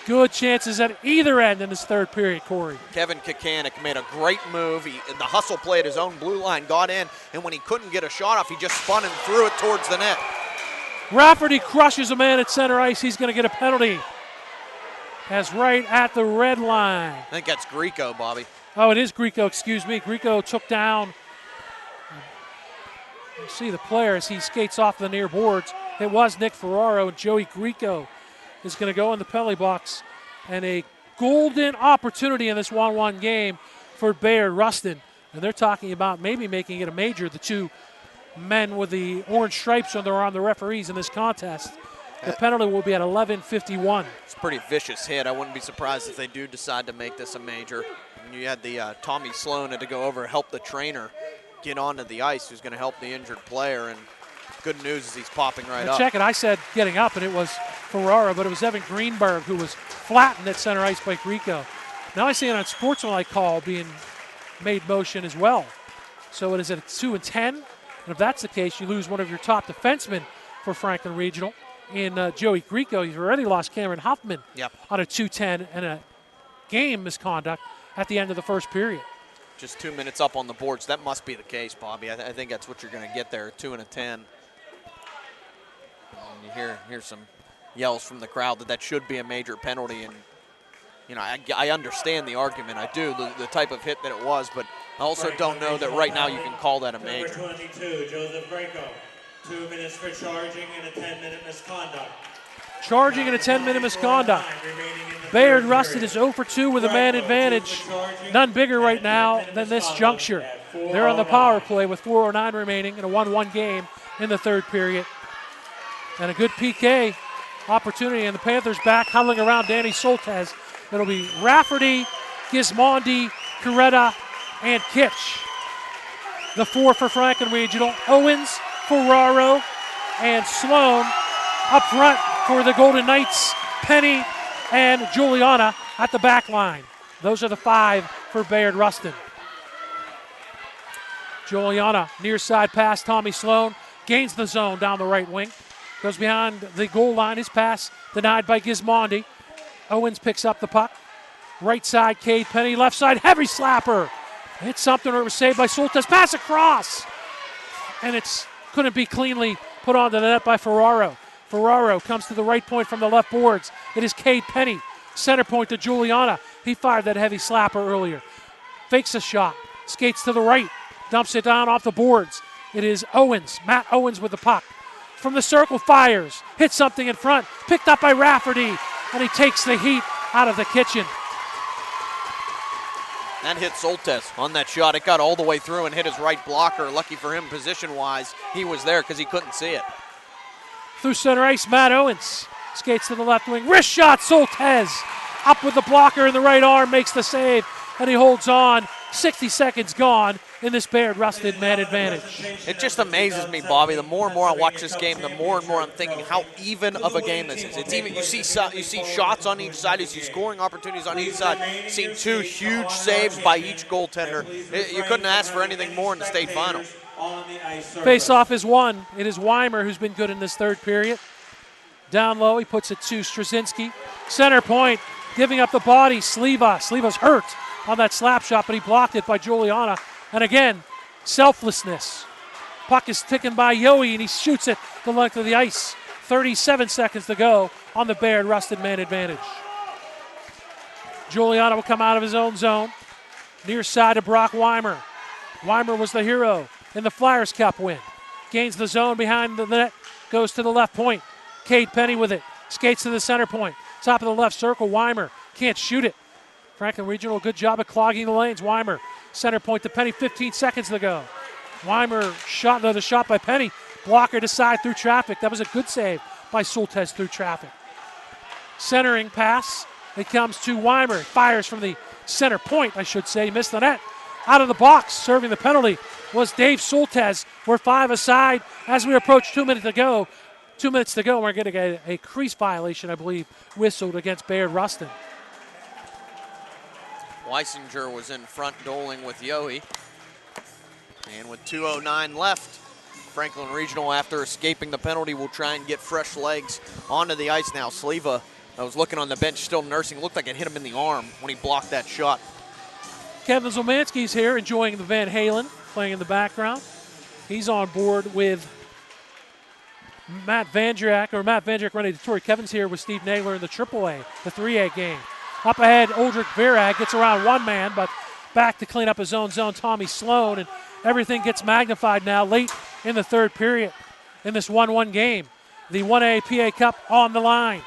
Good chances at either end in this third period, Corey. Kevin Kikanik made a great move. The hustle play at his own blue line got in, and when he couldn't get a shot off, he just spun and threw it towards the net. Rafferty crushes a man at center ice. He's going to get a penalty. That's right at the red line. I think that's Grieco, Bobby. Oh, it is Grieco, excuse me. Grieco took down, you see the player as he skates off the near boards. It was Nick Ferraro, and Joey Grieco is going to go in the penalty box. And a golden opportunity in this 1-1 game for Bayard Rustin. And they're talking about maybe making it a major, the two men with the orange stripes on their arm, the referees in this contest. The penalty will be at 11:51. It's a pretty vicious hit. I wouldn't be surprised if they do decide to make this a major. And you had the Tommy Sloan had to go over and help the trainer get onto the ice, who's going to help the injured player. And good news is he's popping right up. Check it. I said getting up, and it was Ferraro, but it was Evan Greenberg who was flattened at center ice by Grieco. Now I see an unsportsmanlike call being made motion as well. So it is at 2 and 10. And if that's the case, you lose one of your top defensemen for Franklin Regional in Joey Grieco. You've already lost Cameron Huffman on a 2-10 and a game misconduct at the end of the first period. Just 2 minutes up on the boards. That must be the case, Bobby. I think that's what you're going to get there, 2 and a 10. And you hear some yells from the crowd that should be a major penalty. And, you know, I understand the argument. I do, the type of hit that it was, but I also don't know that right now you can call that a major. Number 22, Joseph Greco. 2 minutes for charging and a 10-minute misconduct. Charging and a 10-minute misconduct. Bayard Rustin is 0 for 2 with a man advantage. None bigger right now than this juncture. They're on the power play with 4:09 remaining in a 1-1 game in the third period. And a good PK opportunity, and the Panthers back huddling around Danny Soltesz. It'll be Rafferty, Gismondi, Coretta, and Kitch. The 4 for Franklin Regional. Owens, Ferraro, and Sloan up front for the Golden Knights. Penny and Juliana at the back line. Those are the 5 for Bayard Rustin. Juliana, near side pass, Tommy Sloan gains the zone down the right wing. Goes behind the goal line. His pass denied by Gismondi. Owens picks up the puck. Right side, Cade Penny. Left side, heavy slapper. Hit something, or it was saved by Soltesz. Pass across. And it's couldn't be cleanly put onto the net by Ferraro. Ferraro comes to the right point from the left boards. It is Cade Penny. Center point to Juliana. He fired that heavy slapper earlier. Fakes a shot. Skates to the right. Dumps it down off the boards. It is Owens. Matt Owens with the puck. From the circle, fires. Hits something in front. Picked up by Rafferty. And he takes the heat out of the kitchen. That hit Soltesz on that shot. It got all the way through and hit his right blocker. Lucky for him, position-wise, he was there because he couldn't see it. Through center ice, Matt Owens skates to the left wing. Wrist shot, Soltesz. Up with the blocker in the right arm, makes the save, and he holds on. 60 seconds gone in this Bayard Rustin man advantage. It just amazes me, Bobby. The more and more I watch this game, the more and more I'm thinking how even of a game this is. It's even. You see shots on each side. You see scoring opportunities on each side. You've seen 2 huge saves by each goaltender. You couldn't ask for anything more in the state final. Face-off is won. It is Weimer who's been good in this third period. Down low, he puts it to Straczynski. Center point, giving up the body, Sliva. Sliva's hurt on that slap shot, but he blocked it by Juliana. And again, selflessness. Puck is ticking by Yohe, and he shoots it the length of the ice. 37 seconds to go on the Bayard Rustin man advantage. Juliana will come out of his own zone. Near side to Brock Weimer. Weimer was the hero in the Flyers Cup win. Gains the zone behind the net, goes to the left point. Cade Penny with it, skates to the center point. Top of the left circle, Weimer can't shoot it. Franklin Regional, good job at clogging the lanes. Weimer, center point to Penny, 15 seconds to go. Weimer shot, another shot by Penny. Blocker to side through traffic. That was a good save by Soltesz through traffic. Centering pass, it comes to Weimer. Fires from the center point, I should say. Missed the net. Out of the box, serving the penalty, was Dave Soltesz. We're 5 aside as we approach 2 minutes to go. 2 minutes to go, we're going to get a crease violation, I believe, whistled against Bayard Rustin. Weisinger was in front doling with Yohe. And with 2:09 left, Franklin Regional, after escaping the penalty, will try and get fresh legs onto the ice now. Sliva, I was looking on the bench, still nursing. Looked like it hit him in the arm when he blocked that shot. Kevin Zomanski's here enjoying the Van Halen playing in the background. He's on board with Matt Vandrak running Detroit. Kevin's here with Steve Nagler in the AAA, the 3A game. Up ahead, Uldrich Virag gets around one man, but back to clean up his own zone, Tommy Sloan, and everything gets magnified now late in the third period in this 1-1 game. The 1A PA Cup on the line.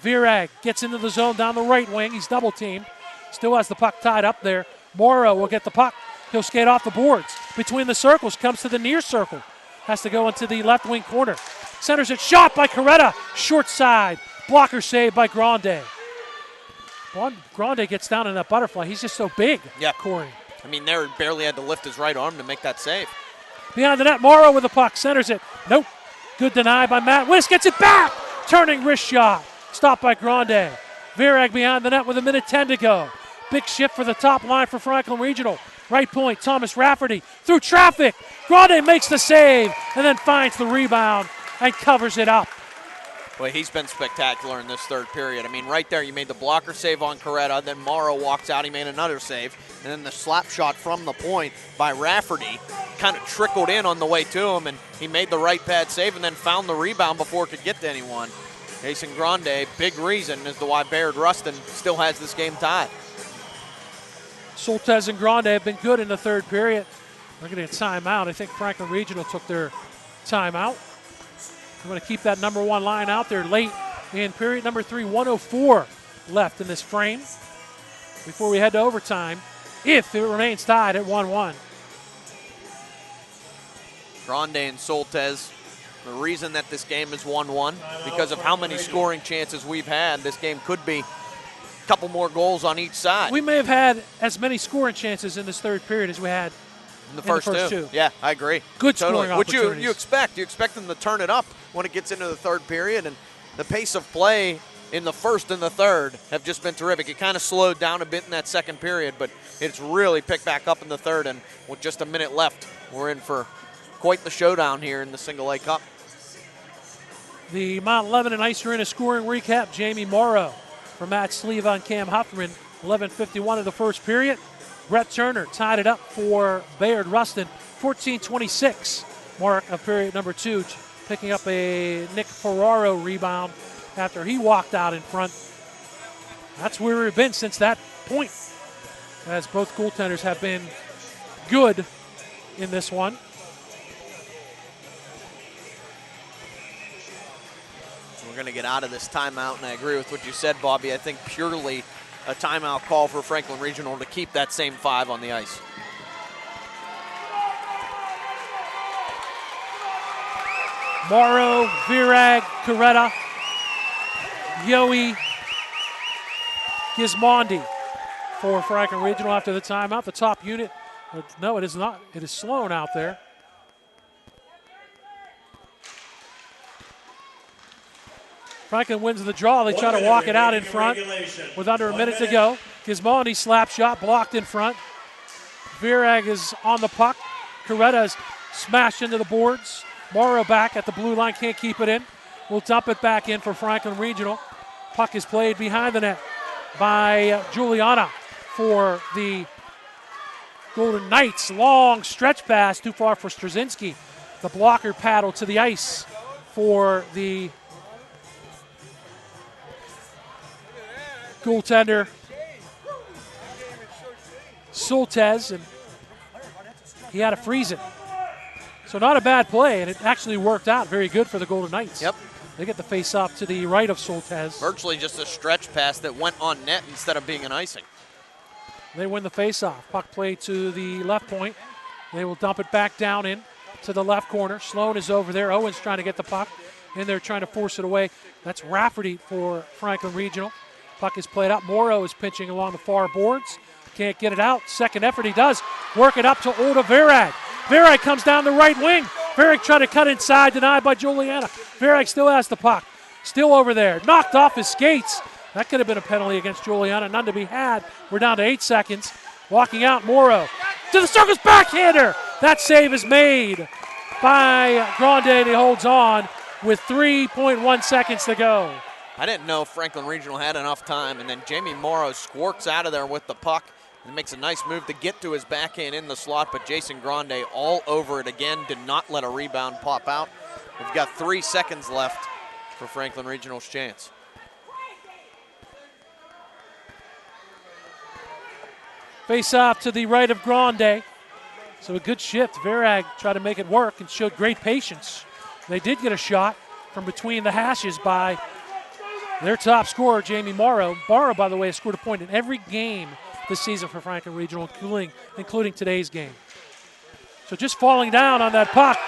Virag gets into the zone down the right wing. He's double teamed. Still has the puck tied up there. Morrow will get the puck. He'll skate off the boards. Between the circles, comes to the near circle. Has to go into the left wing corner. Centers it, shot by Coretta. Short side. Blocker save by Grande. Grande gets down in that butterfly. He's just so big, Corey. I mean, there barely had to lift his right arm to make that save. Behind the net, Morrow with the puck. Centers it. Nope. Good deny by Matt Wiss. Gets it back. Turning wrist shot. Stopped by Grande. Virag behind the net with 1:10 to go. Big shift for the top line for Franklin Regional. Right point, Thomas Rafferty through traffic. Grande makes the save and then finds the rebound and covers it up. Well, he's been spectacular in this third period. I mean, right there, you made the blocker save on Coretta, then Morrow walks out, he made another save, and then the slap shot from the point by Rafferty kind of trickled in on the way to him, and he made the right pad save and then found the rebound before it could get to anyone. Jason Grande, big reason as to why Bayard Rustin still has this game tied. Soltesz and Grande have been good in the third period. We're getting a timeout. I think Franklin Regional took their timeout. I'm going to keep that number 1 line out there late in period number 3. 1:04 left in this frame before we head to overtime, if it remains tied at 1-1. Grande and Soltesz, the reason that this game is 1-1, because of how many scoring chances we've had, this game could be a couple more goals on each side. We may have had as many scoring chances in this third period as we had in the first two. Yeah, I agree. Good scoring opportunities. Which you expect. You expect them to turn it up when it gets into the third period, and the pace of play in the first and the third have just been terrific. It kind of slowed down a bit in that second period, but it's really picked back up in the third, and with just a minute left, we're in for quite the showdown here in the Single A Cup. The Mount Lebanon Ice Arena scoring recap. Jamie Morrow for Matt Sleva and Cam Huffman. 11:51 of the first period. Brett Turner tied it up for Bayard Rustin. 14:26 mark of period number 2, picking up a Nick Ferraro rebound after he walked out in front. That's where we've been since that point, as both goaltenders have been good in this one. We're going to get out of this timeout, and I agree with what you said, Bobby. I think purely a timeout call for Franklin Regional to keep that same 5 on the ice. Morrow, Virag, Coretta, Yowie, Gismondi for Franklin Regional after the timeout. The top unit, no, it is not. It is Sloan out there. Franklin wins the draw. They try to walk it out in front with under a minute to go. Gismondi slap shot blocked in front. Virag is on the puck. Coretta is smashed into the boards. Morrow back at the blue line, can't keep it in. We'll dump it back in for Franklin Regional. Puck is played behind the net by Juliana for the Golden Knights. Long stretch pass, too far for Straczynski. The blocker paddle to the ice for the goaltender Soltesz, and he had to freeze it. So not a bad play, and it actually worked out very good for the Golden Knights. Yep. They get the face-off to the right of Soltesz. Virtually just a stretch pass that went on net instead of being an icing. They win the face-off. Puck played to the left point. They will dump it back down in to the left corner. Sloan is over there. Owen's trying to get the puck, and they're trying to force it away. That's Rafferty for Franklin Regional. Puck is played up. Morrow is pinching along the far boards. Can't get it out. Second effort, he does. Work it up to Oda Virag. Virag comes down the right wing. Virag trying to cut inside, denied by Juliana. Virag still has the puck. Still over there. Knocked off his skates. That could have been a penalty against Juliana. None to be had. We're down to 8 seconds. Walking out, Morrow. To the circle's backhander. That save is made by Grande, and he holds on with 3.1 seconds to go. I didn't know Franklin Regional had enough time, and then Jamie Morrow squirks out of there with the puck and makes a nice move to get to his backhand in the slot, but Jason Grande all over it again, did not let a rebound pop out. We've got 3 seconds left for Franklin Regional's chance. Face off to the right of Grande. So a good shift. Virag tried to make it work and showed great patience. They did get a shot from between the hashes by their top scorer, Jamie Morrow. Morrow, by the way, has scored a point in every game this season for Franklin Regional, including today's game. So just falling down on that puck.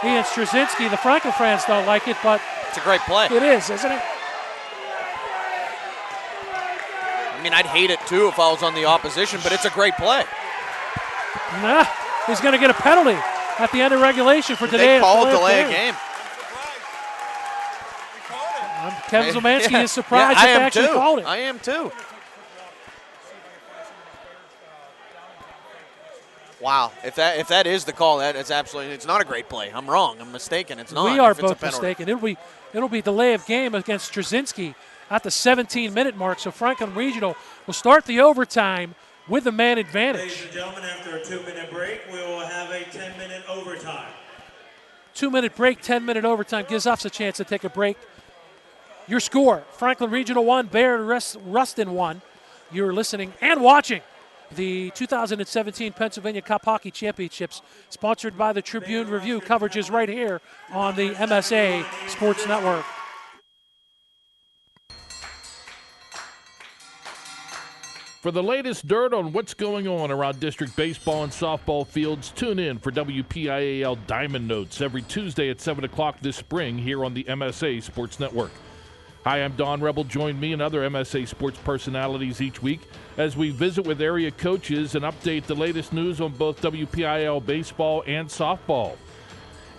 Ian Straczynski, the Franklin fans don't like it, but it's a great play. It is, isn't it? I mean, I'd hate it too if I was on the opposition, but it's a great play. Nah, he's going to get a penalty at the end of regulation for today. They called delay a game. Kevin Zolmanski is surprised that they actually called it. I am too. Wow, if that is the call, it's not a great play. I'm wrong. I'm mistaken. It's not. We are both mistaken. It'll be delay of game against Straczynski at the 17-minute mark. So Franklin Regional will start the overtime with the man advantage. Ladies and gentlemen, after a 2-minute break, we will have a 10-minute overtime. 2-minute break, 10-minute overtime gives us a chance to take a break. Your score: Franklin Regional 1, Bayard Rustin 1. You're listening and watching the 2017 Pennsylvania Cup Hockey Championships, sponsored by the Tribune Review. Coverage is right here on the MSA Sports Network. For the latest dirt on what's going on around district baseball and softball fields, tune in for WPIAL Diamond Notes every Tuesday at 7 o'clock this spring here on the MSA Sports Network. Hi, I'm Don Rebel. Join me and other MSA sports personalities each week as we visit with area coaches and update the latest news on both WPIAL baseball and softball.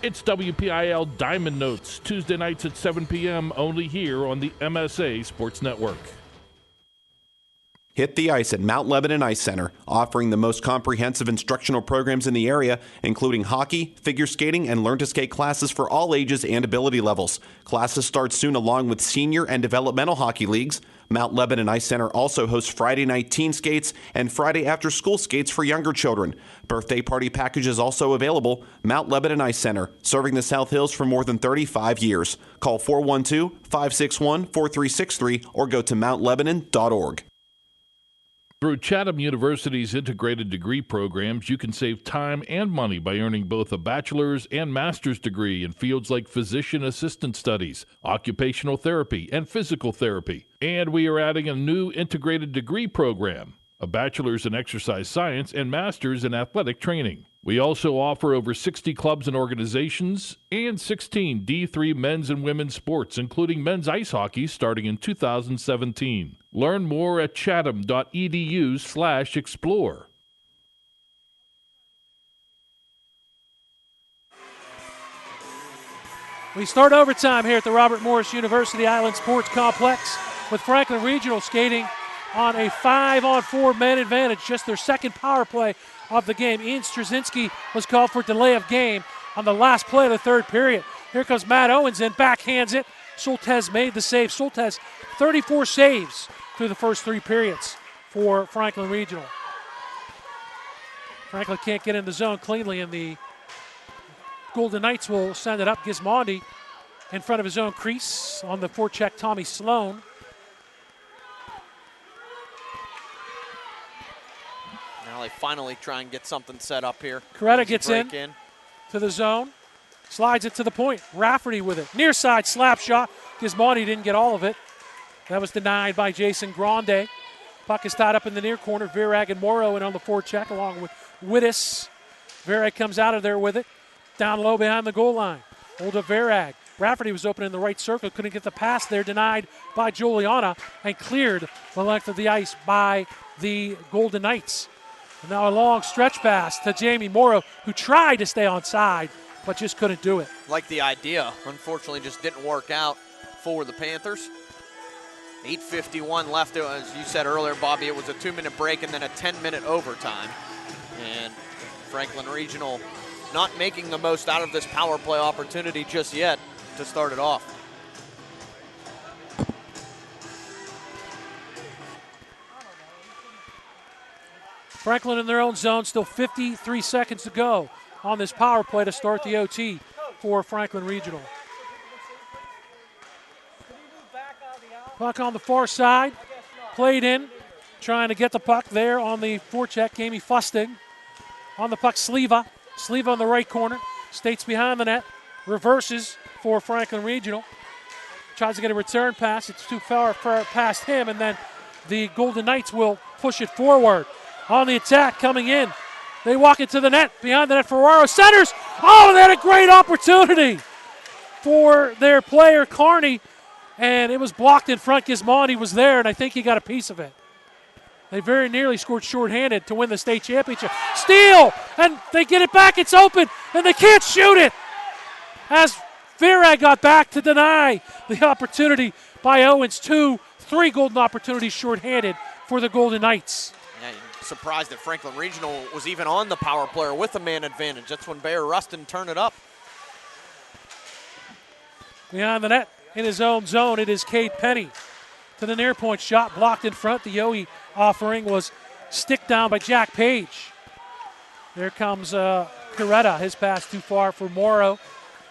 It's WPIAL Diamond Notes, Tuesday nights at 7 p.m. only here on the MSA Sports Network. Hit the ice at Mount Lebanon Ice Center, offering the most comprehensive instructional programs in the area, including hockey, figure skating, and learn-to-skate classes for all ages and ability levels. Classes start soon along with senior and developmental hockey leagues. Mount Lebanon Ice Center also hosts Friday night teen skates and Friday after-school skates for younger children. Birthday party packages also available. Mount Lebanon Ice Center, serving the South Hills for more than 35 years. Call 412-561-4363 or go to mountlebanon.org. Through Chatham University's integrated degree programs, you can save time and money by earning both a bachelor's and master's degree in fields like physician assistant studies, occupational therapy, and physical therapy. And we are adding a new integrated degree program, a bachelor's in exercise science and master's in athletic training. We also offer over 60 clubs and organizations and 16 D3 men's and women's sports, including men's ice hockey starting in 2017. Learn more at chatham.edu/explore. We start overtime here at the Robert Morris University Island Sports Complex with Franklin Regional skating on a 5-on-4 man advantage, just their second power play of the game. Ian Straczynski was called for delay of game on the last play of the third period. Here comes Matt Owens in, backhands it. Soltesz made the save. Soltesz, 34 saves through the first three periods for Franklin Regional. Franklin can't get in the zone cleanly, and the Golden Knights will send it up. Gismondi in front of his own crease on the forecheck, Tommy Sloan. Now they finally try and get something set up here. Coretta gets in to the zone, slides it to the point. Rafferty with it. Near side slap shot. Gismondi didn't get all of it. That was denied by Jason Grande. Puck is tied up in the near corner. Virag and Morrow in on the forecheck along with Wittes. Virag comes out of there with it. Down low behind the goal line. Hold up Virag. Rafferty was open in the right circle. Couldn't get the pass there. Denied by Juliana and cleared the length of the ice by the Golden Knights. And now a long stretch pass to Jamie Morrow, who tried to stay on side, but just couldn't do it. Like the idea. Unfortunately, just didn't work out for the Panthers. 8:51 left. As you said earlier, Bobby, it was a 2-minute break and then a 10-minute overtime. And Franklin Regional not making the most out of this power play opportunity just yet to start it off. Franklin in their own zone, still 53 seconds to go on this power play to start the OT for Franklin Regional. Puck on the far side, played in, trying to get the puck there on the forecheck. Amy Fusting on the puck, Sleva on the right corner, States behind the net, reverses for Franklin Regional. Tries to get a return pass, it's too far past him, and then the Golden Knights will push it forward. On the attack, coming in. They walk into the net. Behind the net, Ferraro centers. Oh, they had a great opportunity for their player, Carney. And it was blocked in front. Gismondi was there, and I think he got a piece of it. They very nearly scored shorthanded to win the state championship. Steal! And they get it back. It's open, and they can't shoot it. As Virag got back to deny the opportunity by Owens. 2-3 golden opportunities shorthanded for the Golden Knights. Yeah, surprised that Franklin Regional was even on the power play or with a man advantage. That's when Bayard Rustin turned it up. Behind the net, in his own zone, it is Cade Penny. To the near point shot, blocked in front. The Yowie offering was stick down by Jack Page. There comes Coretta. His pass too far for Morrow.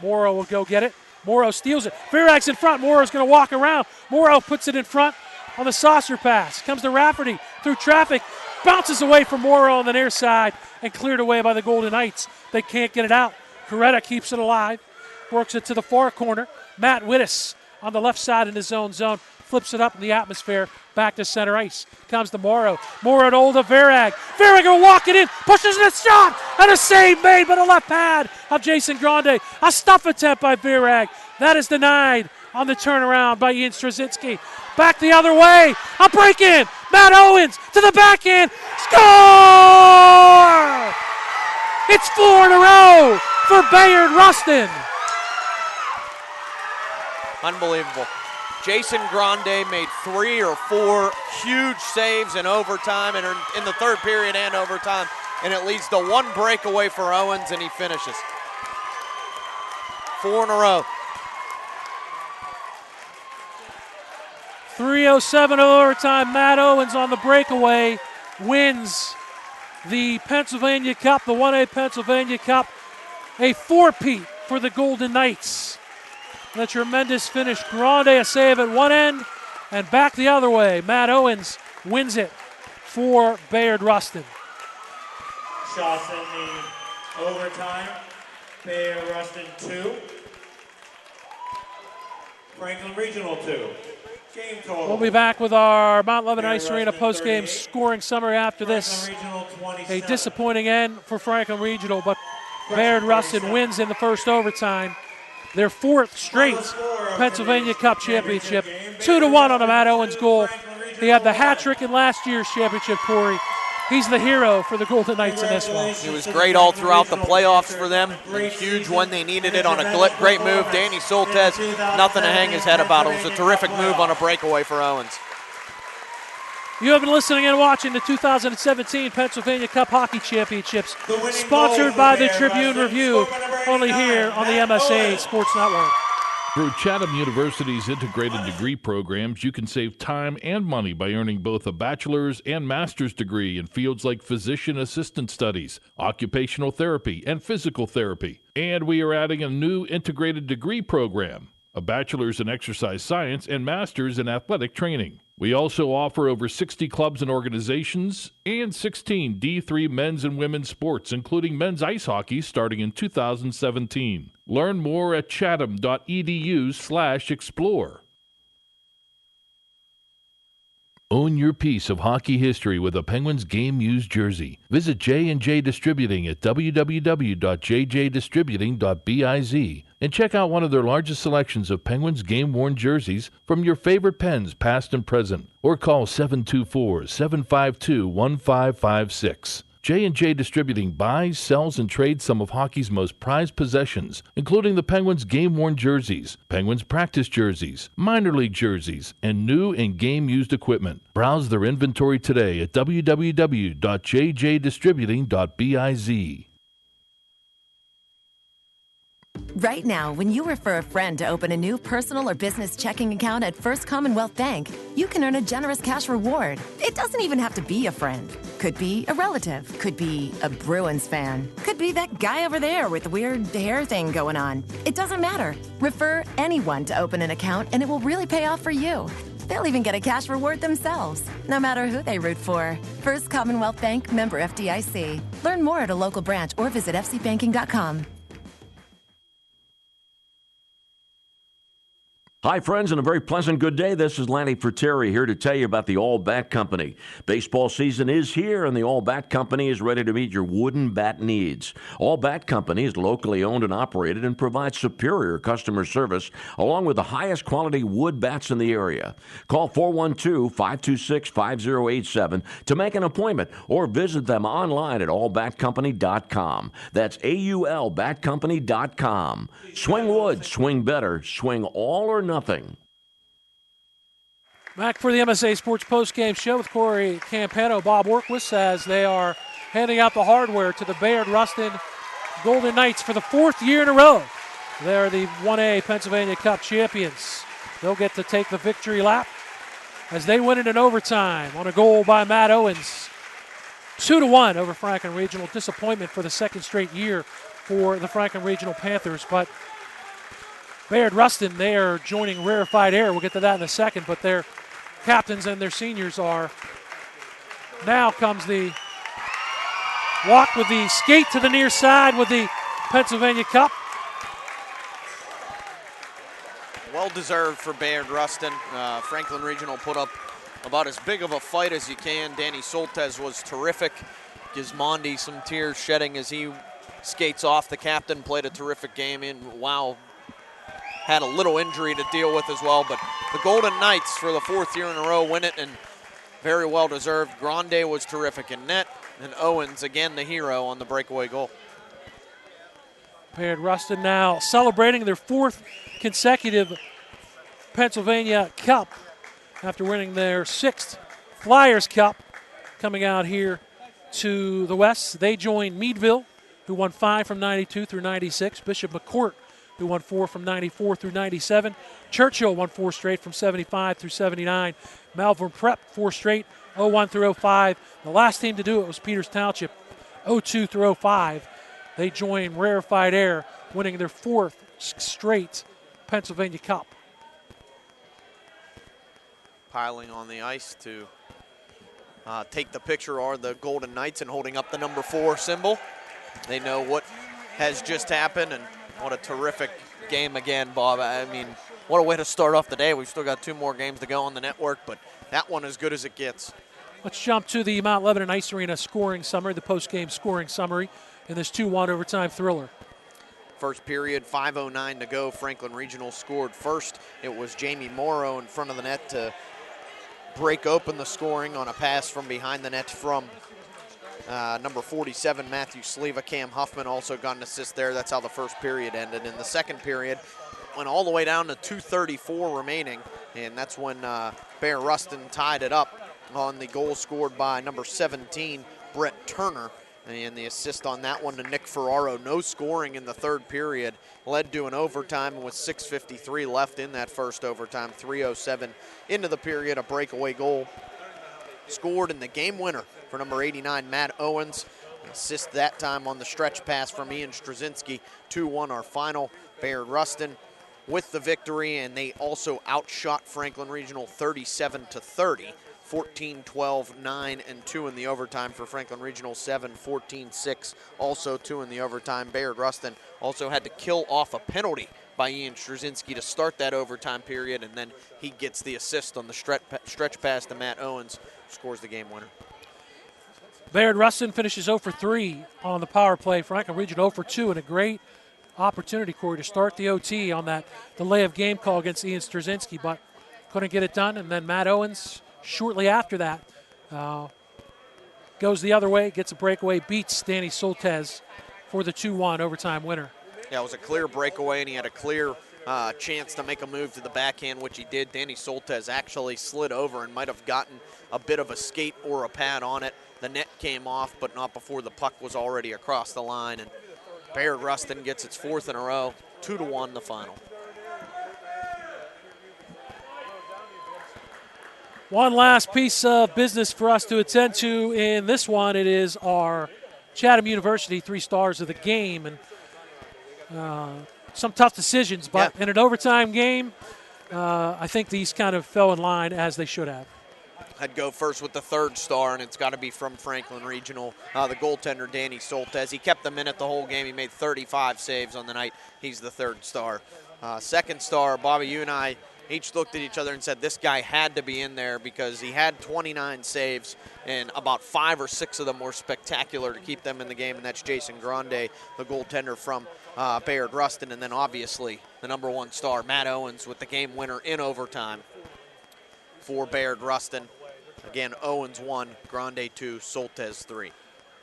Morrow will go get it. Morrow steals it. Virag's in front. Morrow's going to walk around. Morrow puts it in front on the saucer pass. Comes to Rafferty through traffic. Bounces away from Morrow on the near side and cleared away by the Golden Knights. They can't get it out. Coretta keeps it alive. Works it to the far corner. Matt Wittes on the left side in his own zone. Flips it up in the atmosphere. Back to center ice. Comes to Morrow. Morrow to Olda Virag. Virag will walk it in. Pushes it, shot! And a save made by the left pad of Jason Grande. A stuff attempt by Virag. That is denied on the turnaround by Ian Straczynski. Back the other way. A break in. Matt Owens to the backhand. Score! It's 4 in a row for Bayard Rustin. Unbelievable. Jason Grande made 3 or 4 huge saves in overtime and in the third period and overtime, and it leads to one breakaway for Owens, and he finishes. 4 in a row. 3:07 overtime. Matt Owens on the breakaway wins the Pennsylvania Cup, the 1A Pennsylvania Cup. A 4-peat for the Golden Knights. The tremendous finish. Grande a save at one end and back the other way. Matt Owens wins it for Bayard Rustin. Shots in the overtime. Bayard Rustin 2. Franklin Regional 2. Game total. We'll be back with our Mount Lebanon Ice Arena postgame scoring summary after this. A disappointing end for Franklin Regional, but Bayard Rustin wins in the first overtime. Their 4th straight Pennsylvania Cup championship. 2-1 on a Matt Owens goal. He had the hat trick in last year's championship, Corey. He's the hero for the Golden Knights in this one. He was great all throughout the playoffs for them. And huge when they needed it on a great move. Danny Soltesz, nothing to hang his head about. It was a terrific move on a breakaway for Owens. You have been listening and watching the 2017 Pennsylvania Cup Hockey Championships, sponsored by the Tribune Review, only here on the MSA Sports Network. Through Chatham University's integrated degree programs, you can save time and money by earning both a bachelor's and master's degree in fields like physician assistant studies, occupational therapy, and physical therapy. And we are adding a new integrated degree program, a bachelor's in exercise science and master's in athletic training. We also offer over 60 clubs and organizations and 16 D3 men's and women's sports, including men's ice hockey starting in 2017. Learn more at chatham.edu/explore. Own your piece of hockey history with a Penguins game used jersey. Visit J&J Distributing at www.jjdistributing.biz and check out one of their largest selections of Penguins game-worn jerseys from your favorite Pens, past and present, or call 724-752-1556. J&J Distributing buys, sells, and trades some of hockey's most prized possessions, including the Penguins game-worn jerseys, Penguins practice jerseys, minor league jerseys, and new and game-used equipment. Browse their inventory today at www.jjdistributing.biz. Right now, when you refer a friend to open a new personal or business checking account at First Commonwealth Bank, you can earn a generous cash reward. It doesn't even have to be a friend. Could be a relative. Could be a Bruins fan. Could be that guy over there with the weird hair thing going on. It doesn't matter. Refer anyone to open an account and it will really pay off for you. They'll even get a cash reward themselves, no matter who they root for. First Commonwealth Bank, member FDIC. Learn more at a local branch or visit fcbanking.com. Hi, friends, and a very pleasant good day. This is Lanny Fratteri here to tell you about the All Bat Company. Baseball season is here, and the All Bat Company is ready to meet your wooden bat needs. All Bat Company is locally owned and operated and provides superior customer service along with the highest quality wood bats in the area. Call 412-526-5087 to make an appointment or visit them online at allbatcompany.com. That's AULbatcompany.com. Swing wood, swing better, swing all or nothing. Back for the MSA Sports Postgame Show with Corey Campano, Bob Orquist, as they are handing out the hardware to the Bayard Rustin Golden Knights for the 4th year in a row. They're the 1A Pennsylvania Cup champions. They'll get to take the victory lap as they win it in overtime on a goal by Matt Owens. 2-1 over Franklin Regional. Disappointment for the 2nd straight year for the Franklin Regional Panthers, but Bayard Rustin, they are joining Rarefied Air. We'll get to that in a second, but their captains and their seniors are. Now comes the walk with the skate to the near side with the Pennsylvania Cup. Well deserved for Bayard Rustin. Franklin Regional put up about as big of a fight as you can. Danny Soltez was terrific. Gismondi some tears shedding as he skates off. The captain played a terrific game in. Wow, had a little injury to deal with as well, but the Golden Knights for the 4th year in a row win it, and very well deserved. Grande was terrific in net, and Owens again the hero on the breakaway goal. Bayard Rustin now celebrating their 4th consecutive Pennsylvania Cup after winning their 6th Flyers Cup. Coming out here to the west, they join Meadville, who won 5 from 92 through 96. Bishop McCourt, who won 4 from 94 through 97. Churchill won 4 straight from 75 through 79. Malvern Prep 4 straight, 01 through 05. The last team to do it was Peters Township, 02 through 05. They join Rarefied Air, winning their 4th straight Pennsylvania Cup. Piling on the ice to take the picture are the Golden Knights and holding up the number 4 symbol. They know what has just happened, and what a terrific game again, Bob. I mean, what a way to start off the day. We've still got 2 more games to go on the network, but that one as good as it gets. Let's jump to the Mount Lebanon Ice Arena scoring summary, the post-game scoring summary in this 2-1 overtime thriller. First period, 5:09 to go. Franklin Regional scored first. It was Jamie Morrow in front of the net to break open the scoring on a pass from behind the net from number 47, Matthew Sleva. Cam Huffman also got an assist there. That's how the first period ended. In the second period, went all the way down to 2:34 remaining, and that's when Bayard Rustin tied it up on the goal scored by number 17, Brett Turner. And the assist on that one to Nick Ferraro. No scoring in the third period. Led to an overtime with 6:53 left in that first overtime. 3:07 into the period. A breakaway goal scored in the game winner for number 89, Matt Owens. An assist that time on the stretch pass from Ian Straczynski. 2-1 our final. Bayard Rustin with the victory, and they also outshot Franklin Regional 37-30. 14, 12, 9, and 2 in the overtime for Franklin Regional. 7, 14, 6, also 2 in the overtime. Bayard Rustin also had to kill off a penalty by Ian Straczynski to start that overtime period, and then he gets the assist on the stretch pass to Matt Owens, scores the game winner. Bayard Rustin finishes 0 for 3 on the power play. Franklin Regional 0 for 2, and a great opportunity, Corey, to start the OT on that delay of game call against Ian Straczynski, but couldn't get it done. And then Matt Owens, shortly after that, goes the other way, gets a breakaway, beats Danny Soltez for the 2-1 overtime winner. Yeah, it was a clear breakaway, and he had a clear chance to make a move to the backhand, which he did. Danny Soltez actually slid over and might have gotten a bit of a skate or a pad on it. The net came off, but not before the puck was already across the line. And Bayard Rustin gets its 4th in a row, 2-1 the final. One last piece of business for us to attend to in this one. It is our Chatham University 3 stars of the game, and some tough decisions, but in an overtime game, I think these kind of fell in line as they should have. I'd go first with the 3rd star, and it's got to be from Franklin Regional. The goaltender, Danny Soltez. He kept them in it the whole game. He made 35 saves on the night. He's the 3rd star. 2nd star, Bobby, you and I each looked at each other and said this guy had to be in there because he had 29 saves, and about 5 or 6 of them were spectacular to keep them in the game, and that's Jason Grande, the goaltender from Bayard Rustin. And then obviously the number 1 star, Matt Owens, with the game winner in overtime for Bayard Rustin. Again, Owens 1, Grande 2, Soltez 3.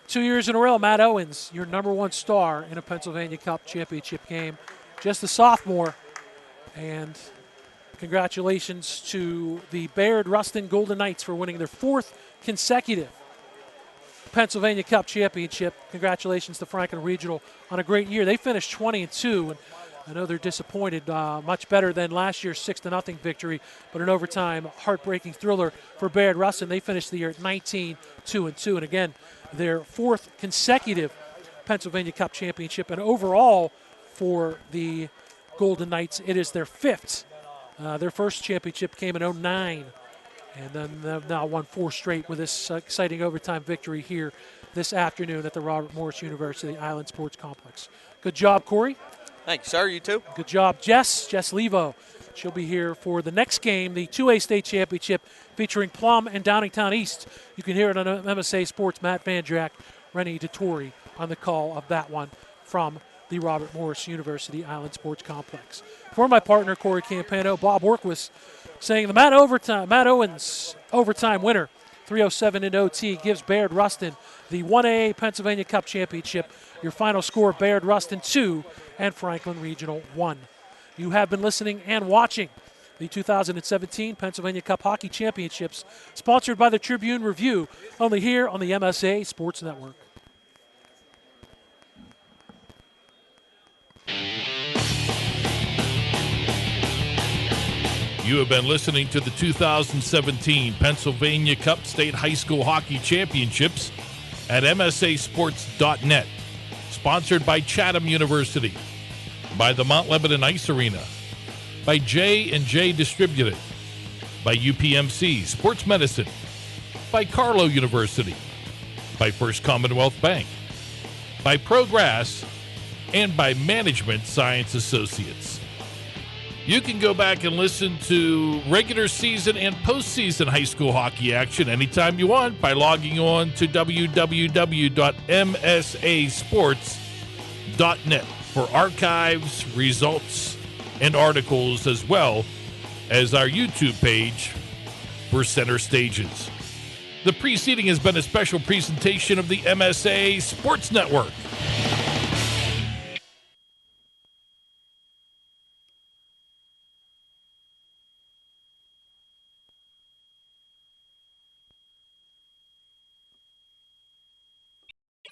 2 years in a row, Matt Owens, your number 1 star in a Pennsylvania Cup championship game. Just a sophomore, and Congratulations to the Bayard Rustin Golden Knights for winning their 4th consecutive Pennsylvania Cup championship. Congratulations to Franklin Regional on a great year. They finished 20-2, and I know they're disappointed. Much better than last year's 6-0 victory, but an overtime heartbreaking thriller for Bayard Rustin. They finished the year at 19-2-2, and again, their 4th consecutive Pennsylvania Cup championship, and overall for the Golden Knights, it is their 5th. Their first championship came in 2009, and then they've now won 4 straight with this exciting overtime victory here this afternoon at the Robert Morris University Island Sports Complex. Good job, Corey. Thanks, sir. You too. Good job, Jess Levo. She'll be here for the next game, the 2A state championship featuring Plum and Downingtown East. You can hear it on MSA Sports. Matt Vandrak, Rennie DeTore on the call of that one from the Robert Morris University Island Sports Complex. For my partner, Corey Campano, Bob Workwist saying the Matt Owens overtime winner, 3:07 in OT, gives Bayard Rustin the 1A Pennsylvania Cup championship. Your final score, Bayard Rustin 2 and Franklin Regional 1. You have been listening and watching the 2017 Pennsylvania Cup Hockey Championships, sponsored by the Tribune Review, only here on the MSA Sports Network. You have been listening to the 2017 Pennsylvania Cup State High School Hockey Championships at MSASports.net, sponsored by Chatham University, by the Mount Lebanon Ice Arena, by J&J Distributed, by UPMC Sports Medicine, by Carlow University, by First Commonwealth Bank, by Progress, and by Management Science Associates. You can go back and listen to regular season and postseason high school hockey action anytime you want by logging on to www.msasports.net for archives, results, and articles, as well as our YouTube page for Center Stages. The preceding has been a special presentation of the MSA Sports Network.